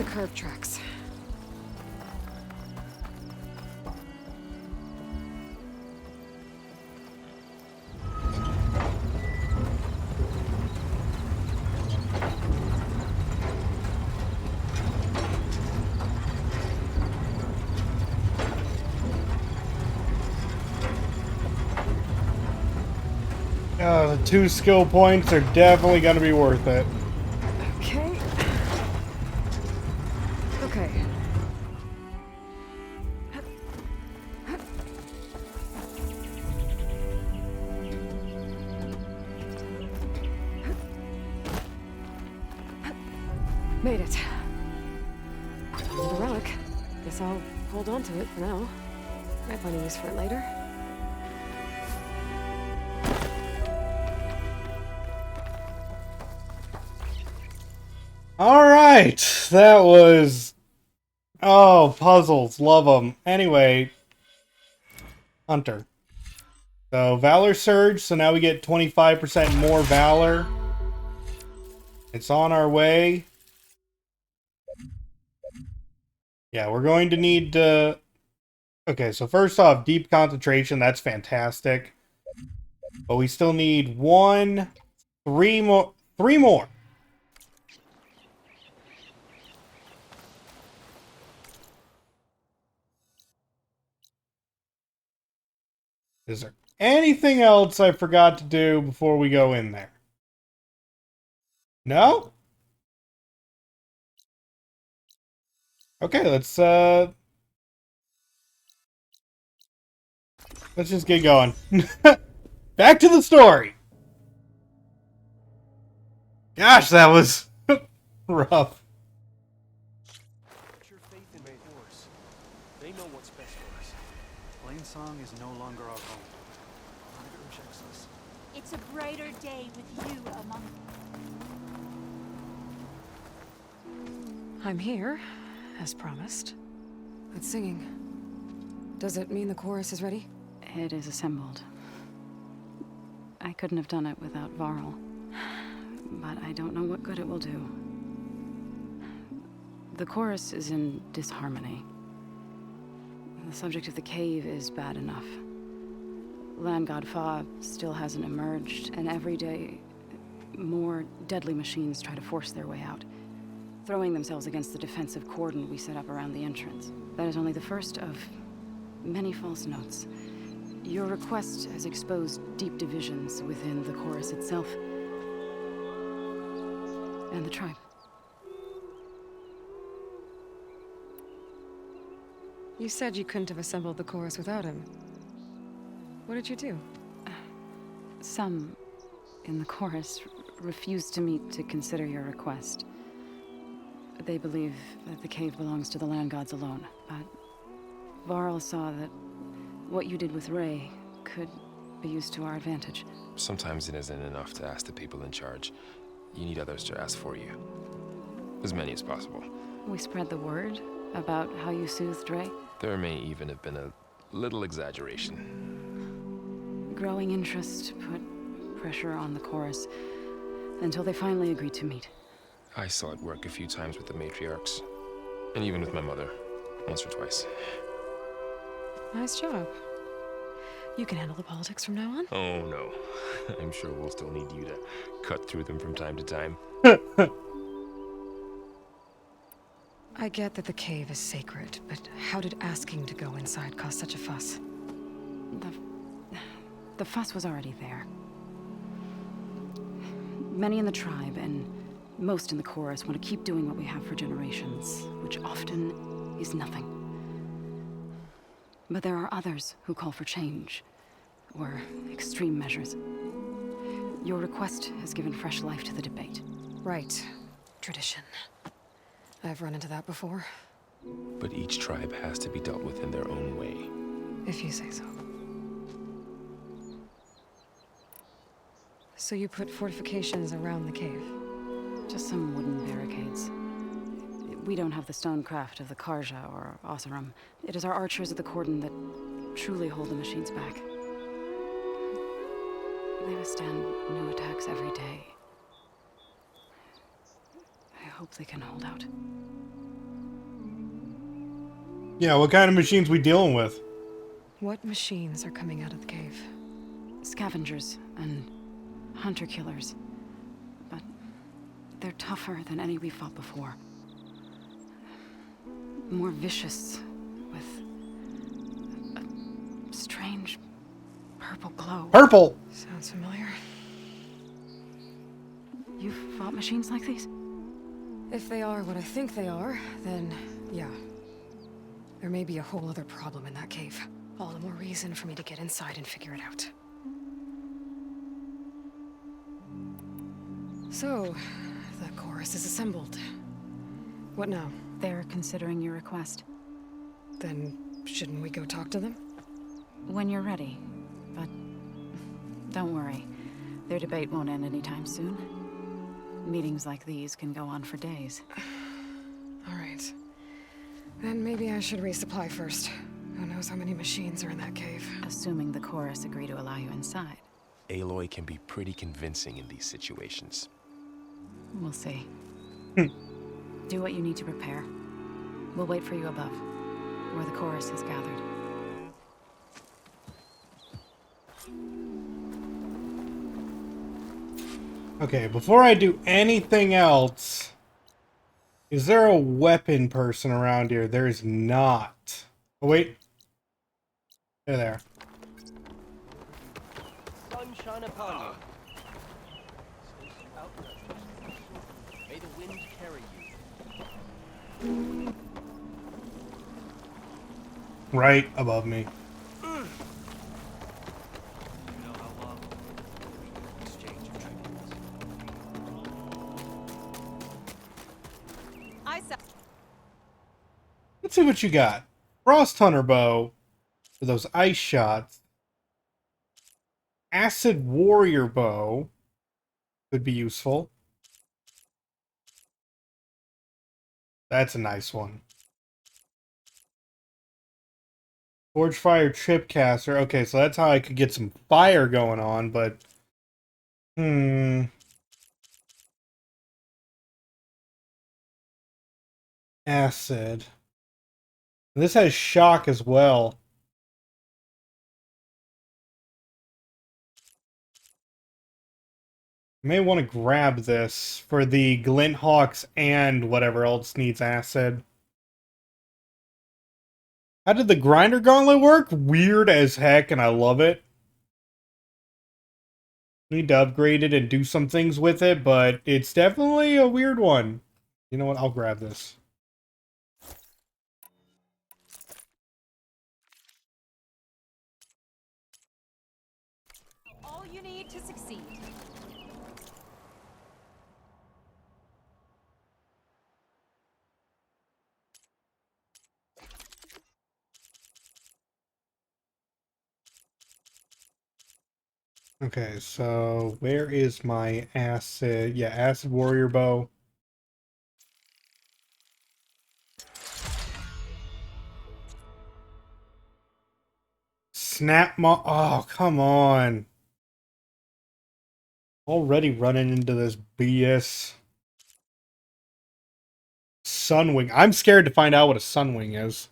Curb tracks. The 2 skill points are definitely going to be worth it. Okay. Okay. Made it. Found the relic. Guess I'll hold on to it for now. Might want to use for it later. Alright, that was... Oh, puzzles, love them. Anyway, Hunter. So, Valor Surge, so now we get 25% more Valor. It's on our way. Yeah, we're going to need... Okay, so first off, Deep Concentration, that's fantastic. But we still need three more. Is there anything else I forgot to do before we go in there? No? Okay, let's just get going. Back to the story. Gosh, that was rough. Put your faith in my horse. They know what's best for us. Plainsong is no longer our home. Hunger checks us. It's a brighter day with you among I'm here, as promised. That's singing. Does it mean the chorus is ready? It is assembled. I couldn't have done it without Varl. But I don't know what good it will do. The chorus is in disharmony. The subject of the cave is bad enough. Land God Fa still hasn't emerged, and every day more deadly machines try to force their way out, throwing themselves against the defensive cordon we set up around the entrance. That is only the first of many false notes. Your request has exposed deep divisions within the chorus itself and the tribe. You said you couldn't have assembled the chorus without him. What did you do? Some in the chorus refused to meet to consider your request. They believe that the cave belongs to the land gods alone, but Varl saw that what you did with Ray could be used to our advantage. Sometimes it isn't enough to ask the people in charge. You need others to ask for you. As many as possible. We spread the word about how you soothed Ray. There may even have been a little exaggeration. Growing interest put pressure on the chorus until they finally agreed to meet. I saw it work a few times with the matriarchs. And even with my mother. Once or twice. Nice job. You can handle the politics from now on? Oh no. I'm sure we'll still need you to cut through them from time to time. I get that the cave is sacred, but how did asking to go inside cause such a fuss? The fuss was already there. Many in the tribe, and most in the chorus, want to keep doing what we have for generations, which often is nothing. But there are others who call for change, or extreme measures. Your request has given fresh life to the debate. Right. Tradition. I've run into that before. But each tribe has to be dealt with in their own way. If you say so. So you put fortifications around the cave? Just some wooden barricades. We don't have the stonecraft of the Karja or Oseram. It is our archers at the cordon that truly hold the machines back. They withstand new attacks every day. I hope they can hold out. Yeah, what kind of machines we dealing with? What machines are coming out of the cave? Scavengers and hunter-killers. But they're tougher than any we fought before. More vicious, with a strange purple glow. Purple! Sounds familiar. You've fought machines like these? If they are what I think they are, then yeah. There may be a whole other problem in that cave. All the more reason for me to get inside and figure it out. So, the chorus is assembled. What now? They're considering your request. Then shouldn't we go talk to them? When you're ready. But don't worry. Their debate won't end anytime soon. Meetings like these can go on for days. All right. Then maybe I should resupply first. Who knows how many machines are in that cave? Assuming the chorus agree to allow you inside. Aloy can be pretty convincing in these situations. We'll see. Do what you need to prepare. We'll wait for you above, where the chorus is gathered. Okay, before I do anything else, is there a weapon person around here? There is not. Oh, wait. There. Sunshine upon you. May the wind carry you. Right above me. Let's see what you got. Frost Hunter bow for those ice shots. Acid Warrior bow could be useful. That's a nice one. Forge Fire Tripcaster. Okay, so that's how I could get some fire going on, but... Acid. This has shock as well. I may want to grab this for the Glint Hawks and whatever else needs acid. How did the Grinder Gauntlet work? Weird as heck, and I love it. Need to upgrade it and do some things with it, but it's definitely a weird one. You know what? I'll grab this. All you need to succeed. Okay, so where is my acid? Yeah, Acid Warrior bow. Oh, come on. Already running into this BS. Sunwing. I'm scared to find out what a Sunwing is.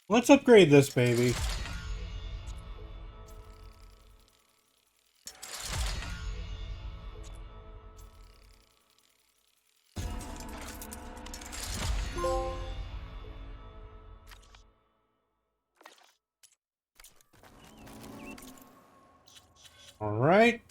Let's upgrade this baby. All right.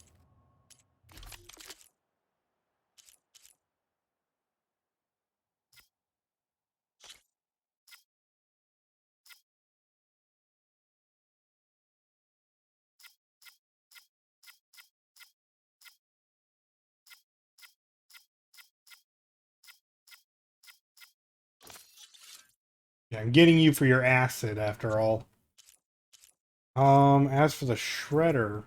Yeah, I'm getting you for your acid after all. As for the shredder.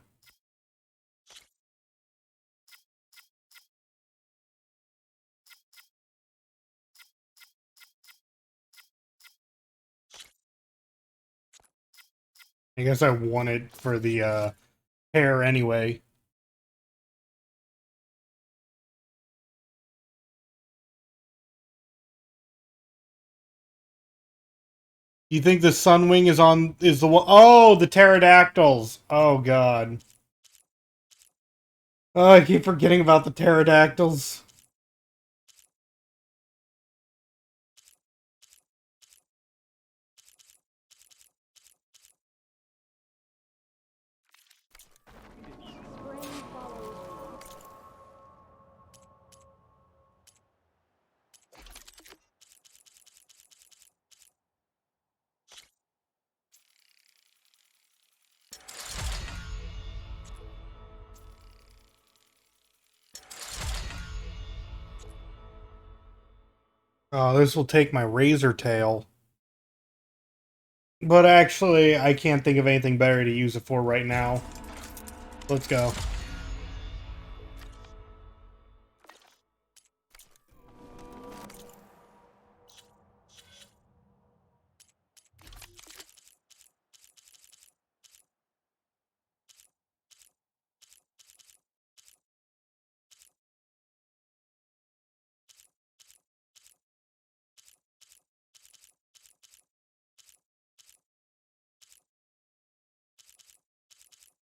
I guess I want it for the hair anyway. You think the Sunwing is the one? Oh, the pterodactyls. Oh god. Oh, I keep forgetting about the pterodactyls. Oh, this will take my razor tail. But actually, I can't think of anything better to use it for right now. Let's go.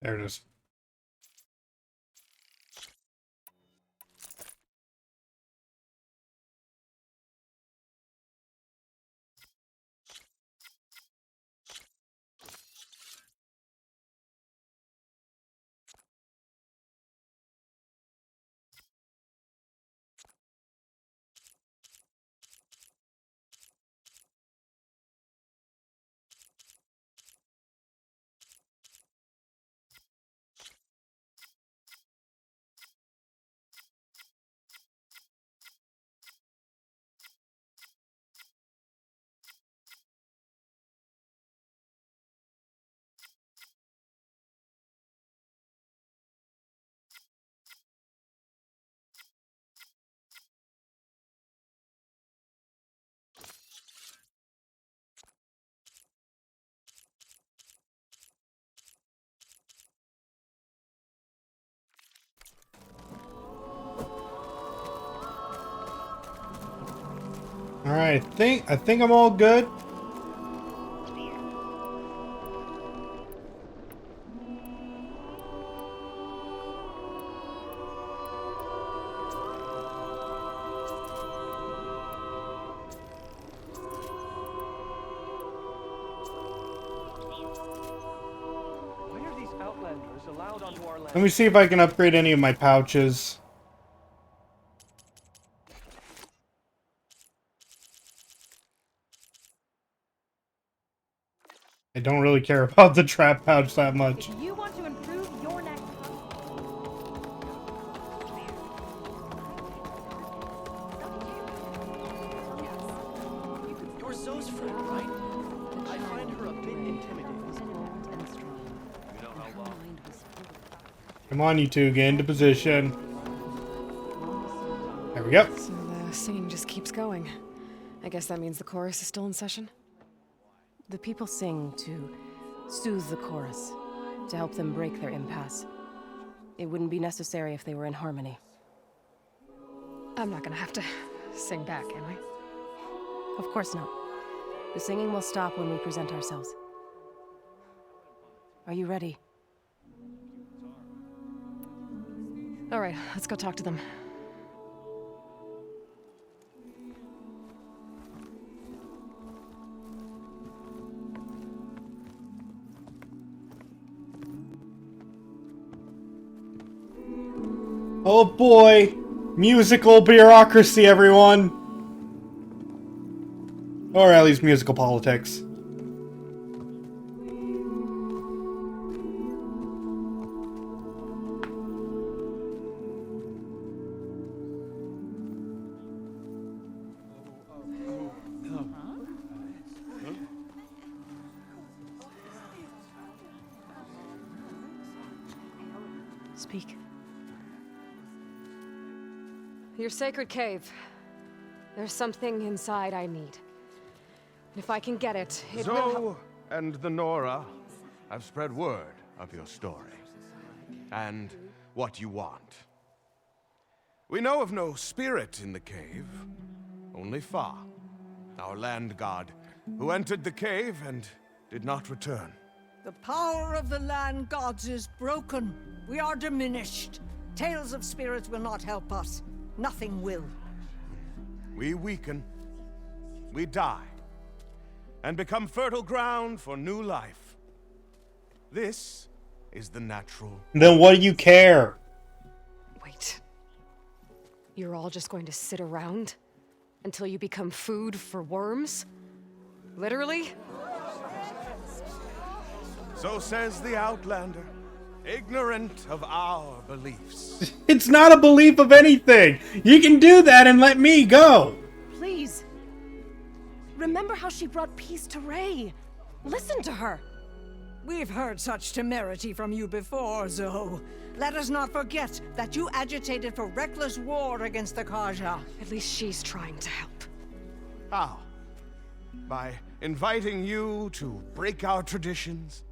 There it is. Alright, I think I'm all good. Why are these outlanders allowed onto our land? Let me see if I can upgrade any of my pouches. I don't really care about the trap pouch that much. If you want to improve your next You're Zoe's friend, right? I find her a bit intimidating. You know how long? Come on, you two, get into position. There we go. So the singing just keeps going. I guess that means the chorus is still in session? The people sing to soothe the chorus, to help them break their impasse. It wouldn't be necessary if they were in harmony. I'm not gonna have to sing back, am I? Of course not. The singing will stop when we present ourselves. Are you ready? All right, let's go talk to them. Oh boy! Musical bureaucracy, everyone! Or at least musical politics. Speak. Your sacred cave. There's something inside I need. If I can get it, it will help. Zoe and the Nora have spread word of your story. And what you want. We know of no spirit in the cave. Only Fa, our land god, who entered the cave and did not return. The power of the land gods is broken. We are diminished. Tales of spirits will not help us. Nothing will. We weaken. We die. And become fertile ground for new life. This is the natural. Then what do you care? Wait. You're all just going to sit around? Until you become food for worms? Literally? So says the Outlander, ignorant of our beliefs. It's not a belief of anything! You can do that and let me go! please. Remember how she brought peace to Ray. Listen to her. We've heard such temerity from you before, Zoe. Let us not forget that you agitated for reckless war against the Kaja. At least she's trying to help. How? By inviting you to break our traditions?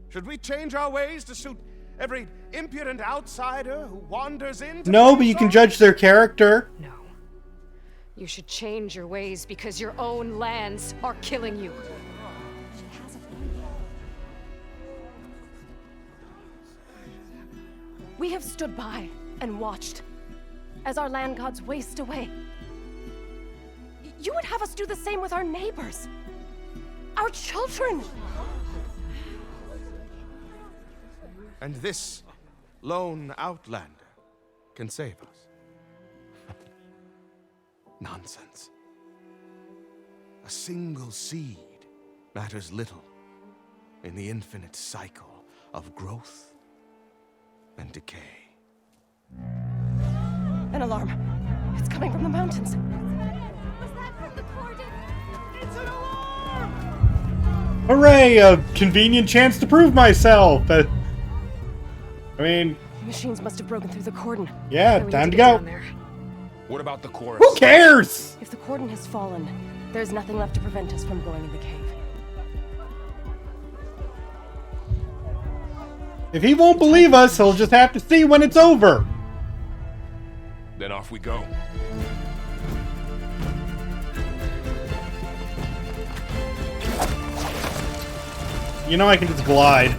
Should we change our ways to suit every impudent outsider who wanders in? No, but you can judge their character. No. You should change your ways because your own lands are killing you. We have stood by and watched as our land gods waste away. You would have us do the same with our neighbors, our children. And this lone outlander can save us. Nonsense. A single seed matters little in the infinite cycle of growth and decay. An alarm. It's coming from the mountains. Was that from the cordon? It's an alarm! Hooray! A convenient chance to prove myself. I mean, The machines must have broken through the cordon. yeah, We time need to get go. down there. What about the chorus? Who cares? If the cordon has fallen, there's nothing left to prevent us from going in the cave. If he won't believe us, he'll just have to see when it's over. Then off we go. You know I can just glide.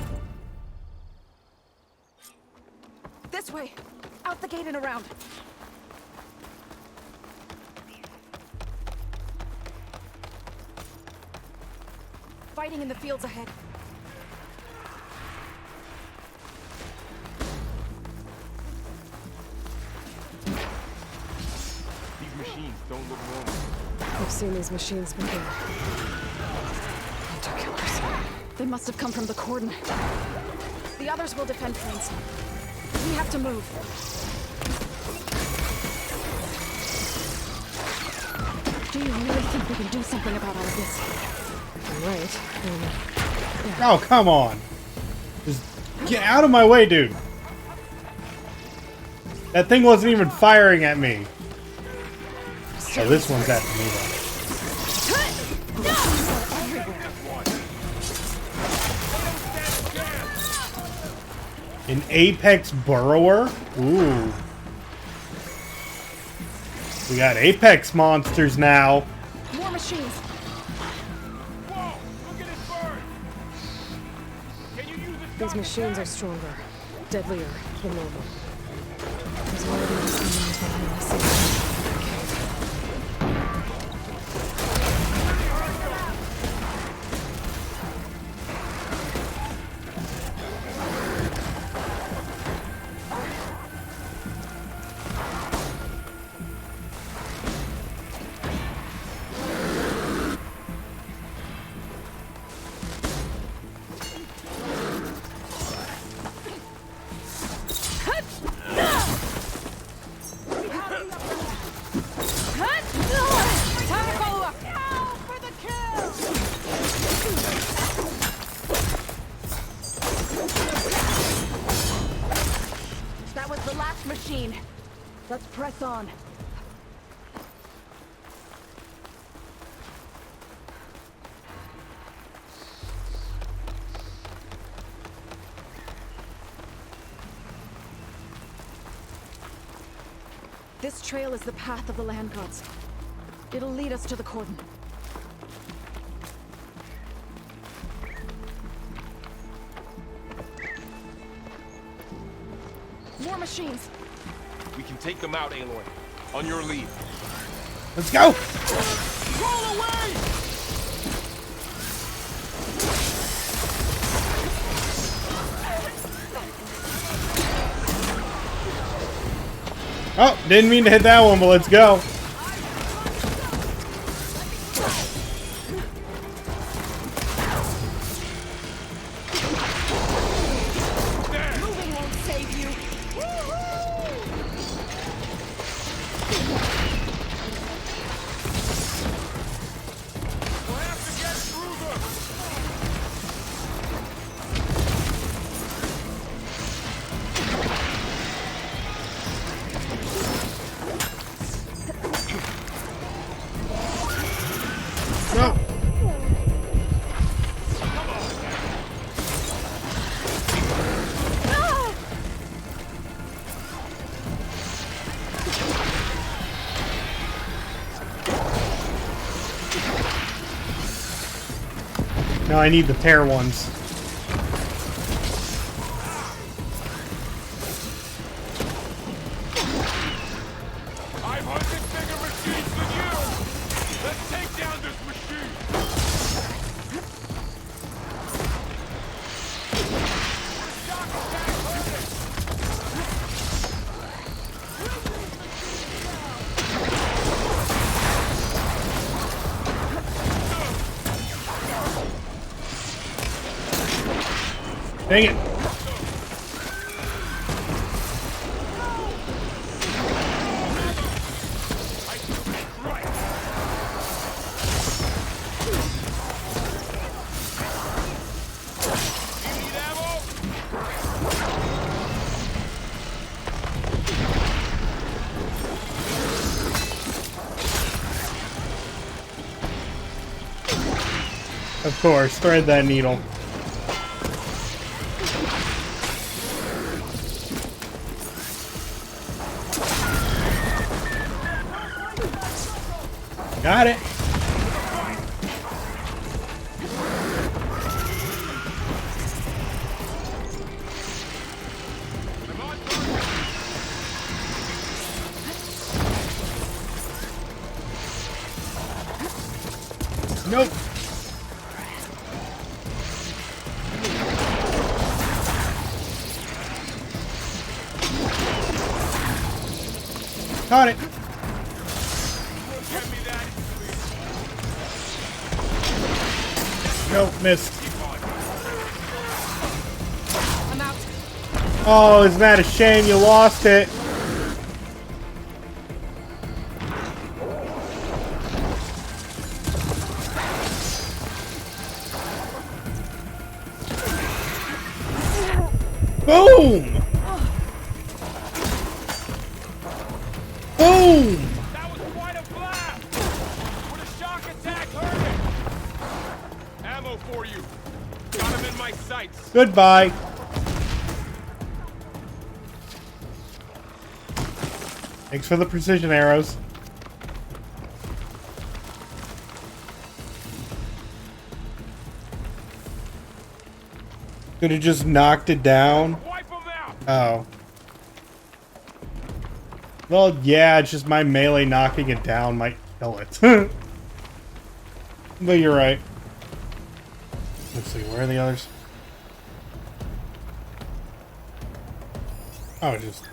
This way! Out the gate and around! Fighting in the fields ahead. These machines don't look normal. I've seen these machines before. Hunter killers. They must have come from the cordon. The others will defend things. We have to move. Do you really think we can do something about all of this? Right. Oh, come on. Just get out of my way, dude. That thing wasn't even firing at me. Oh, this one's at me, though. An apex burrower? Ooh. We got apex monsters now. More machines. These machines are stronger, deadlier than normal. There's already machines behind the scenes. That was the last machine. Let's press on. This trail is the path of the land gods. It'll lead us to the cordon. More machines. We can take them out, Aloy. On your lead. Let's go! Roll away! Oh, didn't mean to hit that one, but let's go. Moving won't save you. No, I need the tear ones. I've hunted bigger machines than you! Let's take down this machine! Dang it. Of course, thread that needle. Got it. Nope. Got it. Nope, missed. I'm out. Oh, isn't that a shame you lost it? Boom! Boom! That was quite a blast! Would a shock attack hurt it? Ammo for you. Got him in my sights. Goodbye. Thanks for the precision arrows. Could have just knocked it down. Oh. Well, yeah, it's just my melee knocking it down might kill it. But you're right. Let's see, where are the others? Oh, just...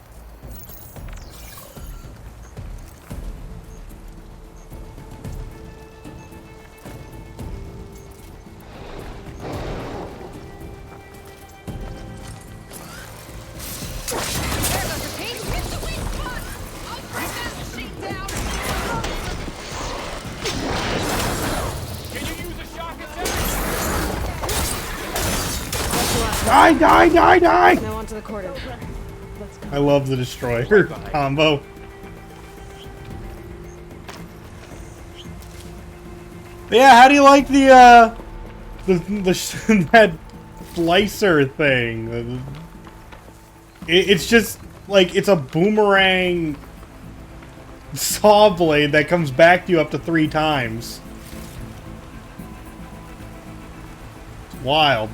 Die! Now onto the cordon. Let's go. I love the destroyer combo. Yeah, how do you like the that slicer thing? It's just like it's a boomerang saw blade that comes back to you up to 3 times. It's wild.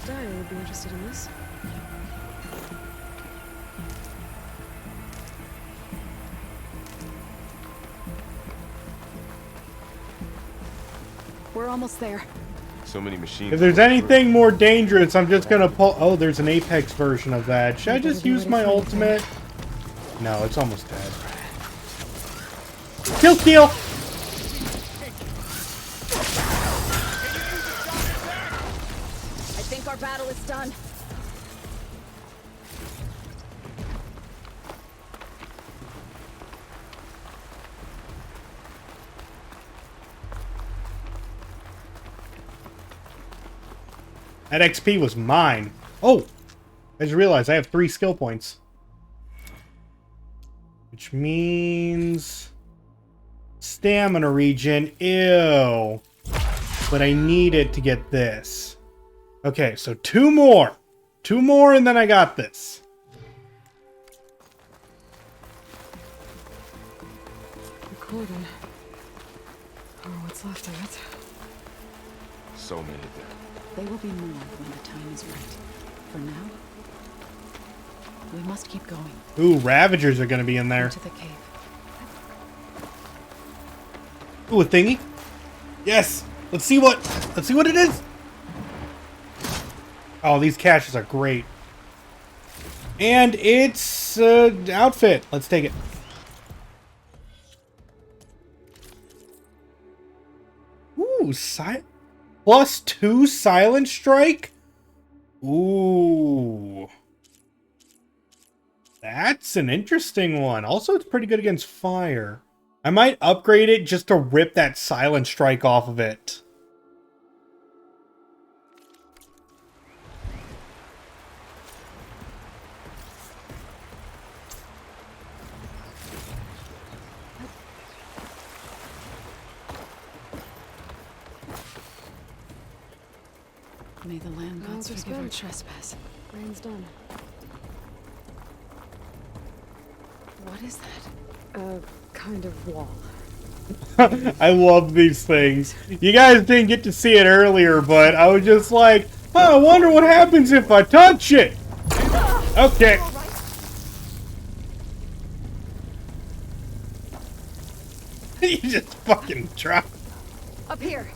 Dyer would be interested in this. We're almost there. So many machines. If there's anything more dangerous, I'm just gonna pull... Oh, there's an Apex version of that. Should I just use my ultimate? No, it's almost dead. Kill steal! I think our battle is done. That XP was mine. Oh! I just realized I have 3 skill points. Which means... Stamina regen. Ew. but I need it to get this. Okay, so 2 more. 2 more and then I got this. Recording. Or what's left of it. So many there. They will be more when the time is right. For now, we must keep going. Ooh, Ravagers are gonna be in there. Into the cave. Ooh, a thingy. Yes. Let's see what it is. Oh, these caches are great. And it's outfit. Let's take it. Ooh, +2 silent strike. Ooh. That's an interesting one. Also, it's pretty good against fire. I might upgrade it just to rip that silent strike off of it. May the land gods there's forgive our good. trespass. Rain's done. What is that? A kind of wall. I love these things. You guys didn't get to see it earlier, but I was just like, oh, I wonder what happens if I touch it. Okay. You just fucking drop. Up here.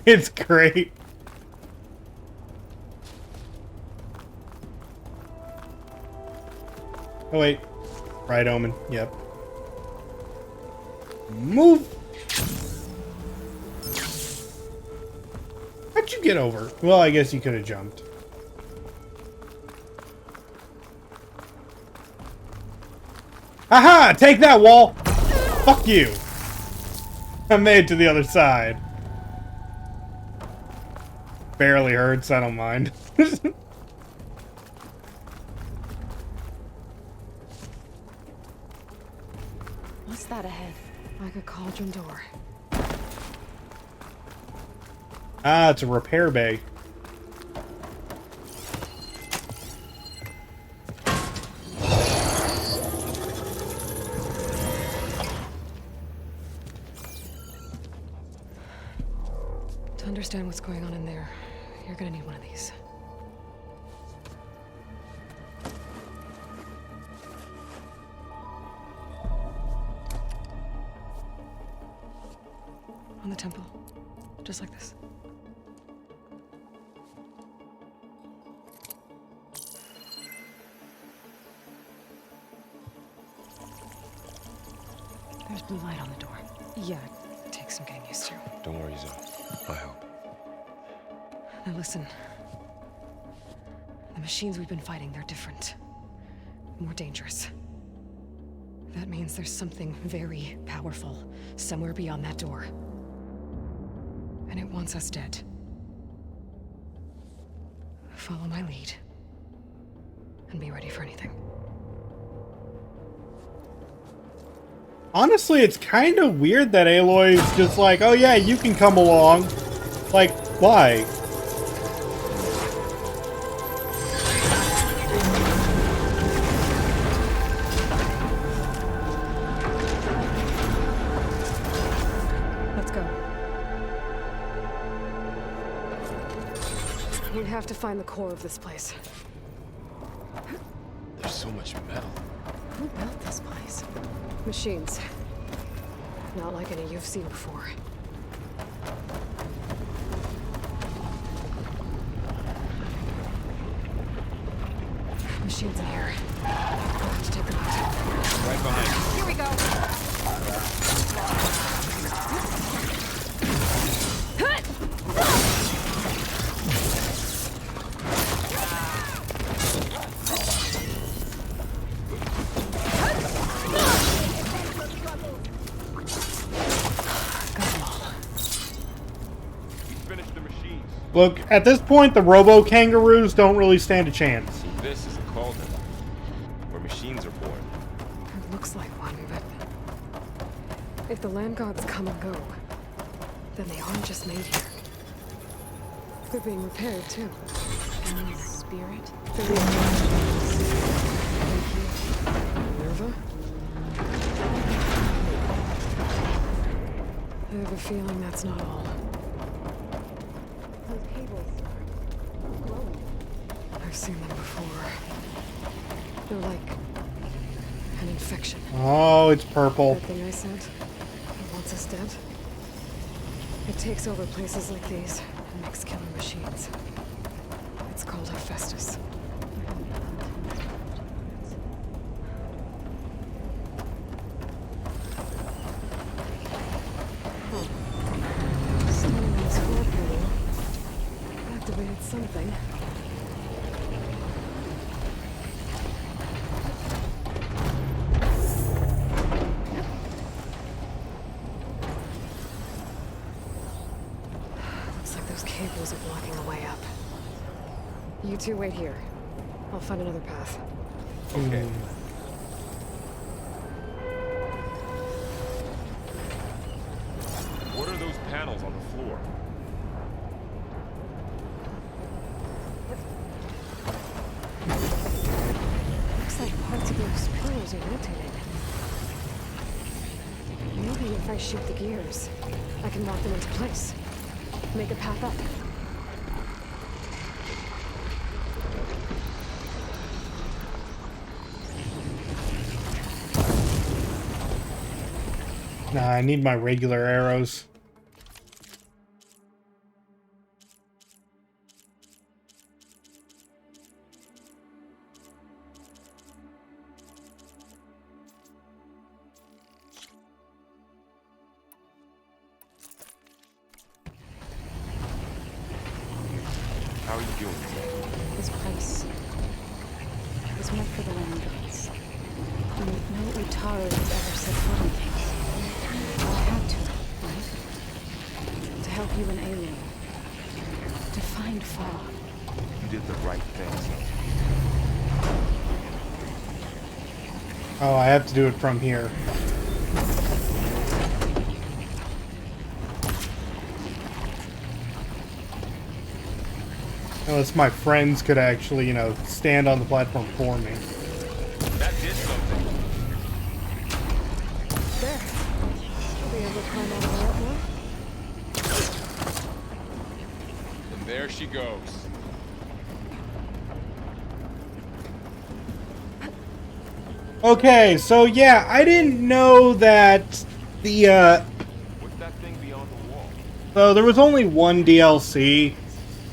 It's great. Oh wait, right omen. Yep. Move. How'd you get over? Well, I guess you could have jumped. Aha! Take that, wall. Fuck you. I made it to the other side. Barely hurts. I don't mind. What's that ahead? Like a cauldron door. Ah, it's a repair bay. To understand what's going on in there, you're gonna need one of these. On the temple. Just like this. There's blue light on the door. Yeah, it takes some getting used to. Don't worry, Zoe. I help. Now listen. The machines we've been fighting, they're different. More dangerous. That means there's something very powerful somewhere beyond that door. And it wants us dead. Follow my lead. And be ready for anything. Honestly, it's kind of weird that Aloy's just like, oh yeah, you can come along. Like, why? Let's go. We have to find the core of this place. There's so much metal. Who built this place? Machines. Not like any you've seen before. Machines in here. We'll have to take them out. Right behind you. Here we go. Finish the machines. Look, at this point, the robo-kangaroos don't really stand a chance. So this is a cauldron where machines are born. the land gods come and go, then they aren't just made here. They're being repaired, too. And spirit? They're being repaired. Nerva? I have a feeling that's not all. Those cables are glowing. I've seen them before. They're like an infection. Oh, it's purple. That thing I sent, it wants us dead. It takes over places like these and makes killer machines. It's called Hephaestus. Standing on this floor panel activated something. Looks like those cables are blocking a way up. You two wait here. I'll find another path. Okay. What are those panels on the floor? Looks like parts of those pillars are rotating. Maybe if I shoot the gears, I can lock them into place. Make a path up. Nah, I need my regular arrows. How are you doing? This place was meant for the land gods. And no Utaru has ever set foot on things. Well, I had to, right? To help you and Aloy. To find Fa. You did the right thing. Oh, I have to do it from here. Unless my friends could actually, you know, stand on the platform for me. That did something. There. She'll be able to climb all the way up now. And there she goes. Okay, so yeah, I didn't know that the, What's that thing beyond the wall? So there was only one DLC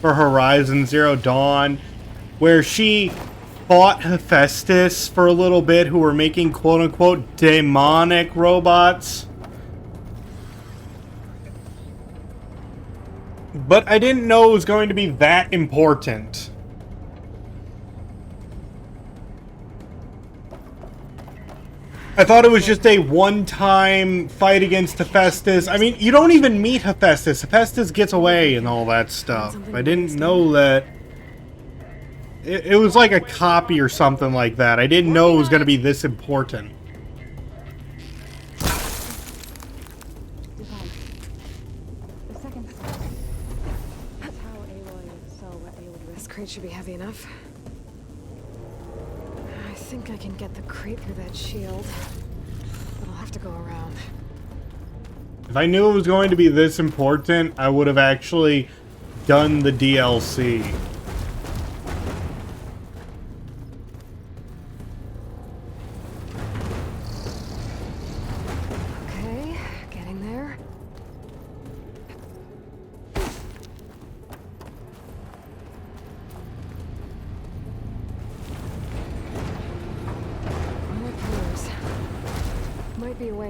for Horizon Zero Dawn where she fought Hephaestus for a little bit, who were making quote-unquote demonic robots. But I didn't know it was going to be that important. I thought it was just a one-time fight against Hephaestus. I mean, you don't even meet Hephaestus. Hephaestus gets away and all that stuff. I didn't know that... It was like a copy or something like that. I didn't know it was going to be this important. This crate should be heavy enough. I think I can get the crate through that shield, but I'll have to go around. If I knew it was going to be this important, I would have actually done the DLC. Okay, getting there.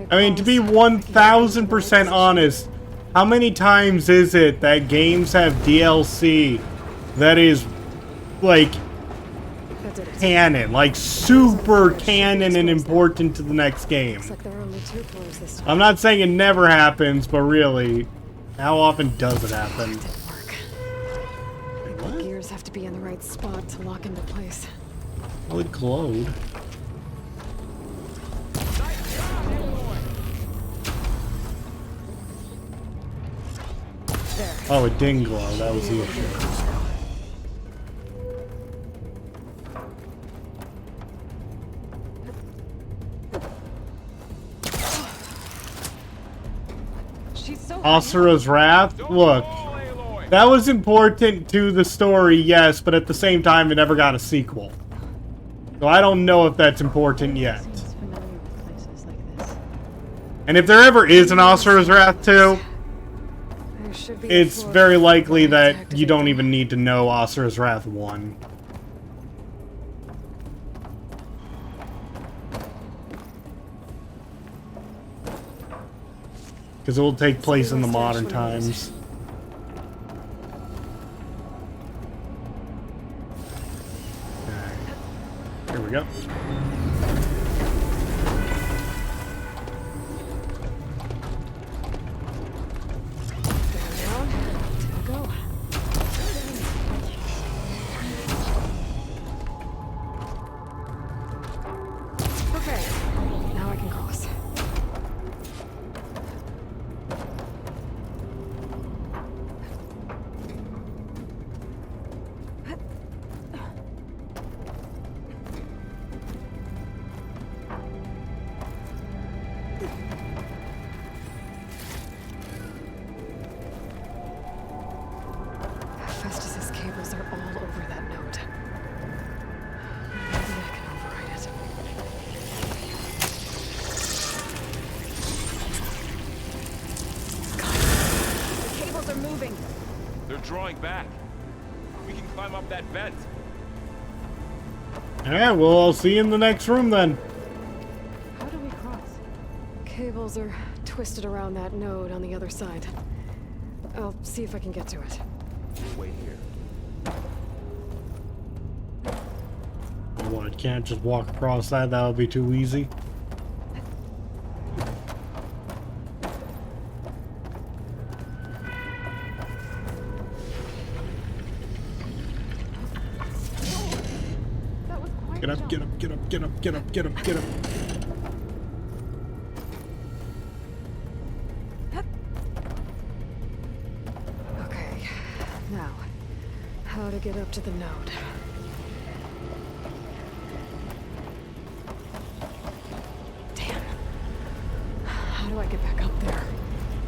I mean, to be 1000% honest, how many times is it that games have DLC that is, like, canon, like super canon and important to the next game? I'm not saying it never happens, but really, how often does it happen? The gears have to be in the right spot to lock into place. Well, it glowed. Oh, it didn't glow. That was the issue. Asura's Wrath? Look, that was important to the story, yes, but at the same time, it never got a sequel. So I don't know if that's important yet. And if there ever is an Asura's Wrath 2, it's very likely that you don't even need to know Asura's Wrath 1. Because it will take place in the modern times. Okay. Here we go. Festus's cables are all over that node. Maybe I can override it. The cables are moving. They're drawing back. We can climb up that vent. Alright, well, I'll see you in the next room then. How do we cross? Cables are twisted around that node on the other side. I'll see if I can get to it. Wait here. What, can't just walk across that? That would be too easy. Get up, get up, get up, get up, get up, get up, get up. Okay, now, how to get up to the node. Damn. How do I get back up there?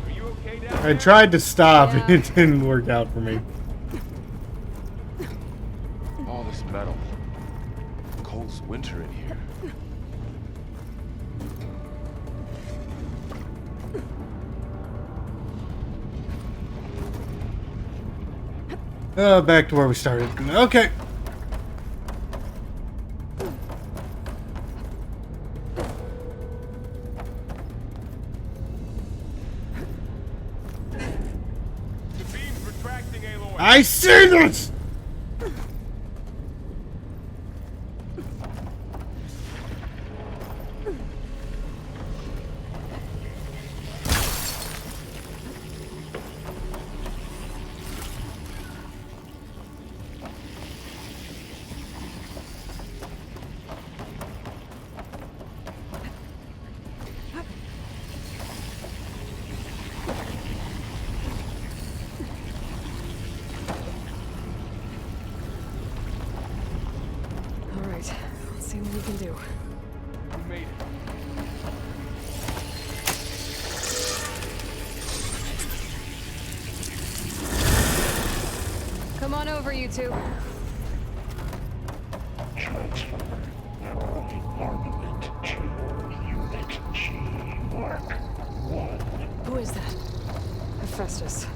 Are you okay down I tried to stop, Yeah. it didn't work out for me. all this metal? Cold's winter in here. Back to where we started. Okay. The beam's retracting, Aloy. I see this! Alright, let's see what we can do. We made it. Come on over, you two. Transfer from armament to Unit G Mark 1. Who is that? Hephaestus.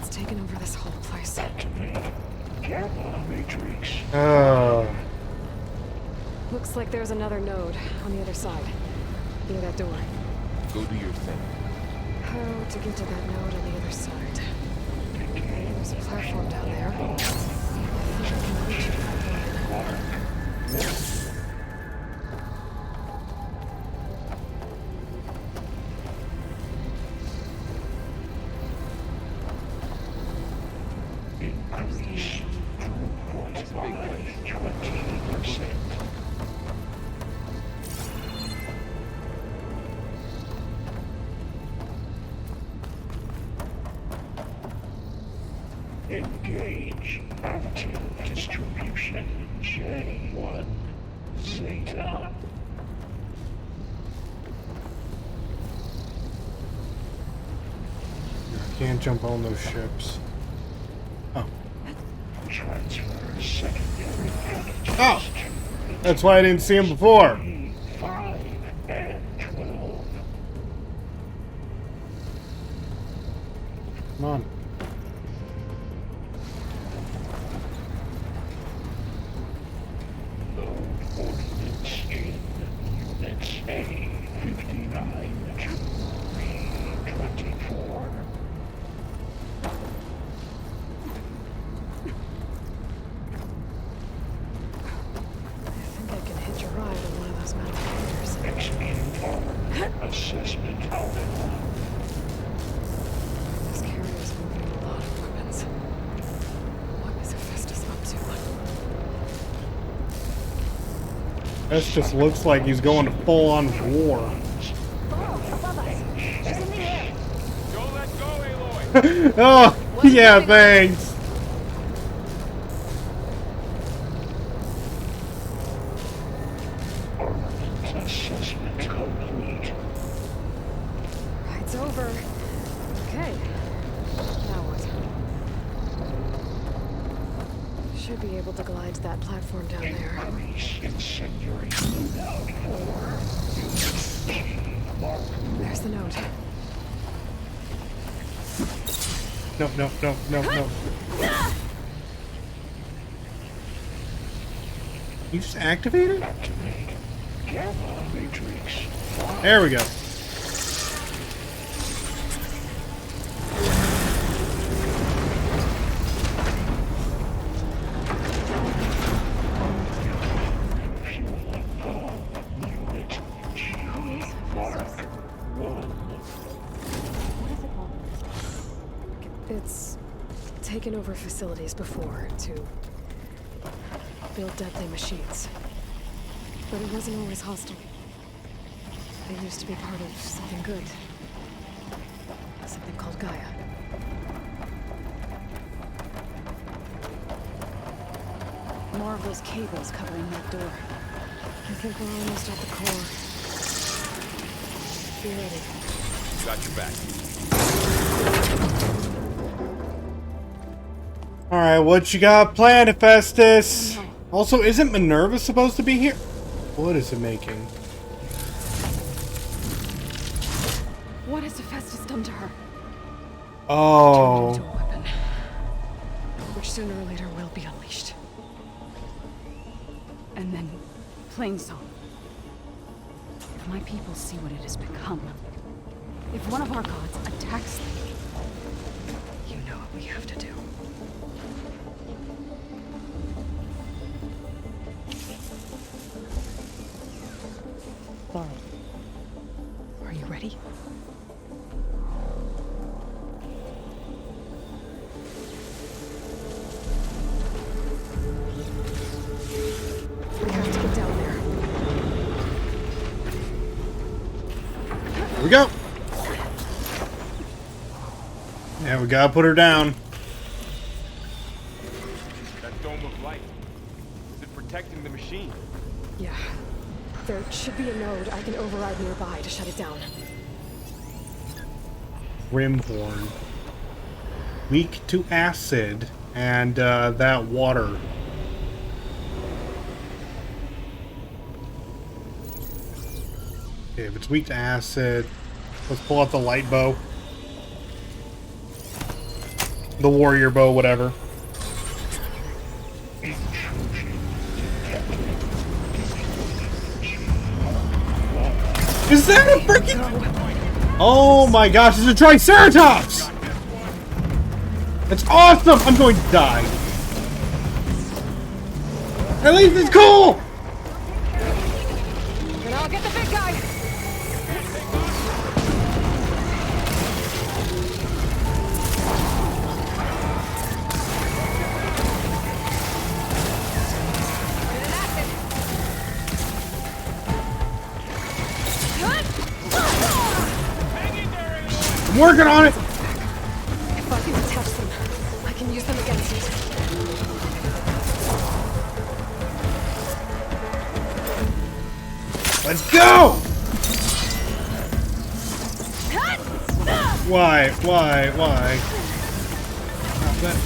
It's taken over this whole place. Activate Gamma Matrix. Looks like there's another node on the other side. Near that door. Go do your thing. How to get to that node on the other side? There's a platform down there. I think I can reach it from there. Increase throughput by 20%. Engage active distribution J1 Zeta. Can't jump on those ships. Oh. Transfer secondary energies. Oh! That's why I didn't see him before. 5 and 12. Come on. Ordnance in units A59 to B24. I think I can hitch a ride on one of those metal carriers. Assessment available. This carrier's moving a lot of weapons. What is Hephaestus up to? This just looks like he's going to full-on war. Above us. She's in the air. Don't let go, Aloy! Oh, yeah, thanks. Assessment complete. Ride's over. Okay. Now what? Should be able to glide to that platform down there. Increase incendiary loadout for Mark. There's the note. No, no, no, no, no. You just activate it? Activate. Gamma matrix. There we go. It's taken over facilities before to build deadly machines. But it wasn't always hostile. They used to be part of something good. Something called Gaia. More of those cables covering that door. I think we're almost at the core. Be ready. Got your back. Alright, what you got planned, Hephaestus? Also, isn't Minerva supposed to be here? What is it making? What has Hephaestus done to her? Oh. Turned into a weapon, which sooner or later will be unleashed. And then, Plainsong. If my people see what it has become, if one of our gods attacks them, you know what we have to do. Laurel. Are you ready? We have to get down there. Here we go. Yeah, we gotta put her down. That dome of light. Is it protecting the machine? Yeah. There should be a node I can override nearby to shut it down. Rimhorn. Weak to acid and that water. Okay, if it's weak to acid, let's pull out the light bow. The warrior bow, whatever. Is that a freaking... Oh my gosh, it's a Triceratops! That's awesome! I'm going to die. At least it's cool! And I'll get the big guy! I'm working on it! If I can detach them, I can use them Let's go! Why? Not that.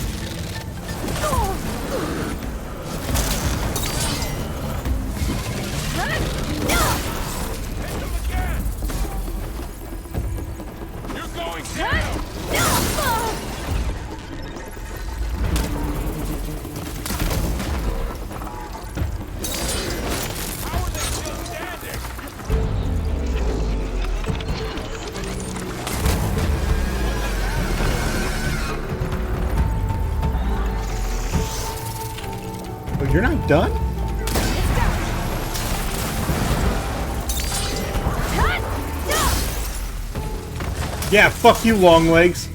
You're not done? Yeah, fuck you, long legs.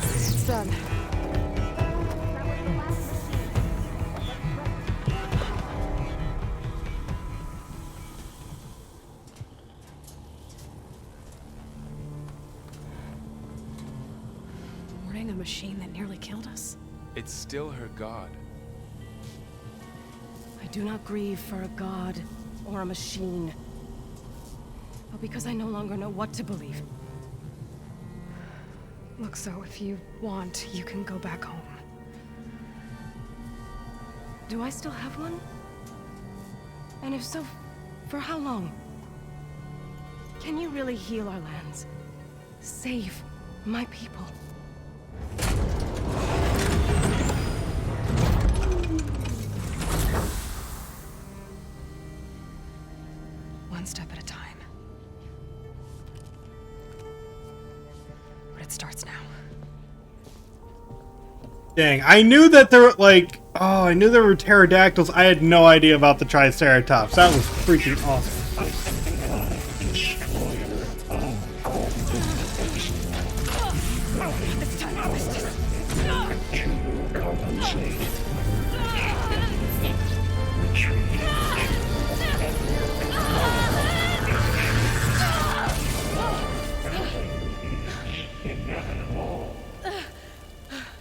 It's done. Warning a machine that nearly killed us? It's still her god. I do not grieve for a god or a machine, but because I no longer know what to believe. Look, so if you want, you can go back home. Do I still have one? And if so, for how long? Can you really heal our lands? Save my people? One step at a time. But it starts now. Dang, I knew that there were, like... Oh, I knew there were pterodactyls. I had no idea about the Triceratops. That was freaking awesome.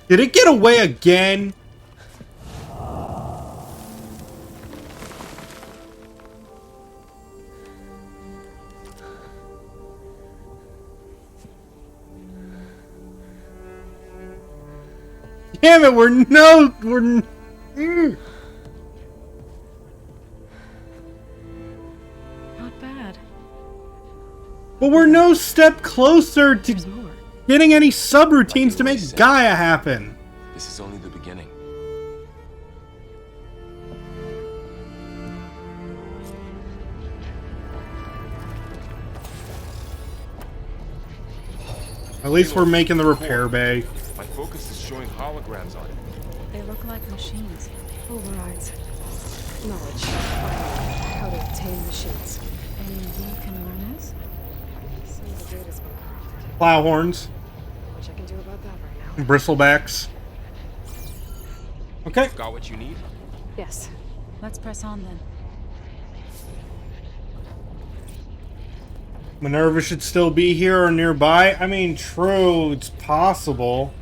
Did it get away again? Damn it, we're... Not bad. But we're no step closer to getting any subroutines to make Gaia happen. This is only the beginning. At least we're making the repair bay. My focus is showing holograms on it. They look like machines. Overrides. Knowledge. How to obtain machines. And you can learn this? Some of the data's been corrupted. Plow horns. Not much I can do about that right now. Bristlebacks. Okay. Got what you need? Yes. Let's press on then. Minerva should still be here or nearby. I mean, true, it's possible.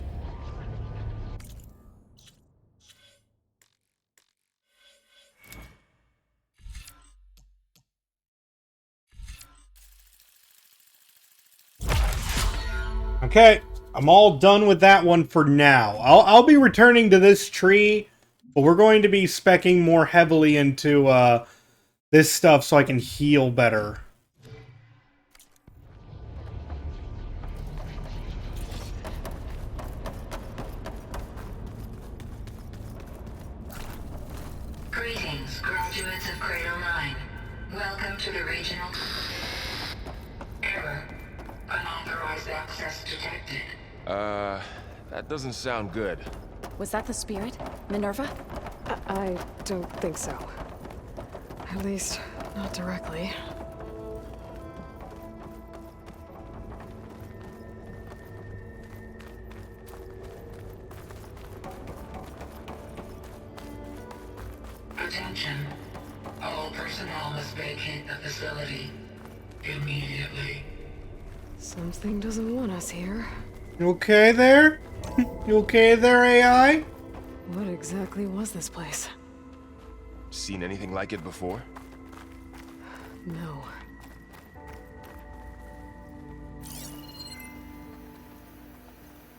Okay, I'm all done with that one for now. I'll be returning to this tree, but we're going to be speccing more heavily into this stuff so I can heal better. Greetings, graduates of Cradle 9. Welcome to the regional... Error. Unauthorized access detected. That doesn't sound good. Was that the spirit? Minerva? I don't think so. At least, not directly. Attention. All personnel must vacate the facility immediately. Something doesn't want us here. You okay there? You okay there, AI? What exactly was this place? Seen anything like it before? No.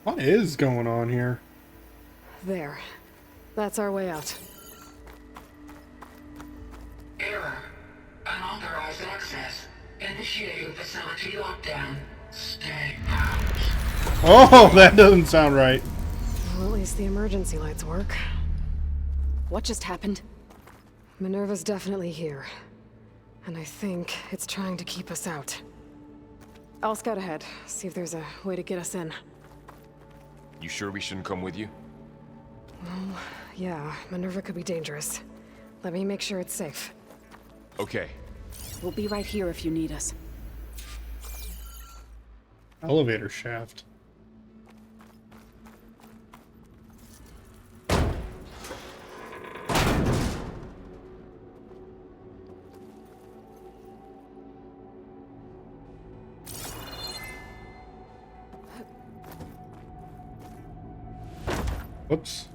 What is going on here? There. That's our way out. Error. Unauthorized access. Initiating facility lockdown. Stay out. Oh, that doesn't sound right. Well, at least the emergency lights work. What just happened? Minerva's definitely here. And I think it's trying to keep us out. I'll scout ahead, see if there's a way to get us in. You sure we shouldn't come with you? Well, yeah, Minerva could be dangerous. Let me make sure it's safe. Okay. We'll be right here if you need us. Elevator shaft. Whoops.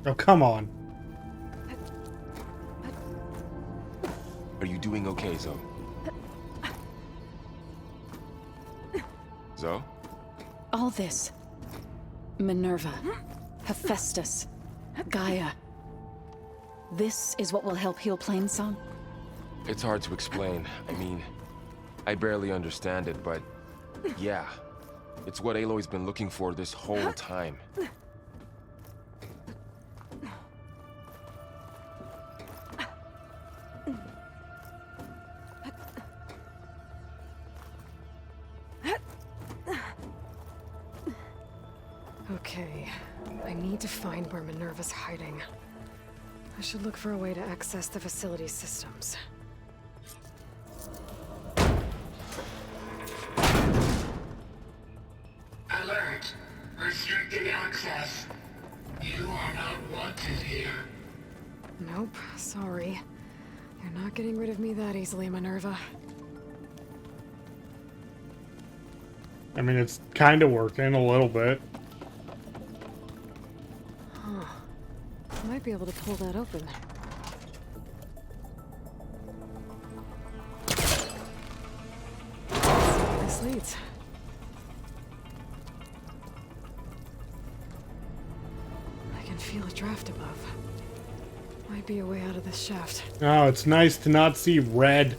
Oh, come on. Are you doing okay, Zoe? Zoe? All this. Minerva. Hephaestus. Gaia. This is what will help heal Plainsong? It's hard to explain. I mean, I barely understand it, but yeah. It's what Aloy's been looking for this whole time. Okay, I need to find where Minerva's hiding. I should look for a way to access the facility's systems. Alert. Restricted access. You are not wanted here. Nope, sorry. You're not getting rid of me that easily, Minerva. I mean, it's kind of working a little bit. Huh. Might be able to pull that open. Let's see where this leads. I can feel a draft above. Might be a way out of this shaft. Oh, it's nice to not see red.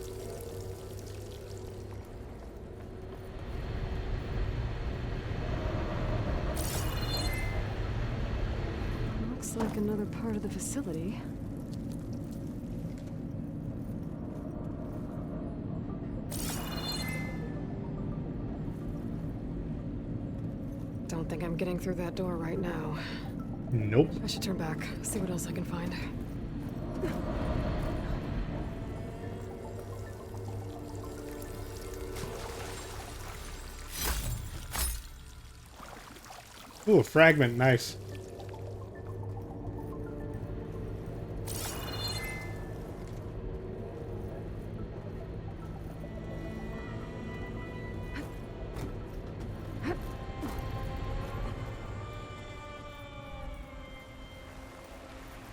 Looks like another part of the facility. Don't think I'm getting through that door right now. Nope. I should turn back, see what else I can find. Ooh, a fragment, nice.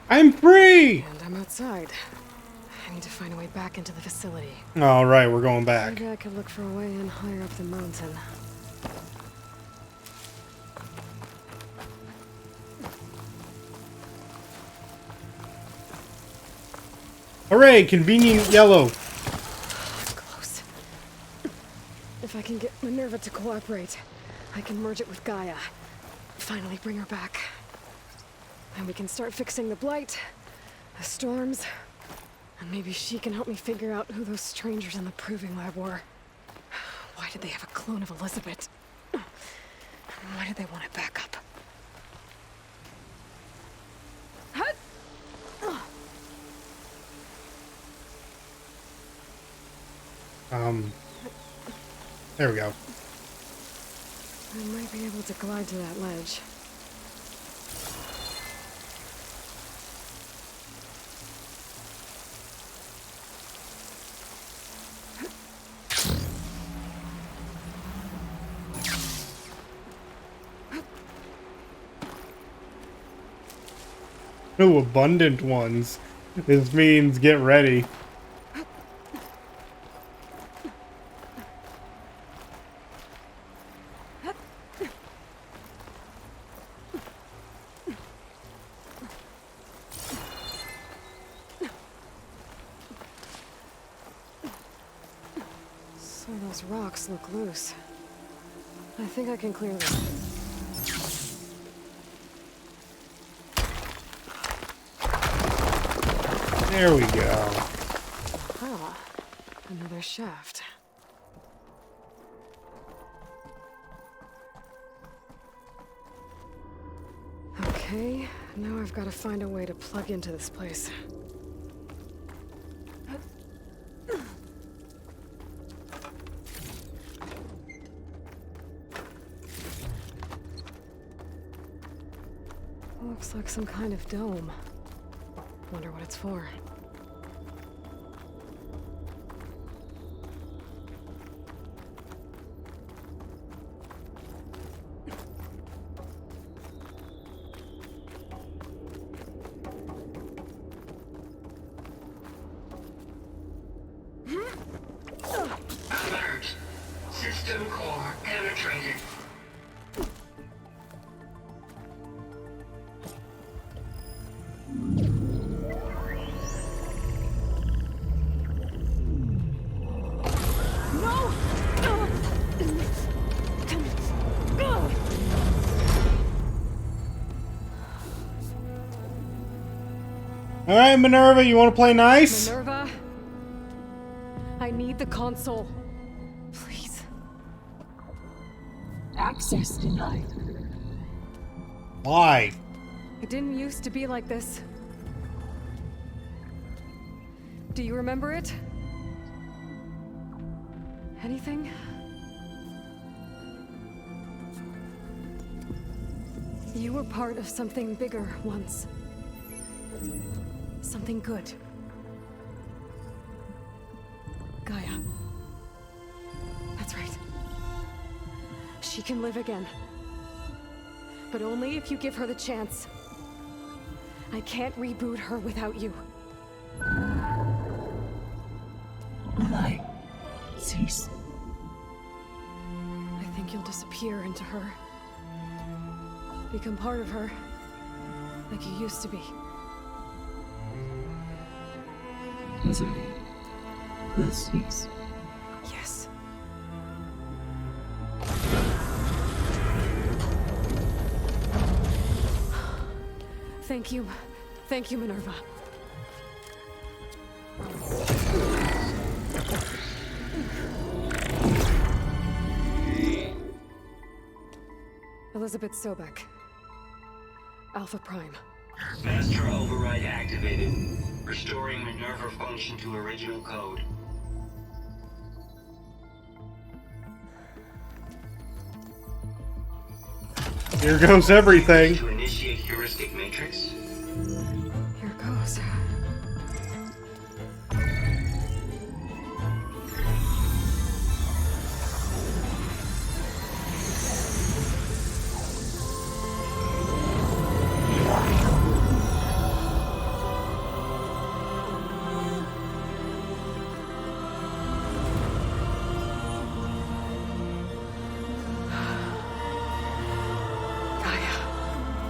I'm free! And I'm outside. I need to find a way back into the facility. Alright, we're going back. Maybe I could look for a way in higher up the mountain. Hooray, convenient yellow. Close. If I can get Minerva to cooperate, I can merge it with Gaia. Finally bring her back. And we can start fixing the blight, the storms, and maybe she can help me figure out who those strangers in the proving lab were. Why did they have a clone of Elizabeth? Why did they want it back up? There we go. I might be able to glide to that ledge. Ooh, abundant ones. This means get ready. So those rocks look loose. I think I can clear them. There we go. Ah, another shaft. Okay, now I've got to find a way to plug into this place. Looks like some kind of dome. Wonder what it's for. Alert. System core penetrated. All right, Minerva, you want to play nice? Minerva, I need the console. Please. Access denied. Why? It didn't used to be like this. Do you remember it? Anything? You were part of something bigger once. Something good. Gaia. That's right. She can live again. But only if you give her the chance. I can't reboot her without you. Light. Cease. I think you'll disappear into her. Become part of her. Like you used to be. Misery will cease. Yes. Thank you. Thank you, Minerva. Elizabeth Sobek. Alpha Prime. Master override activated. Restoring Minerva function to original code. Here goes everything. To initiate heuristic matrix. Here goes.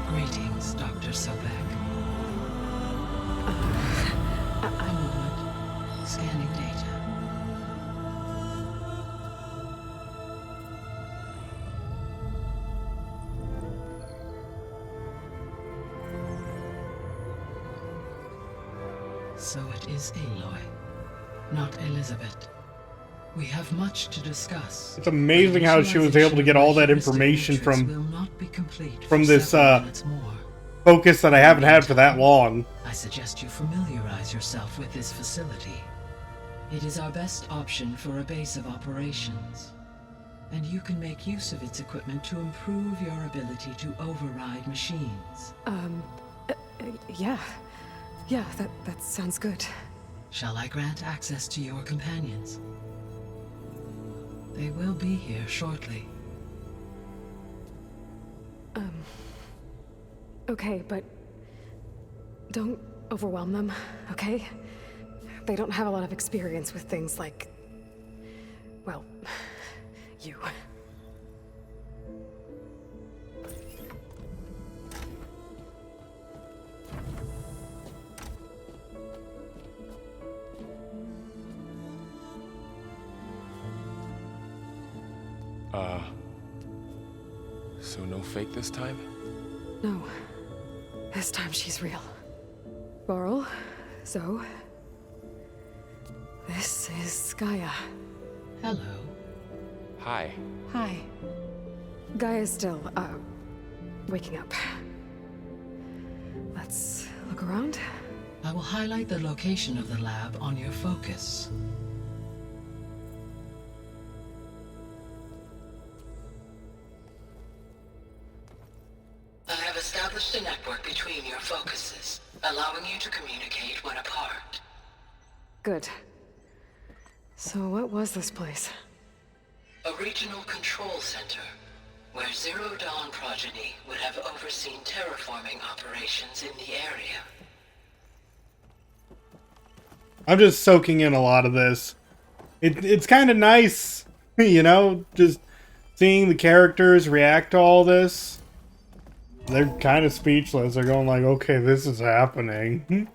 Greetings, Dr. Sobek. A moment. Scanning data. So it is Aloy, not Elizabeth. We have much to discuss. It's amazing how she was able to get all that information from this focus that I haven't had for that long. I suggest you familiarize yourself with this facility. It is our best option for a base of operations, and you can make use of its equipment to improve your ability to override machines. Yeah. Yeah, that sounds good. Shall I grant access to your companions? They will be here shortly. Okay, but Don't overwhelm them, okay? They don't have a lot of experience with things like... well, you. So no fake this time? No. This time she's real. Laurel, Zoe. This is Gaia. Hello. Hi. Hi. Gaia's still, waking up. Let's look around. I will highlight the location of the lab on your focus. I have established a network between your focuses, allowing you to communicate when apart. Good. So what was this place? A regional control center, where Zero Dawn progeny would have overseen terraforming operations in the area. I'm just soaking in a lot of this. It's kind of nice, you know, just seeing the characters react to all this. They're kind of speechless. They're going like, okay, this is happening.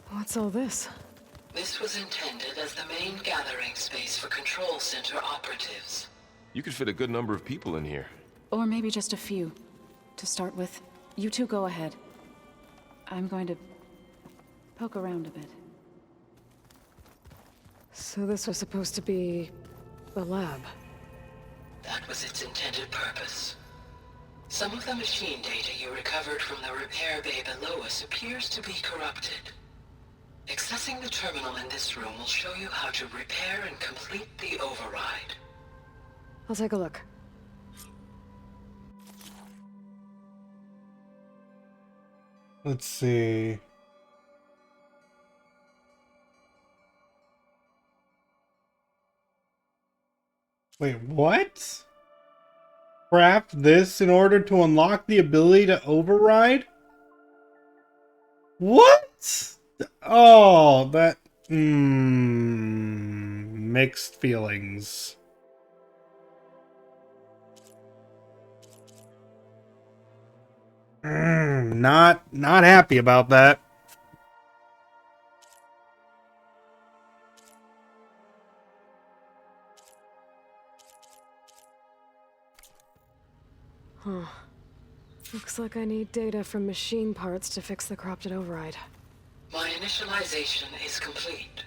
What's all this? This was intended as the main gathering space for control center operatives. You could fit a good number of people in here. Or maybe just a few. To start with, you two go ahead. I'm going to poke around a bit. So this was supposed to be the lab. That was its intended purpose. Some of the machine data you recovered from the repair bay below us appears to be corrupted. Accessing the terminal in this room will show you how to repair and complete the override. I'll take a look. Let's see. Wait, what? Craft this in order to unlock the ability to override? What? Oh, that... mixed feelings. Not happy about that. Huh. Looks like I need data from machine parts to fix the corrupted override. My initialization is complete.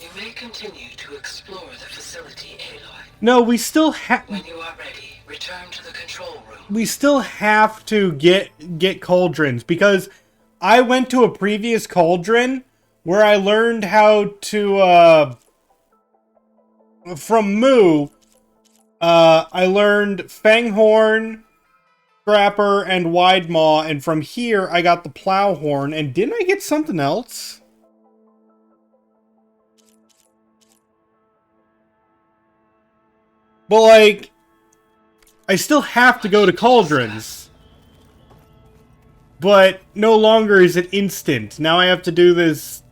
You may continue to explore the facility, Aloy. No, we still have... When you are ready, return to the control room. We still have to get cauldrons, because I went to a previous cauldron where I learned how to, from Moo, I learned Fanghorn, Scrapper, and Wide Maw, and from here I got the Plowhorn, and didn't I get something else? But, like, I still have to go to cauldrons. But no longer is it instant. Now I have to do this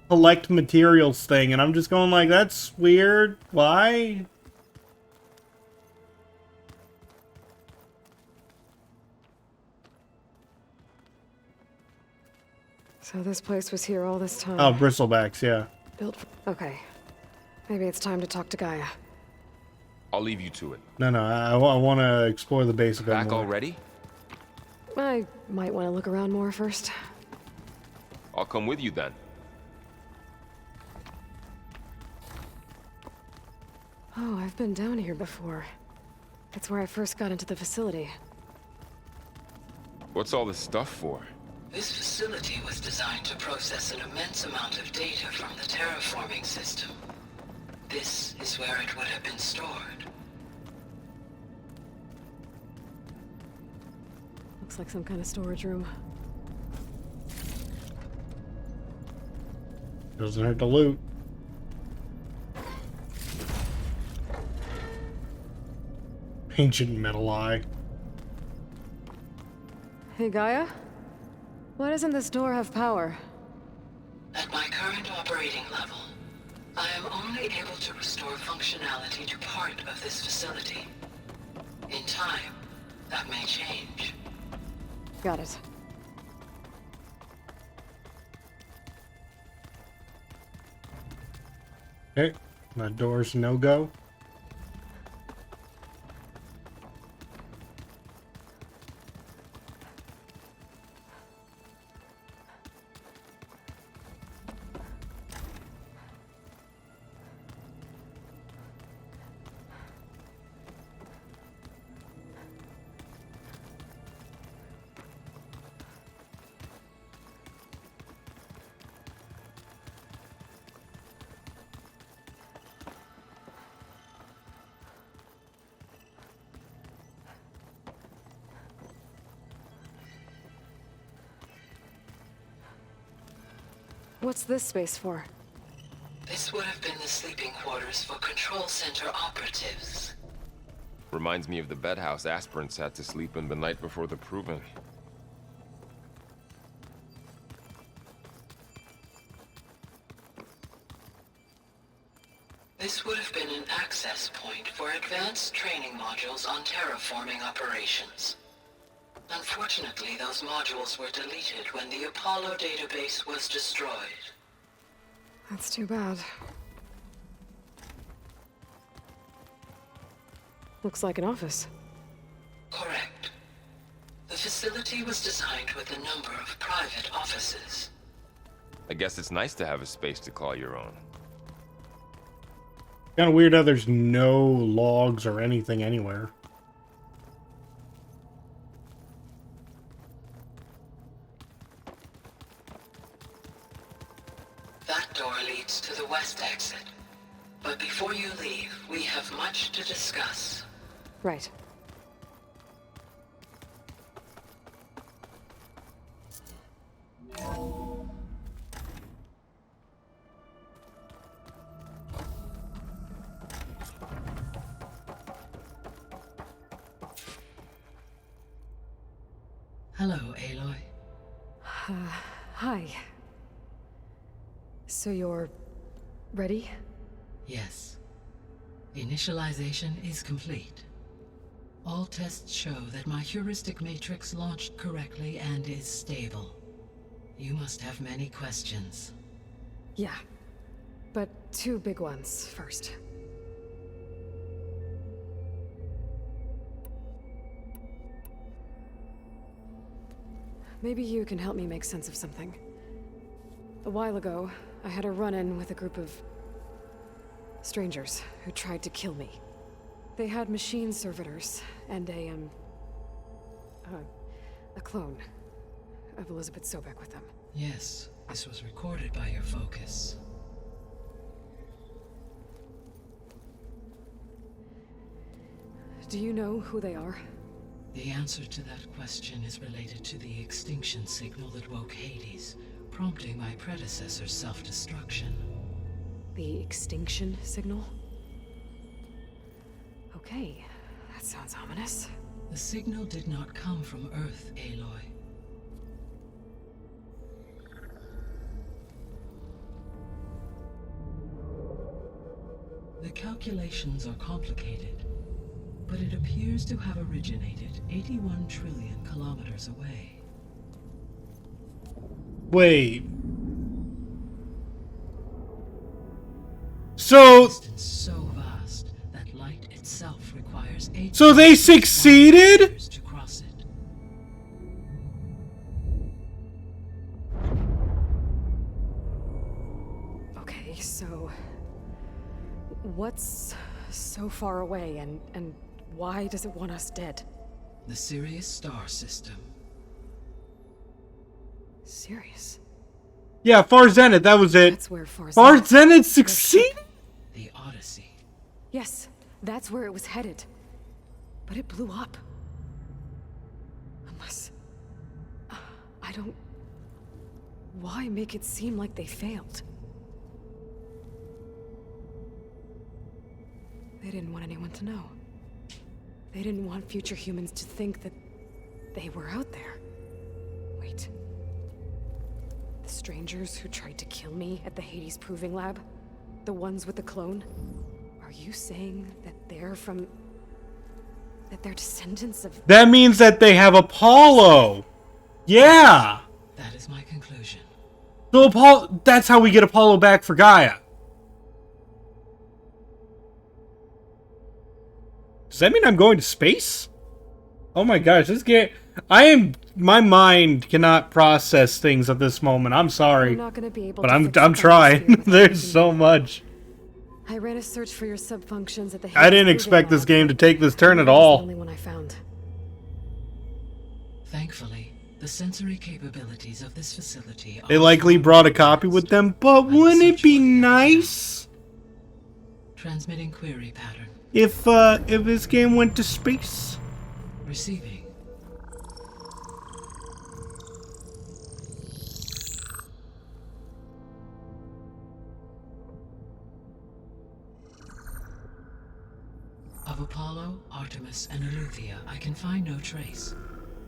collect materials thing, and I'm just going like, that's weird. Why? So this place was here all this time. Oh, bristlebacks, yeah. Built for... Okay. Maybe it's time to talk to Gaia. I'll leave you to it. No, I want to explore the base a bit Back more. already? I might want to look around more first. I'll come with you then. Oh, I've been down here before. It's where I first got into the facility. What's all this stuff for? This facility was designed to process an immense amount of data from the terraforming system. This is where it would have been stored. Looks like some kind of storage room. Doesn't hurt to loot. Ancient metal eye. Hey, Gaia? Why doesn't this door have power? At my current operating level, I am only able to restore functionality to part of this facility. In time, that may change. Got it. Okay, that door's no-go. What's this space for? This would have been the sleeping quarters for Control Center operatives. Reminds me of the bedhouse aspirants had to sleep in the night before the proving. This would have been an access point for advanced training modules on terraforming operations. Unfortunately, those modules were deleted when the Apollo database was destroyed. That's too bad. Looks like an office. Correct. The facility was designed with a number of private offices. I guess it's nice to have a space to call your own. Kind of weird how there's no logs or anything anywhere. That door leads to the west exit. But before you leave, we have much to discuss. Right. Hello, Aloy. Hi. So you're ready? Yes. Initialization is complete. All tests show that my heuristic matrix launched correctly and is stable. You must have many questions. Yeah. But two big ones first. Maybe you can help me make sense of something. A while ago, I had a run-in with a group of strangers who tried to kill me. They had machine servitors and a clone of Elizabeth Sobek with them. Yes, this was recorded by your focus. Do you know who they are? The answer to that question is related to the Extinction Signal that woke Hades, prompting my predecessor's self-destruction. The Extinction Signal? Okay, that sounds ominous. The signal did not come from Earth, Aloy. The calculations are complicated, but it appears to have originated 81 trillion kilometers away. Wait. So... Distance so vast that light itself requires 8 So they succeeded? to cross it. Okay, so... what's so far away and why does it want us dead? The Sirius star system. Sirius? Yeah, Far Zenith, that was it. That's where Far Zenith succeeded? The Odyssey. Yes, that's where it was headed. But it blew up. Unless... I don't... Why make it seem like they failed? They didn't want anyone to know. They didn't want future humans to think that they were out there. strangers who tried to kill me at the Hades Proving Lab? The ones with the clone? Are you saying that they're from... that they're descendants of... That means that they have Apollo! Yeah! That is my conclusion. So Apollo... That's how we get Apollo back for Gaia. Does that mean I'm going to space? Oh my gosh, this game... My mind cannot process things at this moment. I'm sorry. I'm not gonna be able but to I'm trying. There's so much. I ran a search for your subfunctions at the I didn't expect this game to take this turn at all. The only one I found. Thankfully, the sensory capabilities of this facility are... They likely brought a copy with them, but wouldn't it be nice Transmitting query pattern. if this game went to space? Receiving. Of Apollo, Artemis, and Eleuthia, I can find no trace.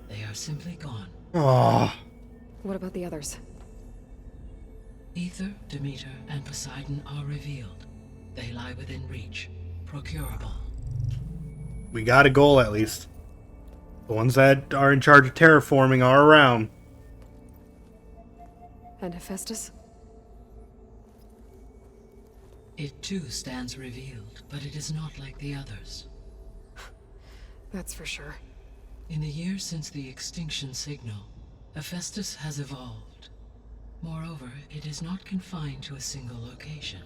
They are simply gone. Ah. What about the others? Ether, Demeter, and Poseidon are revealed. They lie within reach. Procurable. We got a goal at least. The ones that are in charge of terraforming are around. And Hephaestus? It too stands revealed, but it is not like the others. That's for sure. In the years since the Extinction Signal, Hephaestus has evolved. Moreover, it is not confined to a single location.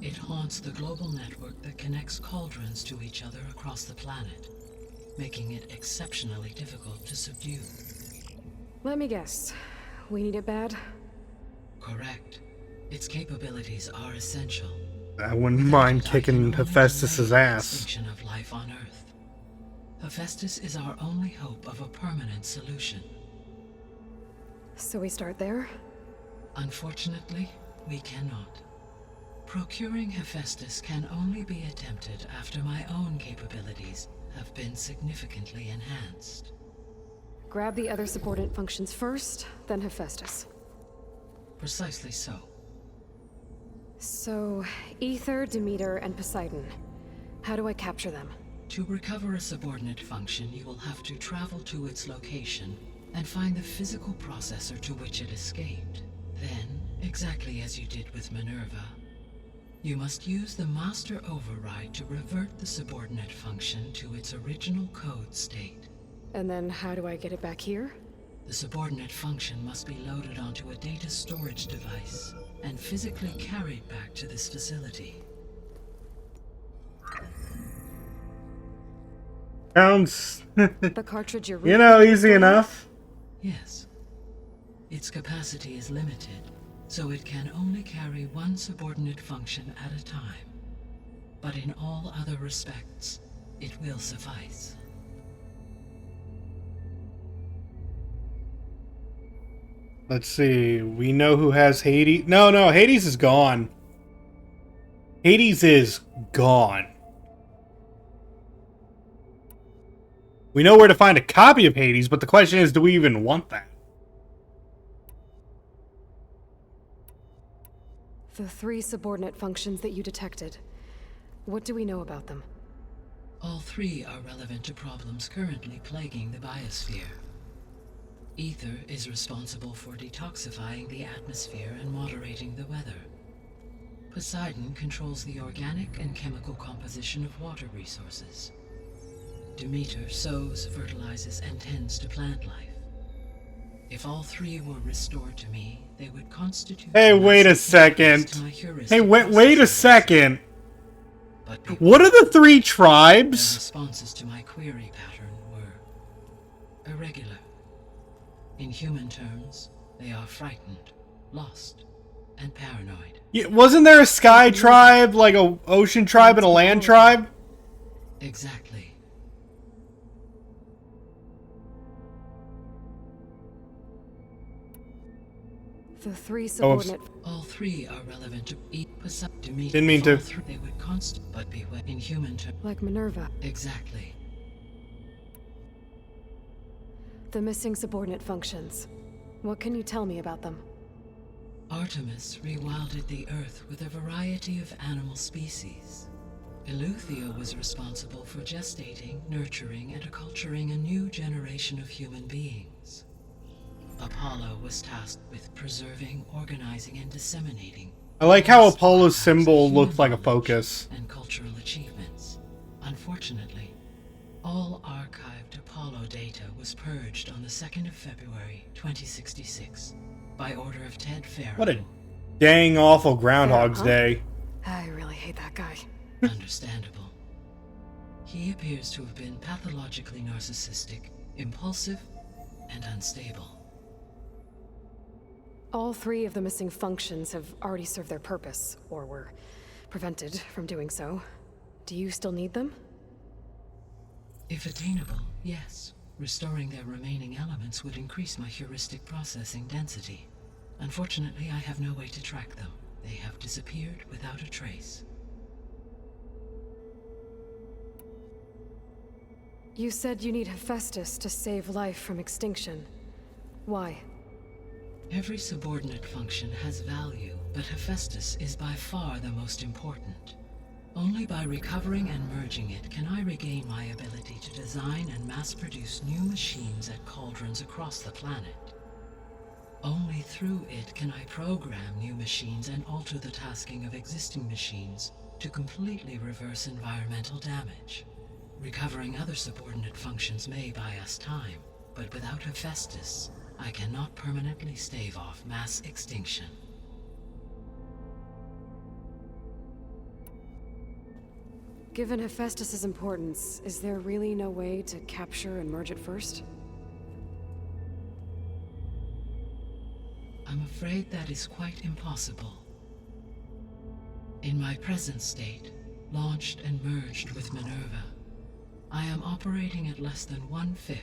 It haunts the global network that connects cauldrons to each other across the planet, making it exceptionally difficult to subdue. Let me guess. We need it bad? Correct. Its capabilities are essential. I wouldn't mind kicking Hephaestus's ass. Extinction of life on Earth. Hephaestus is our only hope of a permanent solution. So we start there? Unfortunately, we cannot. Procuring Hephaestus can only be attempted after my own capabilities have been significantly enhanced. Grab the other subordinate functions first, then Hephaestus. Precisely so. So, Ether, Demeter, and Poseidon. How do I capture them? To recover a subordinate function, you will have to travel to its location and find the physical processor to which it escaped. Then, exactly as you did with Minerva, you must use the master override to revert the subordinate function to its original code state. And then how do I get it back here? The subordinate function must be loaded onto a data storage device and physically carried back to this facility. Sounds, the cartridge you're easy enough. Yes. Its capacity is limited, so it can only carry one subordinate function at a time. But in all other respects, it will suffice. Let's see. We know who has Hades. No, Hades is gone. Hades is gone. We know where to find a copy of Hades, but the question is, do we even want that? The 3 subordinate functions that you detected. What do we know about them? All 3 are relevant to problems currently plaguing the biosphere. Ether is responsible for detoxifying the atmosphere and moderating the weather. Poseidon controls the organic and chemical composition of water resources. Demeter sows, fertilizes, and tends to plant life. If all 3 were restored to me, they would constitute... Hey, wait a second. Hey, wait a second. What are the 3 tribes? Their responses to my query pattern were irregular. In human terms, they are frightened, lost, and paranoid. Yeah, wasn't there a sky tribe, like a ocean tribe and a land tribe? Exactly. The 3 subordinate... All 3 are relevant to Demeter. Didn't mean to. They would but be in human terms. Like Minerva. Exactly. The missing subordinate functions. What can you tell me about them? Artemis rewilded the Earth with a variety of animal species. Eleuthia was responsible for gestating, nurturing, and acculturating a new generation of human beings. Apollo was tasked with preserving, organizing, and disseminating. I like how Apollo's symbol looked like a focus. And cultural achievements. Unfortunately, all archived Apollo data was purged on the 2nd of February, 2066, by order of Ted Farrow. What a dang awful Groundhog's Day. I really hate that guy. Understandable. He appears to have been pathologically narcissistic, impulsive, and unstable. All 3 of the missing functions have already served their purpose, or were prevented from doing so. Do you still need them? If attainable, yes. Restoring their remaining elements would increase my heuristic processing density. Unfortunately, I have no way to track them. They have disappeared without a trace. You said you need Hephaestus to save life from extinction. Why? Every subordinate function has value, but Hephaestus is by far the most important. Only by recovering and merging it can I regain my ability to design and mass-produce new machines at cauldrons across the planet. Only through it can I program new machines and alter the tasking of existing machines to completely reverse environmental damage. Recovering other subordinate functions may buy us time, but without Hephaestus, I cannot permanently stave off mass extinction. Given Hephaestus's importance, is there really no way to capture and merge it first? I'm afraid that is quite impossible. In my present state, launched and merged with Minerva, I am operating at less than 1/5,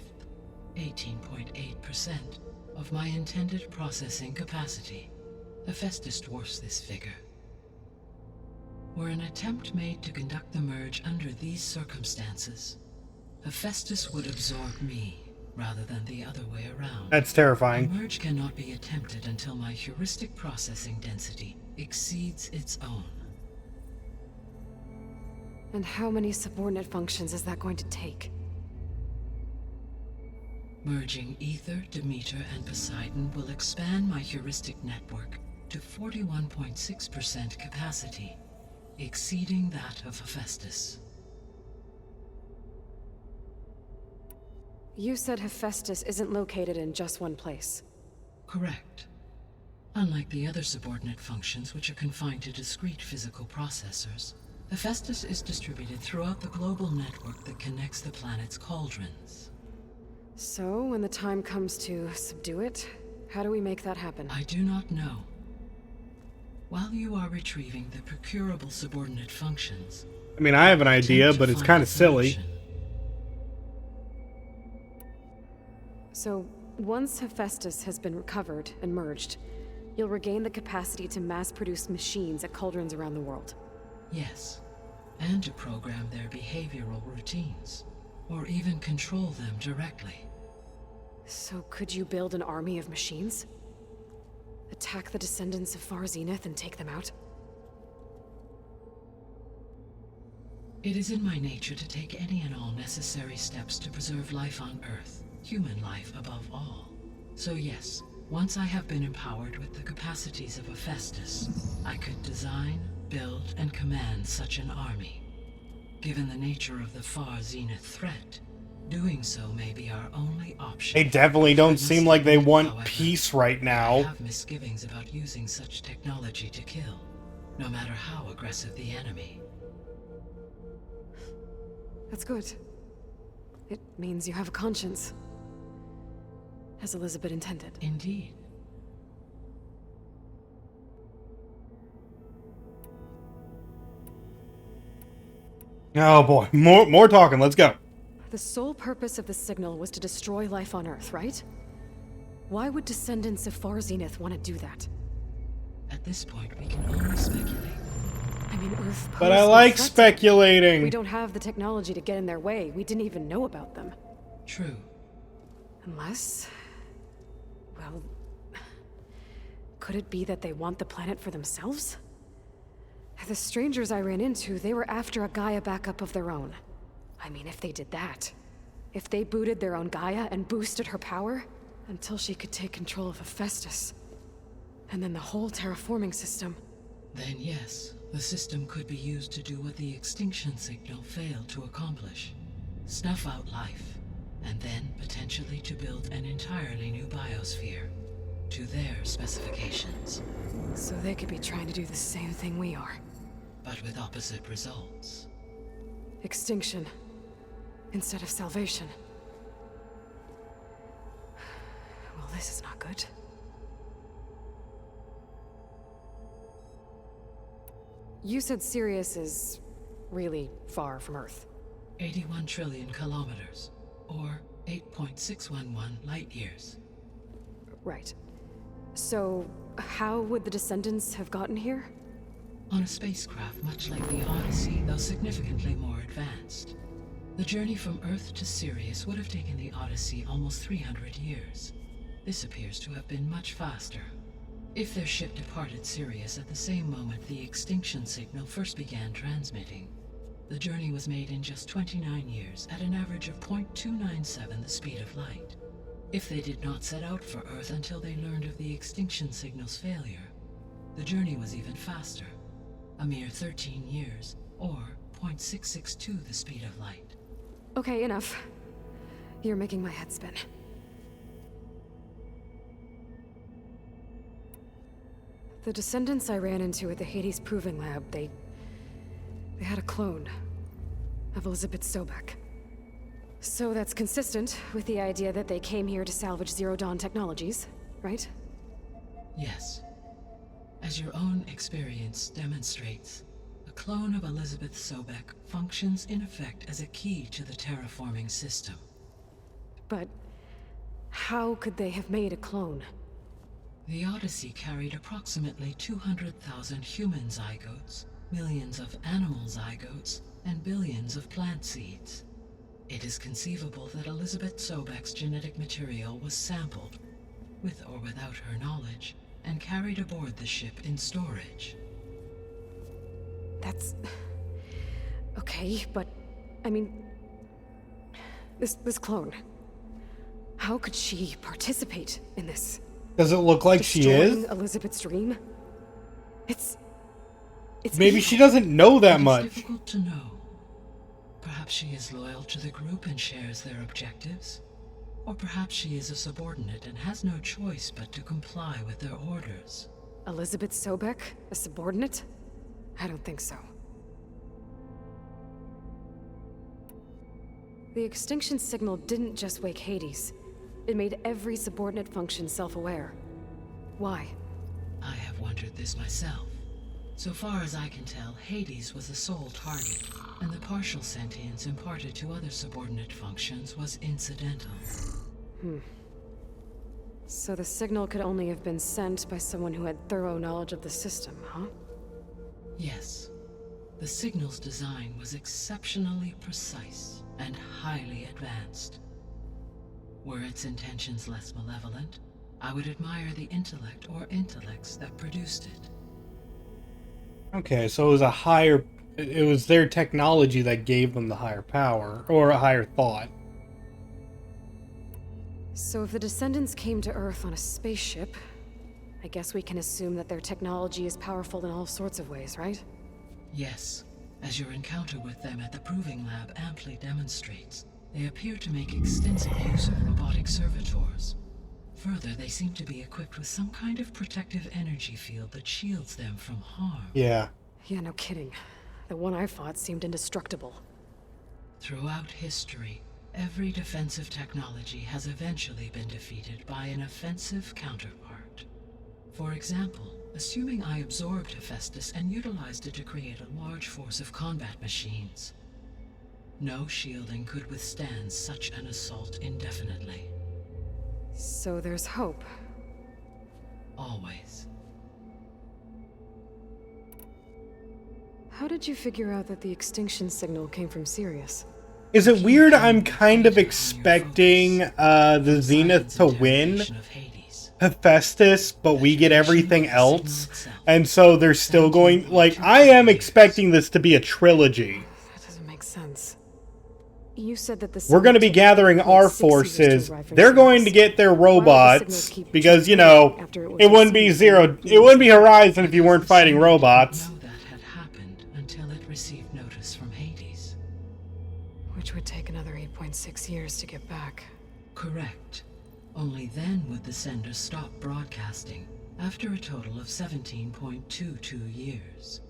18.8%, of my intended processing capacity. Hephaestus dwarfs this figure. Were an attempt made to conduct the merge under these circumstances, Hephaestus would absorb me, rather than the other way around. That's terrifying. The merge cannot be attempted until my heuristic processing density exceeds its own. And how many subordinate functions is that going to take? Merging Ether, Demeter, and Poseidon will expand my heuristic network to 41.6% capacity, exceeding that of Hephaestus. You said Hephaestus isn't located in just one place. Correct. Unlike the other subordinate functions, which are confined to discrete physical processors, Hephaestus is distributed throughout the global network that connects the planet's cauldrons. So, when the time comes to subdue it, how do we make that happen? I do not know. While you are retrieving the procurable subordinate functions... I mean, I have an idea, but it's kind of silly. So, once Hephaestus has been recovered and merged, you'll regain the capacity to mass-produce machines at cauldrons around the world. Yes, and to program their behavioral routines, or even control them directly. So could you build an army of machines? Attack the descendants of Far Zenith and take them out? It is in my nature to take any and all necessary steps to preserve life on Earth, human life above all. So yes, once I have been empowered with the capacities of Hephaestus, I could design, build, and command such an army. Given the nature of the Far Zenith threat, doing so may be our only option. They definitely don't seem like they want peace right now. I have misgivings about using such technology to kill, no matter how aggressive the enemy. That's good. It means you have a conscience. As Elizabeth intended. Indeed. Oh boy, more talking, let's go. The sole purpose of the signal was to destroy life on Earth, right? Why would descendants of Far Zenith want to do that? At this point, we can only speculate. I mean, Earth posed But I like no threat. speculating. We don't have the technology to get in their way. We didn't even know about them. True. Unless... well... Could it be that they want the planet for themselves? The strangers I ran into, they were after a Gaia backup of their own. I mean, if they did that, if they booted their own Gaia and boosted her power, until she could take control of Hephaestus, and then the whole terraforming system. Then yes, the system could be used to do what the Extinction Signal failed to accomplish. Snuff out life, and then potentially to build an entirely new biosphere, to their specifications. So they could be trying to do the same thing we are. But with opposite results. Extinction, instead of salvation. Well, this is not good. You said Sirius is really far from Earth. 81 trillion kilometers, or 8.611 light years. Right. So, how would the Descendants have gotten here? On a spacecraft much like the Odyssey, though significantly more advanced. The journey from Earth to Sirius would have taken the Odyssey almost 300 years. This appears to have been much faster. If their ship departed Sirius at the same moment the Extinction Signal first began transmitting, the journey was made in just 29 years at an average of 0.297 the speed of light. If they did not set out for Earth until they learned of the Extinction Signal's failure, the journey was even faster, a mere 13 years, or 0.662 the speed of light. Okay, enough. You're making my head spin. The Descendants I ran into at the Hades Proving Lab, they had a clone of Elizabeth Sobek. So that's consistent with the idea that they came here to salvage Zero Dawn technologies, right? Yes. As your own experience demonstrates, a clone of Elizabeth Sobek functions in effect as a key to the terraforming system. But how could they have made a clone? The Odyssey carried approximately 200,000 human zygotes, millions of animal zygotes, and billions of plant seeds. It is conceivable that Elizabeth Sobek's genetic material was sampled, with or without her knowledge, and carried aboard the ship in storage. That's... okay, but... I mean... This clone... How could she participate in this? Does it look like she is? Destroying Elizabeth's dream? It's Maybe evil. she doesn't know that It is much. difficult to know. Perhaps she is loyal to the group and shares their objectives. Or perhaps she is a subordinate and has no choice but to comply with their orders. Elizabeth Sobek? A subordinate? I don't think so. The Extinction Signal didn't just wake Hades. It made every subordinate function self-aware. Why? I have wondered this myself. So far as I can tell, Hades was the sole target, and the partial sentience imparted to other subordinate functions was incidental. So the signal could only have been sent by someone who had thorough knowledge of the system, huh? Yes. The signal's design was exceptionally precise and highly advanced. Were its intentions less malevolent, I would admire the intellect or intellects that produced it. Okay, so it was a higher... It was their technology that gave them the higher power, or a higher thought. So if the Descendants came to Earth on a spaceship, I guess we can assume that their technology is powerful in all sorts of ways, right? Yes, as your encounter with them at the Proving Lab amply demonstrates, they appear to make extensive use of robotic servitors. Further, they seem to be equipped with some kind of protective energy field that shields them from harm. Yeah. Yeah, no kidding. The one I fought seemed indestructible. Throughout history, every defensive technology has eventually been defeated by an offensive counterpart. For example, assuming I absorbed Hephaestus and utilized it to create a large force of combat machines. No shielding could withstand such an assault indefinitely. So there's hope. Always. How did you figure out that the Extinction Signal came from Sirius? Is it weird I'm kind of expecting the Zenith to win? Of Hades. Hephaestus, but we get everything else. And so they're still going... Like, I am expecting this to be a trilogy. That doesn't make sense. You said that the We're going to be gathering our forces. They're going to get their robots. Because, you know, it wouldn't be Horizon if you weren't fighting robots. Know that had happened until it received notice from Hades. Which would take another 8.6 years to get back. Correct. Only then would the sender stop broadcasting, after a total of 17.22 years.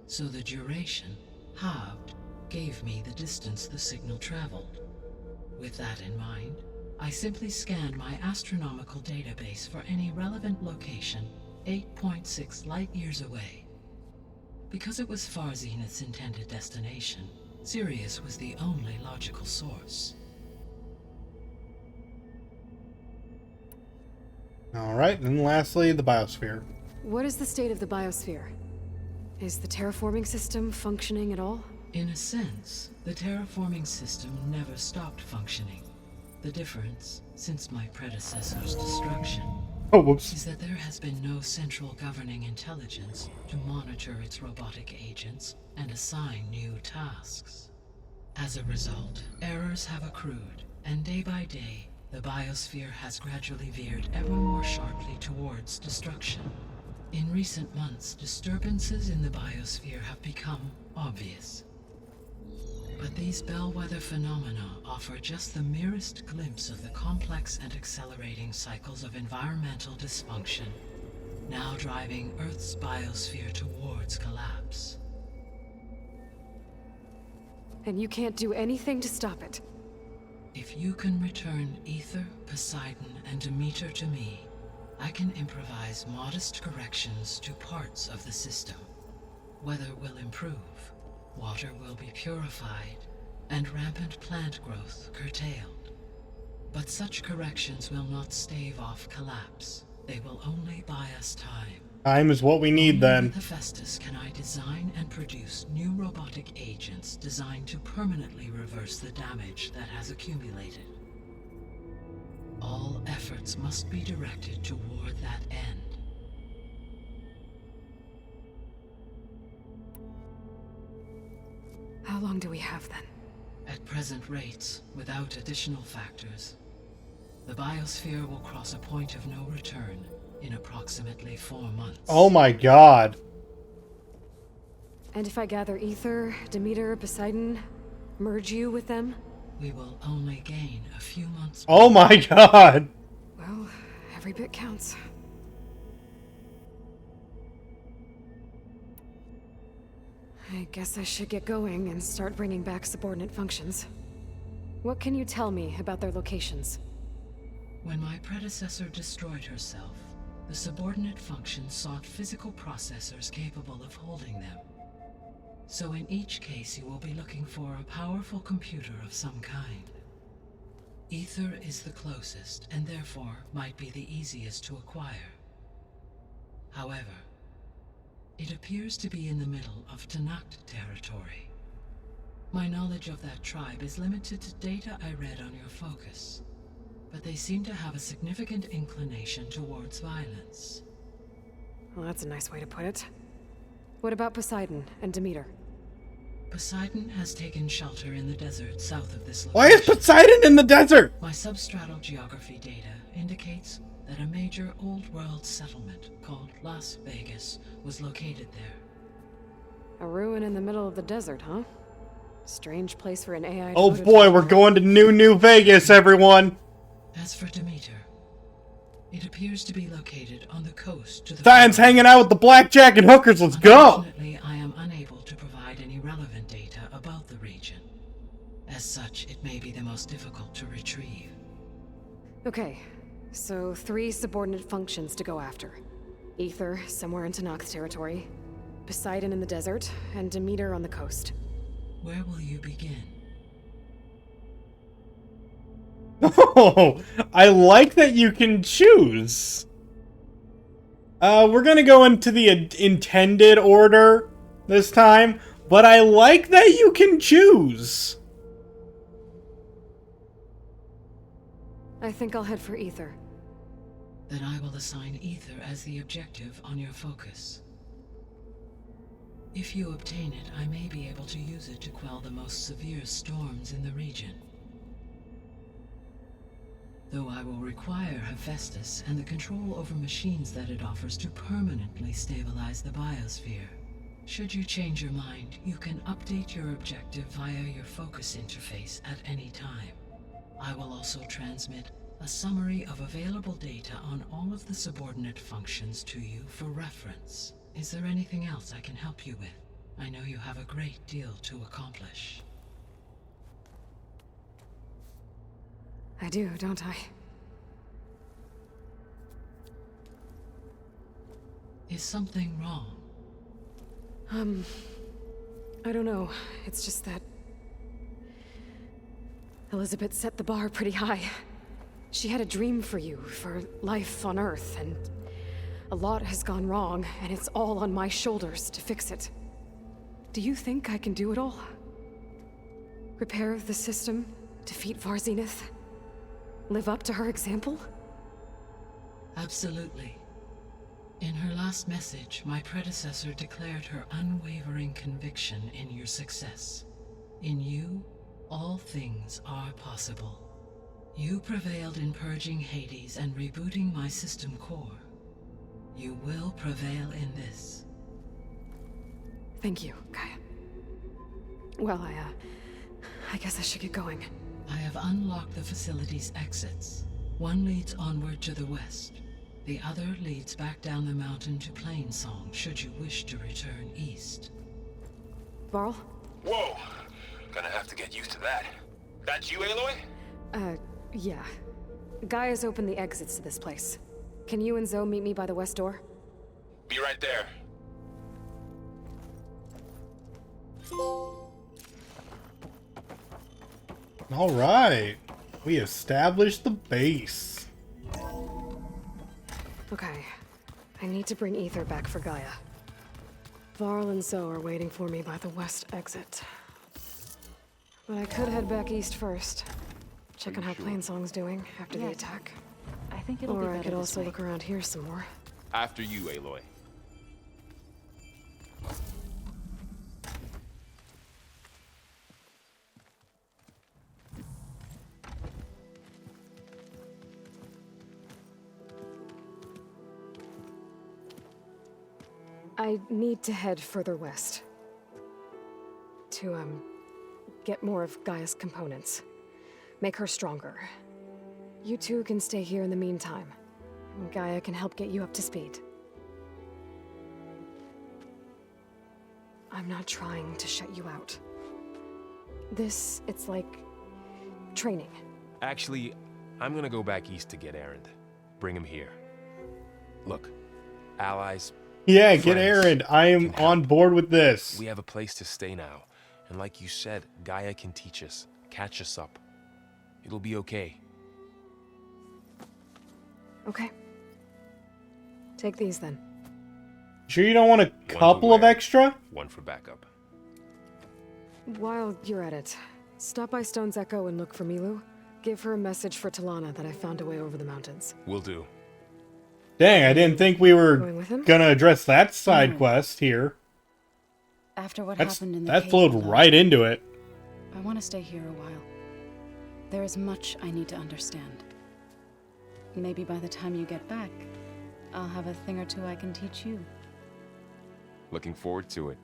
So the duration, halved, gave me the distance the signal traveled. With that in mind, I simply scanned my astronomical database for any relevant location 8.6 light-years away. Because it was far Zenith's intended destination, Sirius was the only logical source. Alright, and lastly, the biosphere. What is the state of the biosphere? Is the terraforming system functioning at all? In a sense, the terraforming system never stopped functioning. The difference, since my predecessor's destruction, is that there has been no central governing intelligence to monitor its robotic agents and assign new tasks. As a result, errors have accrued, and day by day, the biosphere has gradually veered ever more sharply towards destruction. In recent months, disturbances in the biosphere have become obvious. But these bellwether phenomena offer just the merest glimpse of the complex and accelerating cycles of environmental dysfunction, now driving Earth's biosphere towards collapse. And you can't do anything to stop it? If you can return Ether, Poseidon, and Demeter to me, I can improvise modest corrections to parts of the system. Weather will improve, water will be purified, and rampant plant growth curtailed. But such corrections will not stave off collapse. They will only buy us time. Time is what we need, then. With Hephaestus can I design and produce new robotic agents designed to permanently reverse the damage that has accumulated. All efforts must be directed toward that end. How long do we have, then? At present rates, without additional factors, the biosphere will cross a point of no return in approximately 4 months. Oh my god. And if I gather Ether, Demeter, Poseidon, merge you with them? We will only gain a few months. Oh my god. Well, every bit counts. I guess I should get going and start bringing back subordinate functions. What can you tell me about their locations? When my predecessor destroyed herself, the subordinate functions sought physical processors capable of holding them. So in each case you will be looking for a powerful computer of some kind. Ether is the closest, and therefore might be the easiest to acquire. However, it appears to be in the middle of Tanact territory. My knowledge of that tribe is limited to data I read on your focus, but they seem to have a significant inclination towards violence. Well, that's a nice way to put it. What about Poseidon and Demeter? Poseidon has taken shelter in the desert south of this location. Why is Poseidon in the desert? My substratal geography data indicates that a major old-world settlement called Las Vegas was located there. A ruin in the middle of the desert, huh? Strange place for an AI to Oh put its boy, we're armor. going to New Vegas, everyone. As for Demeter, it appears to be located on the coast to the... Diane's hanging out with the blackjack and hookers, let's go! Unfortunately, I am unable to provide any relevant data about the region. As such, it may be the most difficult to retrieve. Okay, so 3 subordinate functions to go after. Ether, somewhere in Tanact territory. Poseidon in the desert, and Demeter on the coast. Where will you begin? Oh, I like that you can choose. We're gonna go into the intended order this time, but I like that you can choose. I think I'll head for Ether. then I will assign Ether as the objective on your focus. If you obtain it, I may be able to use it to quell the most severe storms in the region. Though I will require Hephaestus and the control over machines that it offers to permanently stabilize the biosphere. Should you change your mind, you can update your objective via your focus interface at any time. I will also transmit a summary of available data on all of the subordinate functions to you for reference. Is there anything else I can help you with? I know you have a great deal to accomplish. I do, don't I? Is something wrong? I don't know. It's just that Elizabeth set the bar pretty high. She had a dream for you, for life on Earth, and a lot has gone wrong, and it's all on my shoulders to fix it. Do you think I can do it all? Repair the system, defeat Varzinith, live up to her example? Absolutely. In her last message, my predecessor declared her unwavering conviction in your success. In you, all things are possible. You prevailed in purging Hades and rebooting my system core. You will prevail in this. Thank you, Gaia. Well, I guess I should get going. I have unlocked the facility's exits. One leads onward to the west. The other leads back down the mountain to Plainsong, should you wish to return east. Varl? Whoa! Gonna have to get used to that. That's you, Aloy? Yeah. Gaia's opened the exits to this place. Can you and Zoe meet me by the west door? Be right there. All right. We established the base. Okay. I need to bring Ether back for Gaia. Varl and Zoe are waiting for me by the west exit. But I could head back east first. Check on how Plainsong's doing after the attack. I think it'll be Or better I could this also way. look around here some more. After you, Aloy. I need to head further west. To, get more of Gaia's components. Make her stronger. You two can stay here in the meantime. Gaia can help get you up to speed. I'm not trying to shut you out. It's like training. Actually, I'm gonna go back east to get Erend. Bring him here. Look, allies. Yeah, friends, get Erend. I am on board with this. We have a place to stay now. And like you said, Gaia can teach us, catch us up. It'll be okay. Okay. Take these then. Sure you don't want a couple of extra? One for backup. While you're at it, stop by Stone's Echo and look for Milu. Give her a message for Talana that I found a way over the mountains. Will do. Dang, I didn't think we were Going with him? gonna address that side quest here. After what That's, happened in the that cave flowed below, right into it. I want to stay here a while. There is much I need to understand. Maybe by the time you get back, I'll have a thing or two I can teach you. Looking forward to it.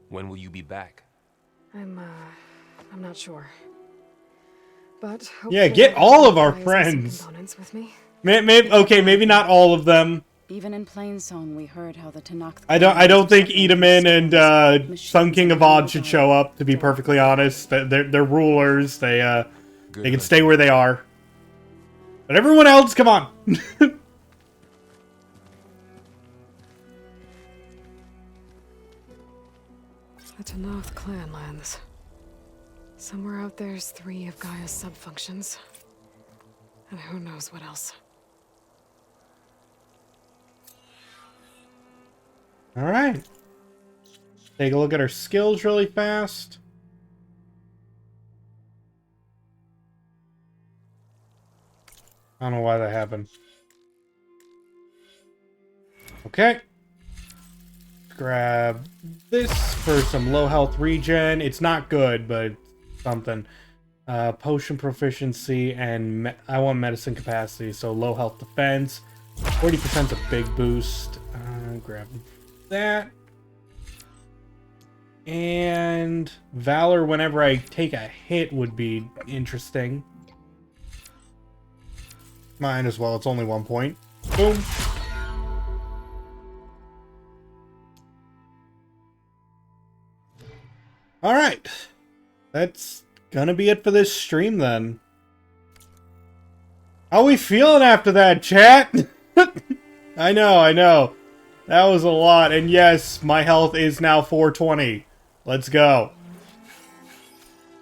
When will you be back? I'm not sure. But Yeah, get all of our friends. Components with me. Okay, maybe not all of them. Even in Plainsong, we heard how the Tenakth. I don't think Edamin and Sun King of Odd should show up. To be perfectly honest, they're rulers. They can stay where they are. But everyone else, come on. The Tenakth clan lands. Somewhere out there's 3 of Gaia's subfunctions. And who knows what else. Alright. Take a look at our skills really fast. I don't know why that happened. Okay. Grab this for some low health regen. It's not good, but something. Potion proficiency, and I want medicine capacity, so low health defense. 40% is a big boost. Grab that. And Valor whenever I take a hit would be interesting. Mine as well, it's only 1 point. Boom. Alright. That's gonna be it for this stream then. How we feeling after that, chat? I know. That was a lot, and yes, my health is now 420. Let's go.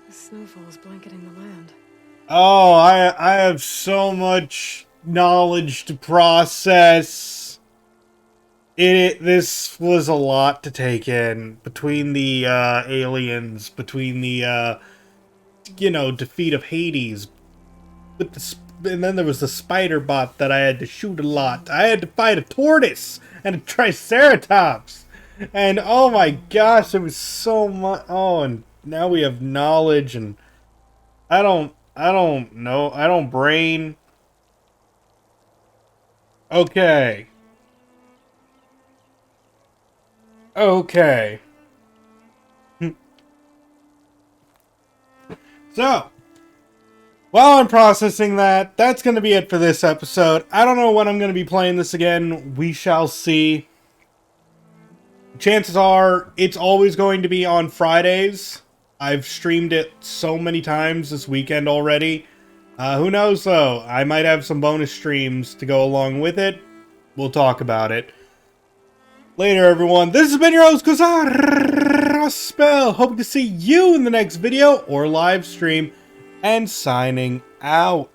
The snowfall is blanketing the land. Oh, I have so much knowledge to process. This was a lot to take in. Between the aliens, between the defeat of Hades, and then there was the spider bot that I had to shoot a lot. I had to fight a tortoise and a triceratops. And oh my gosh, it was so much. Oh, and now we have knowledge, and I don't know. I don't brain. Okay. So, while I'm processing that, that's going to be it for this episode. I don't know when I'm going to be playing this again. We shall see. Chances are, it's always going to be on Fridays. I've streamed it so many times this weekend already. Who knows, though? I might have some bonus streams to go along with it. We'll talk about it. Later, everyone. This has been your host, Spell. Hoping to see you in the next video or live stream. And signing out.